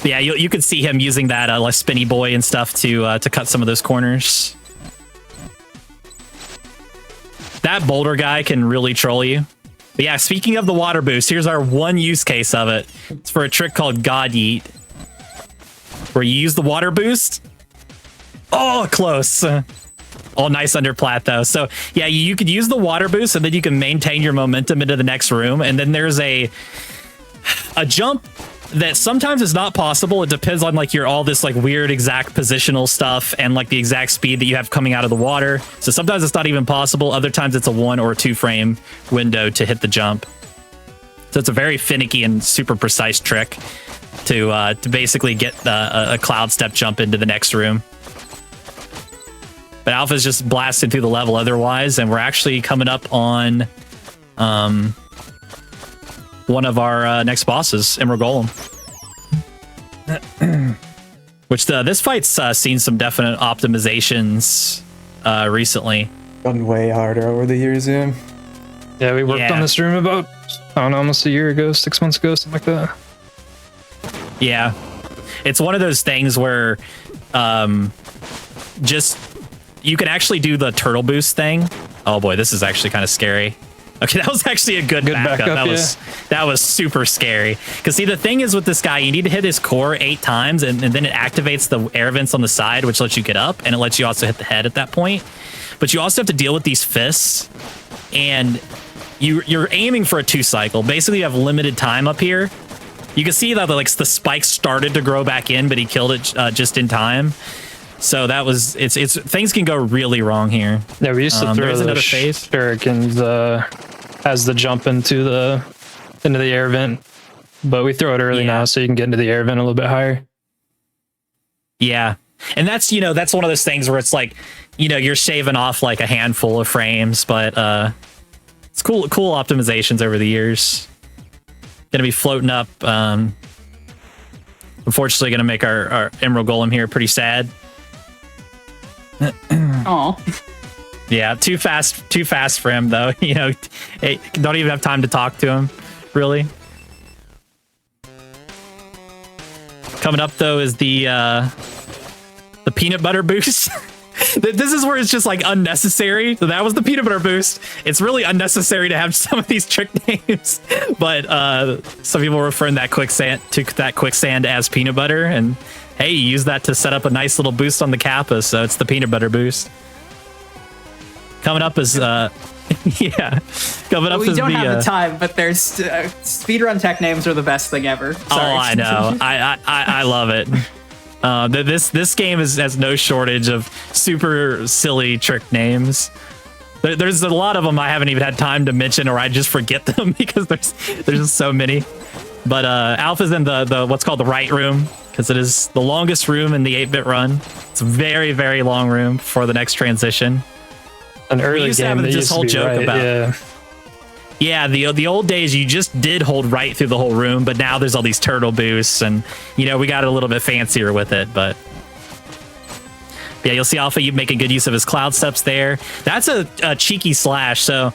Speaker 16: Yeah, you could see him using that like spinny boy and stuff to cut some of those corners. That boulder guy can really troll you. But yeah, speaking of the water boost, here's our one use case of it. It's for a trick called God Yeet, where you use the water boost. Oh, close. All nice under plat though. So yeah, you could use the water boost, and then you can maintain your momentum into the next room. And then there's a jump that sometimes is not possible. It depends on like all this like weird exact positional stuff and like the exact speed that you have coming out of the water. So sometimes it's not even possible. Other times it's a 1 or 2 frame window to hit the jump. So it's a very finicky and super precise trick to basically get a cloud step jump into the next room. But Alpha's just blasted through the level otherwise, and we're actually coming up on one of our next bosses, Emerald Golem. Which this fight's seen some definite optimizations recently.
Speaker 15: Gotten way harder over the years, yeah.
Speaker 17: Yeah, we worked on this room about, I don't know, almost a year ago, 6 months ago, something like that.
Speaker 16: Yeah. It's one of those things where just you can actually do the turtle boost thing. Oh boy, this is actually kind of scary. Okay, that was actually a good backup. That was super scary. Because see, the thing is with this guy, you need to hit his core 8 times, and then it activates the air vents on the side, which lets you get up, and it lets you also hit the head at that point. But you also have to deal with these fists, and you're aiming for a 2 cycle. Basically, you have limited time up here. You can see that like the spikes started to grow back in, but he killed it just in time. So that was it's things can go really wrong here.
Speaker 17: Yeah, we used to throw the shurikens as the jump into the air vent, but we throw it early now so you can get into the air vent a little bit higher.
Speaker 16: Yeah. And that's, that's one of those things where it's like you know, you're shaving off like a handful of frames, but it's cool optimizations over the years. Gonna be floating up. Unfortunately, gonna make our Emerald Golem here pretty sad.
Speaker 1: Oh.
Speaker 16: Yeah, too fast for him though. You know, don't even have time to talk to him, really. Coming up though is the peanut butter boost. This is where it's just like unnecessary. So that was the peanut butter boost. It's really unnecessary to have some of these trick names, but some people referring that quicksand as peanut butter, and hey, you use that to set up a nice little boost on the Kappa, so it's the peanut butter boost. Coming up is yeah. Coming up
Speaker 1: we
Speaker 16: is
Speaker 1: don't
Speaker 16: the,
Speaker 1: have the time, but there's speedrun tech names are the best thing ever. Sorry.
Speaker 16: Oh, I know. I love it. This game has no shortage of super silly trick names. There's a lot of them I haven't even had time to mention, or I just forget them because there's just so many. But Alpha's in the what's called the right room, because it is the longest room in the 8-bit run. It's a very, very long room for the next transition.
Speaker 17: An early game that used to be right, yeah.
Speaker 16: Yeah, the old days you just did hold right through the whole room, but now there's all these turtle boosts, and you know, we got a little bit fancier with it, but yeah, you'll see Alpha, you making good use of his cloud steps there. That's a cheeky slash, so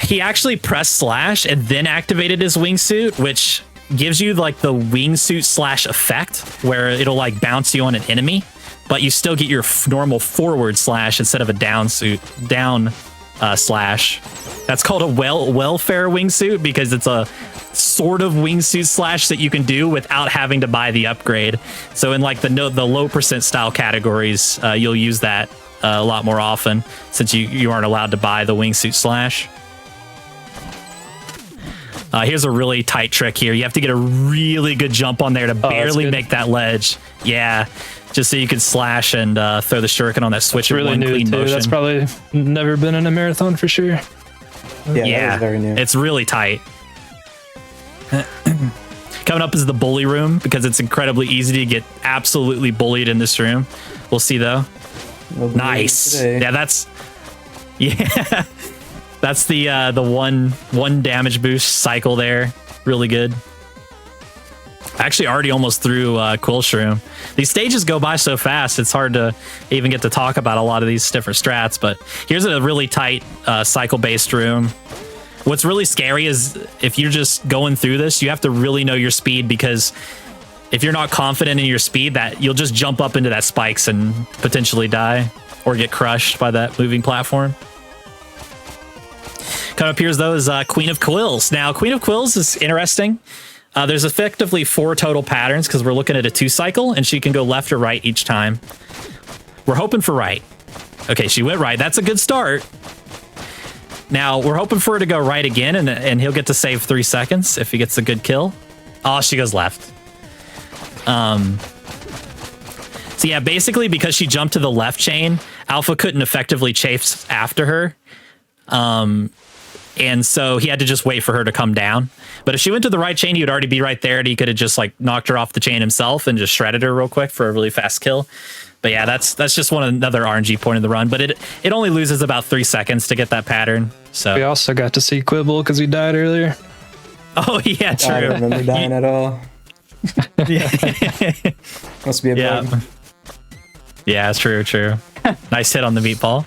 Speaker 16: he actually pressed slash and then activated his wingsuit, which gives you like the wingsuit slash effect where it'll like bounce you on an enemy, but you still get your normal forward slash instead of a down slash. That's called a welfare wingsuit because it's a sort of wingsuit slash that you can do without having to buy the upgrade. So in like the low percent style categories, you'll use that a lot more often since you aren't allowed to buy the wingsuit slash. Here's a really tight trick here. You have to get a really good jump on there to barely make that ledge. Yeah, just so you can slash and throw the shuriken on that switch in one clean motion.
Speaker 17: That's probably never been in a marathon for sure.
Speaker 15: Yeah, that is very new.
Speaker 16: It's really tight. Coming up is the bully room because it's incredibly easy to get absolutely bullied in this room. We'll see though. Nice. Yeah, that's that's the one damage boost cycle there. Really good. Actually already almost through Quill Shroom. These stages go by so fast, it's hard to even get to talk about a lot of these different strats, but here's a really tight cycle-based room. What's really scary is if you're just going through this, you have to really know your speed, because if you're not confident in your speed, that you'll just jump up into that spikes and potentially die or get crushed by that moving platform. Coming up here though is Queen of Quills. Now, Queen of Quills is interesting. There's effectively 4 total patterns because we're looking at a 2 cycle, and she can go left or right each time. We're hoping for right. Okay, she went right. That's a good start. Now, we're hoping for her to go right again, and he'll get to save 3 seconds if he gets a good kill. Oh, she goes left. So yeah, basically because she jumped to the left chain, Alpha couldn't effectively chase after her. And so he had to just wait for her to come down. But if she went to the right chain, he would already be right there, and he could have just like knocked her off the chain himself and just shredded her real quick for a really fast kill. But yeah, that's just another RNG point of the run. But it only loses about 3 seconds to get that pattern. So
Speaker 17: we also got to see Quibble because he died earlier.
Speaker 16: Oh yeah, true.
Speaker 15: I don't remember dying at all. Must be a bug.
Speaker 16: Yeah, it's true. Nice hit on the meatball.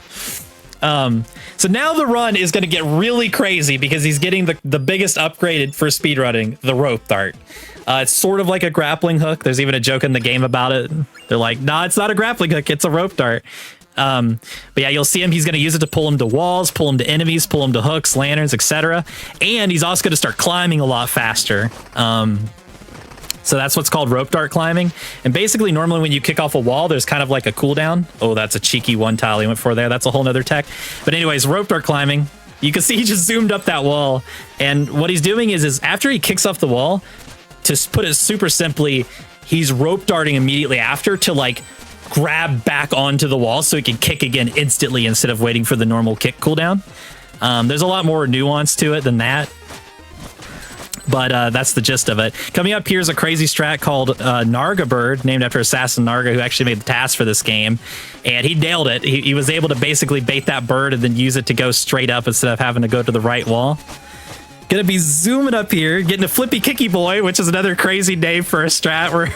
Speaker 16: So now the run is going to get really crazy because he's getting the biggest upgrade for speedrunning, the rope dart. It's sort of like a grappling hook. There's even a joke in the game about it. They're like, nah, it's not a grappling hook, it's a rope dart. But yeah, you'll see him. He's going to use it to pull him to walls, pull him to enemies, pull him to hooks, lanterns, etc. And he's also going to start climbing a lot faster. So that's what's called rope dart climbing. And basically, normally when you kick off a wall, there's kind of like a cooldown. Oh, that's a cheeky one tile he went for there. That's a whole nother tech. But anyways, rope dart climbing. You can see he just zoomed up that wall. And what he's doing is after he kicks off the wall, to put it super simply, he's rope darting immediately after to like grab back onto the wall so he can kick again instantly instead of waiting for the normal kick cooldown. There's a lot more nuance to it than that. But that's the gist of it. Coming up here is a crazy strat called Narga Bird, named after Assassin Narga, who actually made the task for this game. And he nailed it. He was able to basically bait that bird and then use it to go straight up instead of having to go to the right wall. Gonna be zooming up here, getting a Flippy Kicky Boy, which is another crazy name for a strat. Where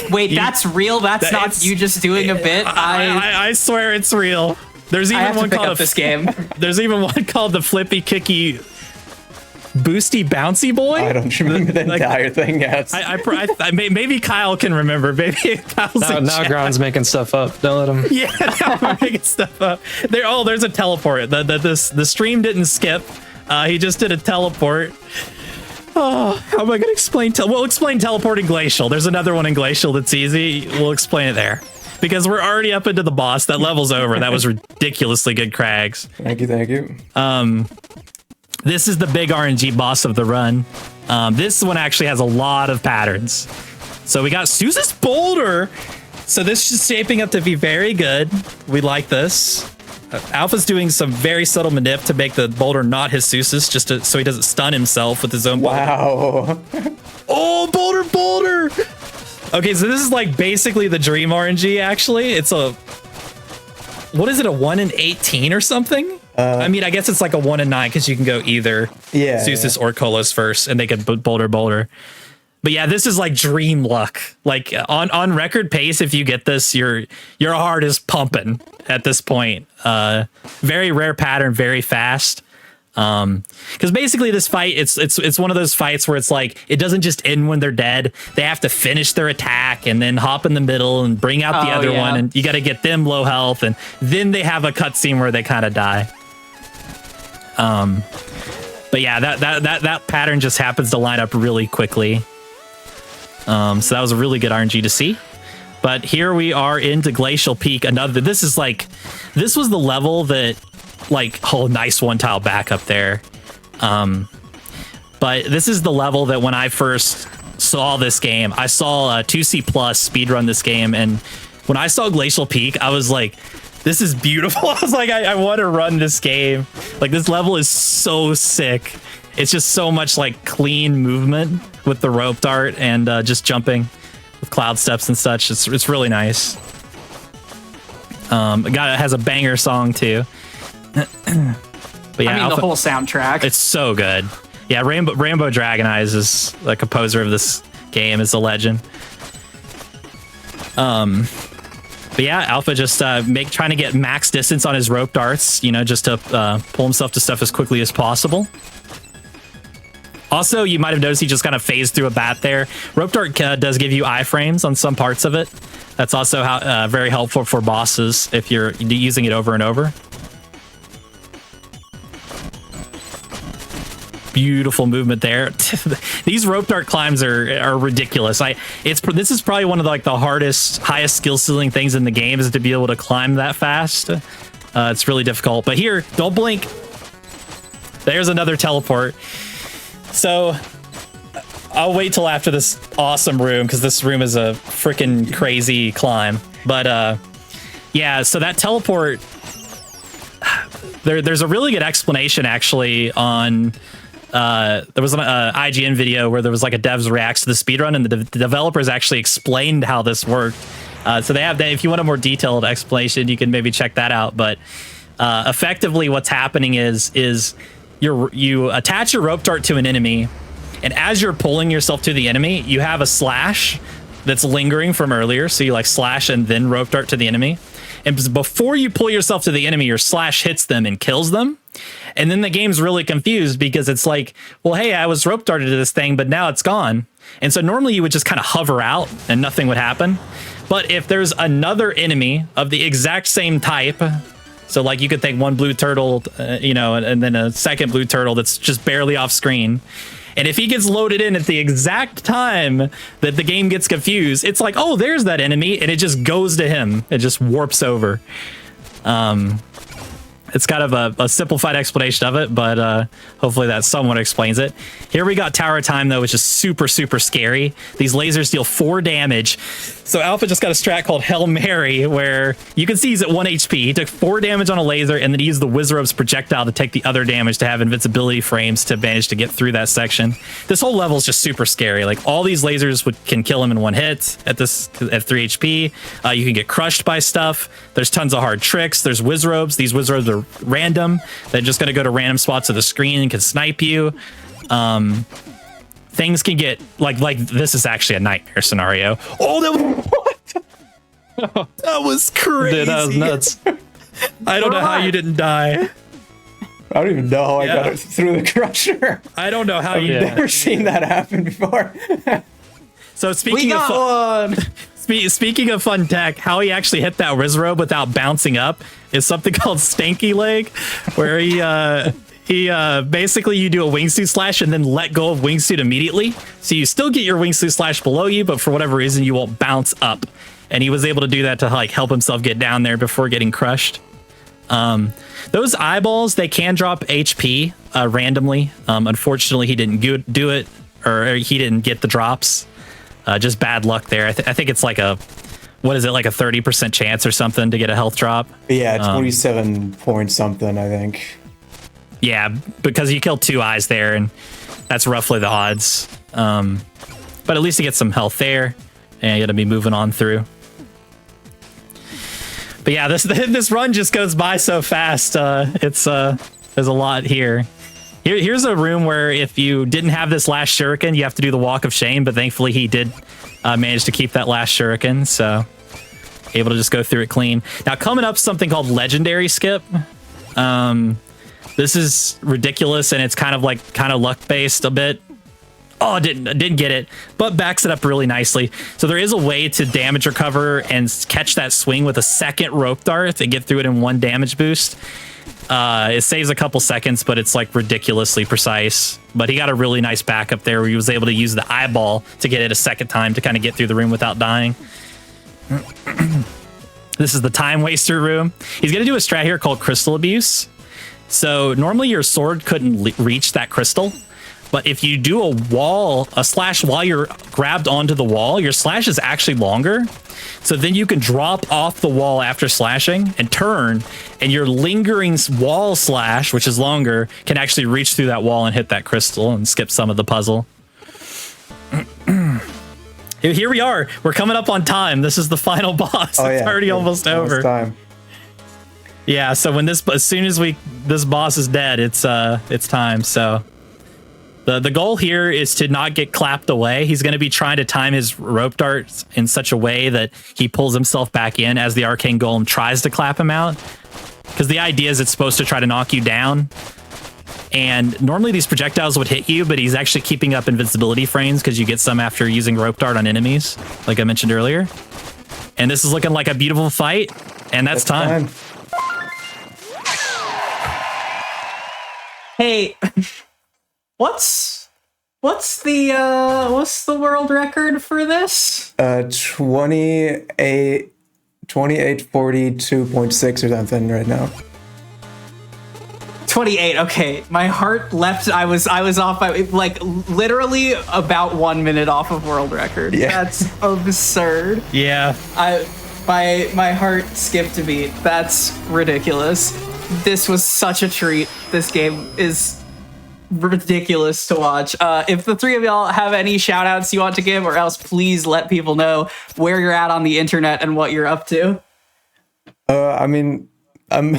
Speaker 1: wait, that's real? That's not you just doing a bit?
Speaker 16: I swear it's real. There's even one called
Speaker 1: this game.
Speaker 16: There's even one called the Flippy Kicky Boosty Bouncy Boy.
Speaker 15: I don't remember the entire thing. Yes,
Speaker 16: maybe Kyle can remember. Maybe Kyle's
Speaker 17: now Ground's making stuff up. Don't let him.
Speaker 16: Yeah, now we're making stuff up. There's a teleport. The stream didn't skip. He just did a teleport. Oh, how am I gonna explain? We'll explain teleporting Glacial. There's another one in Glacial that's easy. We'll explain it there. Because we're already up into the boss. That level's over. That was ridiculously good, Crags.
Speaker 15: Thank you.
Speaker 16: This is the big RNG boss of the run. This one actually has a lot of patterns. So we got Sousa's Boulder. So this is shaping up to be very good. We like this. Alpha's doing some very subtle manip to make the boulder not his Sousa's, just so he doesn't stun himself with his own boulder.
Speaker 15: Wow.
Speaker 16: Oh, boulder! Okay, so this is like basically the dream RNG, actually. It's a... What is it, a 1 in 18 or something? I mean, I guess it's like a 1 in 9 because you can go either Zeus's or Kolos first, and they can boulder. But yeah, this is like dream luck. Like on record pace, if you get this, your heart is pumping at this point. Very rare pattern, very fast. Because basically this fight, it's one of those fights where it's like it doesn't just end when they're dead. They have to finish their attack and then hop in the middle and bring out the other one, and you got to get them low health, and then they have a cutscene where they kind of die. But yeah, that pattern just happens to line up really quickly. So that was a really good RNG to see. But here we are into Glacial Peak. This was the level that, like, oh, nice one tile back up there. But this is the level that when I first saw this game, I saw 2C Plus speedrun this game, and when I saw Glacial Peak, I was like, this is beautiful. I was like, I want to run this game. Like, this level is so sick. It's just so much like clean movement with the rope dart and just jumping with cloud steps and such. It's really nice. It has a banger song too. But yeah,
Speaker 1: I mean, the whole soundtrack.
Speaker 16: It's so good. Yeah, Rainbow Dragon Eyes is the composer of this game, is a legend. But yeah, Alpha just trying to get max distance on his rope darts, just to pull himself to stuff as quickly as possible. Also, you might have noticed he just kind of phased through a bat there. Rope dart does give you iframes on some parts of it. That's also very helpful for bosses if you're using it over and over. Beautiful movement there. These rope dart climbs are ridiculous. This is probably one of the highest skill ceiling things in the game, is to be able to climb that fast. It's really difficult. But here, don't blink. There's another teleport. So I'll wait till after this awesome room, because this room is a freaking crazy climb. But yeah, so that teleport, there's a really good explanation actually on there was an IGN video where there was like a devs reacts to the speedrun, and the developers actually explained how this worked. So they have that. If you want a more detailed explanation, you can maybe check that out. But effectively what's happening is you attach your rope dart to an enemy, and as you're pulling yourself to the enemy, you have a slash that's lingering from earlier. So you like slash and then rope dart to the enemy. And before you pull yourself to the enemy, your slash hits them and kills them. And then the game's really confused, because it's like, well, hey, I was rope darted to this thing, but now it's gone. And so normally you would just kind of hover out and nothing would happen. But if there's another enemy of the exact same type, so like you could think one blue turtle, and then a second blue turtle that's just barely off screen. And if he gets loaded in at the exact time that the game gets confused, it's like, oh, there's that enemy, and it just goes to him. It just warps over. it's kind of a simplified explanation of it, but hopefully that somewhat explains it. Here we got Tower of Time, though, which is super, super scary. These lasers deal 4 damage. So Alpha just got a strat called Hail Mary, where you can see he's at 1 HP. He took 4 damage on a laser, and then he used the Wizard's projectile to take the other damage to have invincibility frames to manage to get through that section. This whole level is just super scary. Like, all these lasers can kill him in 1 hit at 3 HP. You can get crushed by stuff. There's tons of hard tricks. There's Wizrobes. These Wizrobes are random. They're just going to go to random spots of the screen and can snipe you. Things can get like this is actually a nightmare scenario. Oh, that was crazy.
Speaker 17: Dude, that was nuts.
Speaker 16: I don't know how you didn't die.
Speaker 15: I don't even know how I got it through the crusher.
Speaker 16: I don't know how
Speaker 15: I've never seen that happen before.
Speaker 16: So speaking of fun tech, how he actually hit that Wizrobe without bouncing up is something called Stanky Leg, where he basically you do a wingsuit slash and then let go of wingsuit immediately. So you still get your wingsuit slash below you, but for whatever reason you won't bounce up. And he was able to do that to like help himself get down there before getting crushed. Those eyeballs, they can drop HP randomly. Unfortunately, he didn't do it, or he didn't get the drops. Just bad luck there. I think it's like a 30% chance or something to get a health drop.
Speaker 15: Yeah, 27 point something, I think.
Speaker 16: Yeah, because you killed 2 eyes there, and that's roughly the odds. But at least you get some health there, and you're gonna be moving on through. But yeah, this run just goes by so fast. There's a lot here. Here's a room where if you didn't have this last shuriken, you have to do the walk of shame, but thankfully he did manage to keep that last shuriken, so able to just go through it clean. Now coming up, something called Legendary Skip. This is ridiculous, and it's kind of luck based a bit. Oh, didn't get it, but backs it up really nicely. So there is a way to damage recover and catch that swing with a second rope dart and get through it in 1 damage boost. It saves a couple seconds, but it's like ridiculously precise. But he got a really nice backup there where he was able to use the eyeball to get it a second time to kind of get through the room without dying. This is the time waster room. He's going to do a strat here called Crystal Abuse. So normally your sword couldn't reach that crystal. But if you do a slash while you're grabbed onto the wall, your slash is actually longer. So then you can drop off the wall after slashing and turn, and your lingering wall slash, which is longer, can actually reach through that wall and hit that crystal and skip some of the puzzle. Here we are. We're coming up on time. This is the final boss.
Speaker 15: Oh,
Speaker 16: it's already almost over.
Speaker 15: Time.
Speaker 16: Yeah, so when as soon as this boss is dead, it's time. So the goal here is to not get clapped away. He's going to be trying to time his rope darts in such a way that he pulls himself back in as the arcane golem tries to clap him out. Because the idea is it's supposed to try to knock you down. And normally these projectiles would hit you, but he's actually keeping up invincibility frames because you get some after using rope dart on enemies, like I mentioned earlier. And this is looking like a beautiful fight, and that's time.
Speaker 1: Hey, what's the world record for this?
Speaker 15: 2842.6 or something right now.
Speaker 1: 28. Okay, my heart leapt. I was off by like literally about 1 minute off of world record.
Speaker 15: Yeah.
Speaker 1: That's absurd.
Speaker 16: Yeah.
Speaker 1: My heart skipped a beat. That's ridiculous. This was such a treat. This game is ridiculous to watch. If the three of y'all have any shout outs you want to give, or else please let people know where you're at on the internet and what you're up to.
Speaker 15: I mean, I'm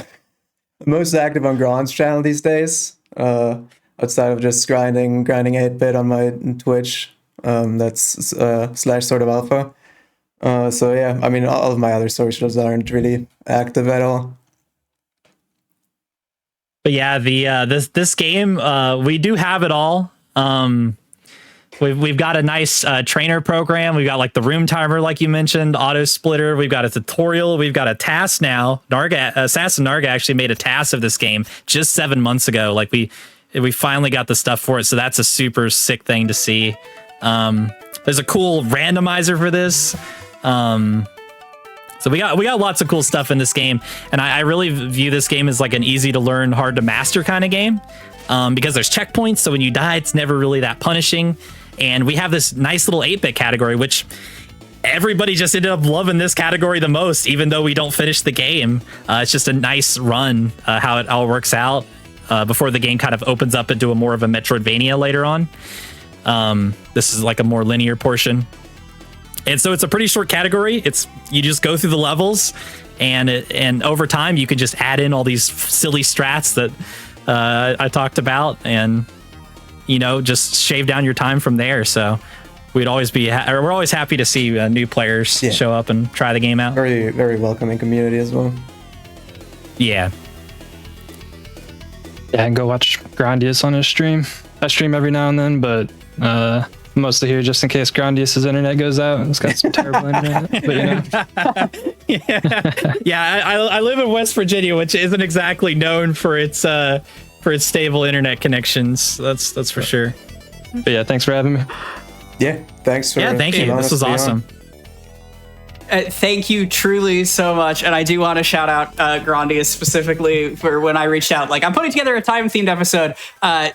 Speaker 15: most active on Gron's channel these days. Outside of just grinding 8-bit on my Twitch. That's /SwordOfAlpha. So yeah, I mean, all of my other socials aren't really active at all.
Speaker 16: But yeah, this game, we do have it all. We've got a nice trainer program. We've got like the room timer, like you mentioned, auto splitter. We've got a tutorial. We've got a task now. Assassin Narga actually made a task of this game just 7 months ago. Like we finally got the stuff for it. So that's a super sick thing to see. There's a cool randomizer for this. So we got lots of cool stuff in this game, and I really view this game as like an easy to learn, hard to master kind of game, because there's checkpoints. So when you die, it's never really that punishing, and we have this nice little 8-bit category, which everybody just ended up loving this category the most, even though we don't finish the game. It's just a nice run, how it all works out before the game kind of opens up into a more of a Metroidvania later on. This is like a more linear portion. And so it's a pretty short category. You just go through the levels, and over time you can just add in all these silly strats that I talked about, and just shave down your time from there. So we're always happy to see new players show up and try the game out.
Speaker 15: Very, very welcoming community as well.
Speaker 16: Yeah.
Speaker 17: Yeah, and go watch Grandius on his stream. I stream every now and then, but mostly here just in case Grandius' internet goes out. It's got some terrible internet, but
Speaker 16: I live in West Virginia, which isn't exactly known for its stable internet connections. That's for sure.
Speaker 17: But yeah, thanks for having me.
Speaker 15: Yeah, thanks for.
Speaker 16: Yeah, thank you. This was awesome.
Speaker 1: Thank you truly so much. And I do want to shout out Grandius specifically for when I reached out. Like, I'm putting together a time-themed episode.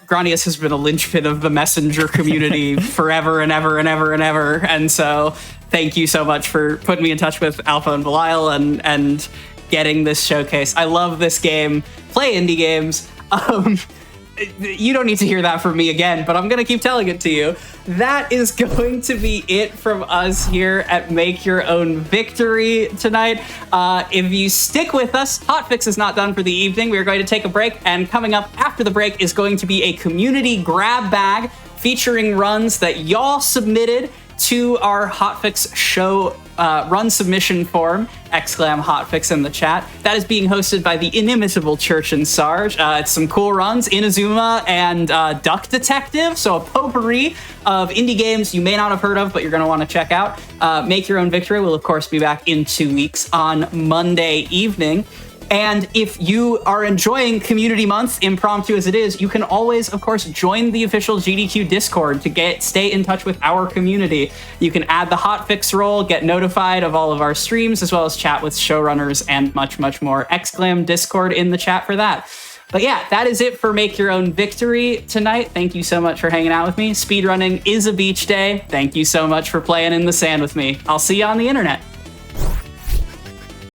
Speaker 1: Grandius has been a linchpin of the messenger community forever and ever and ever and ever. And so thank you so much for putting me in touch with Alpha and Belial and getting this showcase. I love this game. Play indie games. You don't need to hear that from me again, but I'm going to keep telling it to you. That is going to be it from us here at Make Your Own Victory tonight. If you stick with us, Hotfix is not done for the evening. We are going to take a break, and coming up after the break is going to be a community grab bag featuring runs that y'all submitted to our Hotfix show run submission form, !Hotfix in the chat. That is being hosted by the inimitable Church and Sarge. It's some cool runs, Inazuma and Duck Detective, so a potpourri of indie games you may not have heard of, but you're going to want to check out. Make Your Own Victory will, of course, be back in 2 weeks on Monday evening. And if you are enjoying Community Month, impromptu as it is, you can always, of course, join the official GDQ Discord to stay in touch with our community. You can add the Hotfix role, get notified of all of our streams, as well as chat with showrunners and much, much more. Discord in the chat for that. But yeah, that is it for Make Your Own Victory tonight. Thank you so much for hanging out with me. Speedrunning is a beach day. Thank you so much for playing in the sand with me. I'll see you on the internet.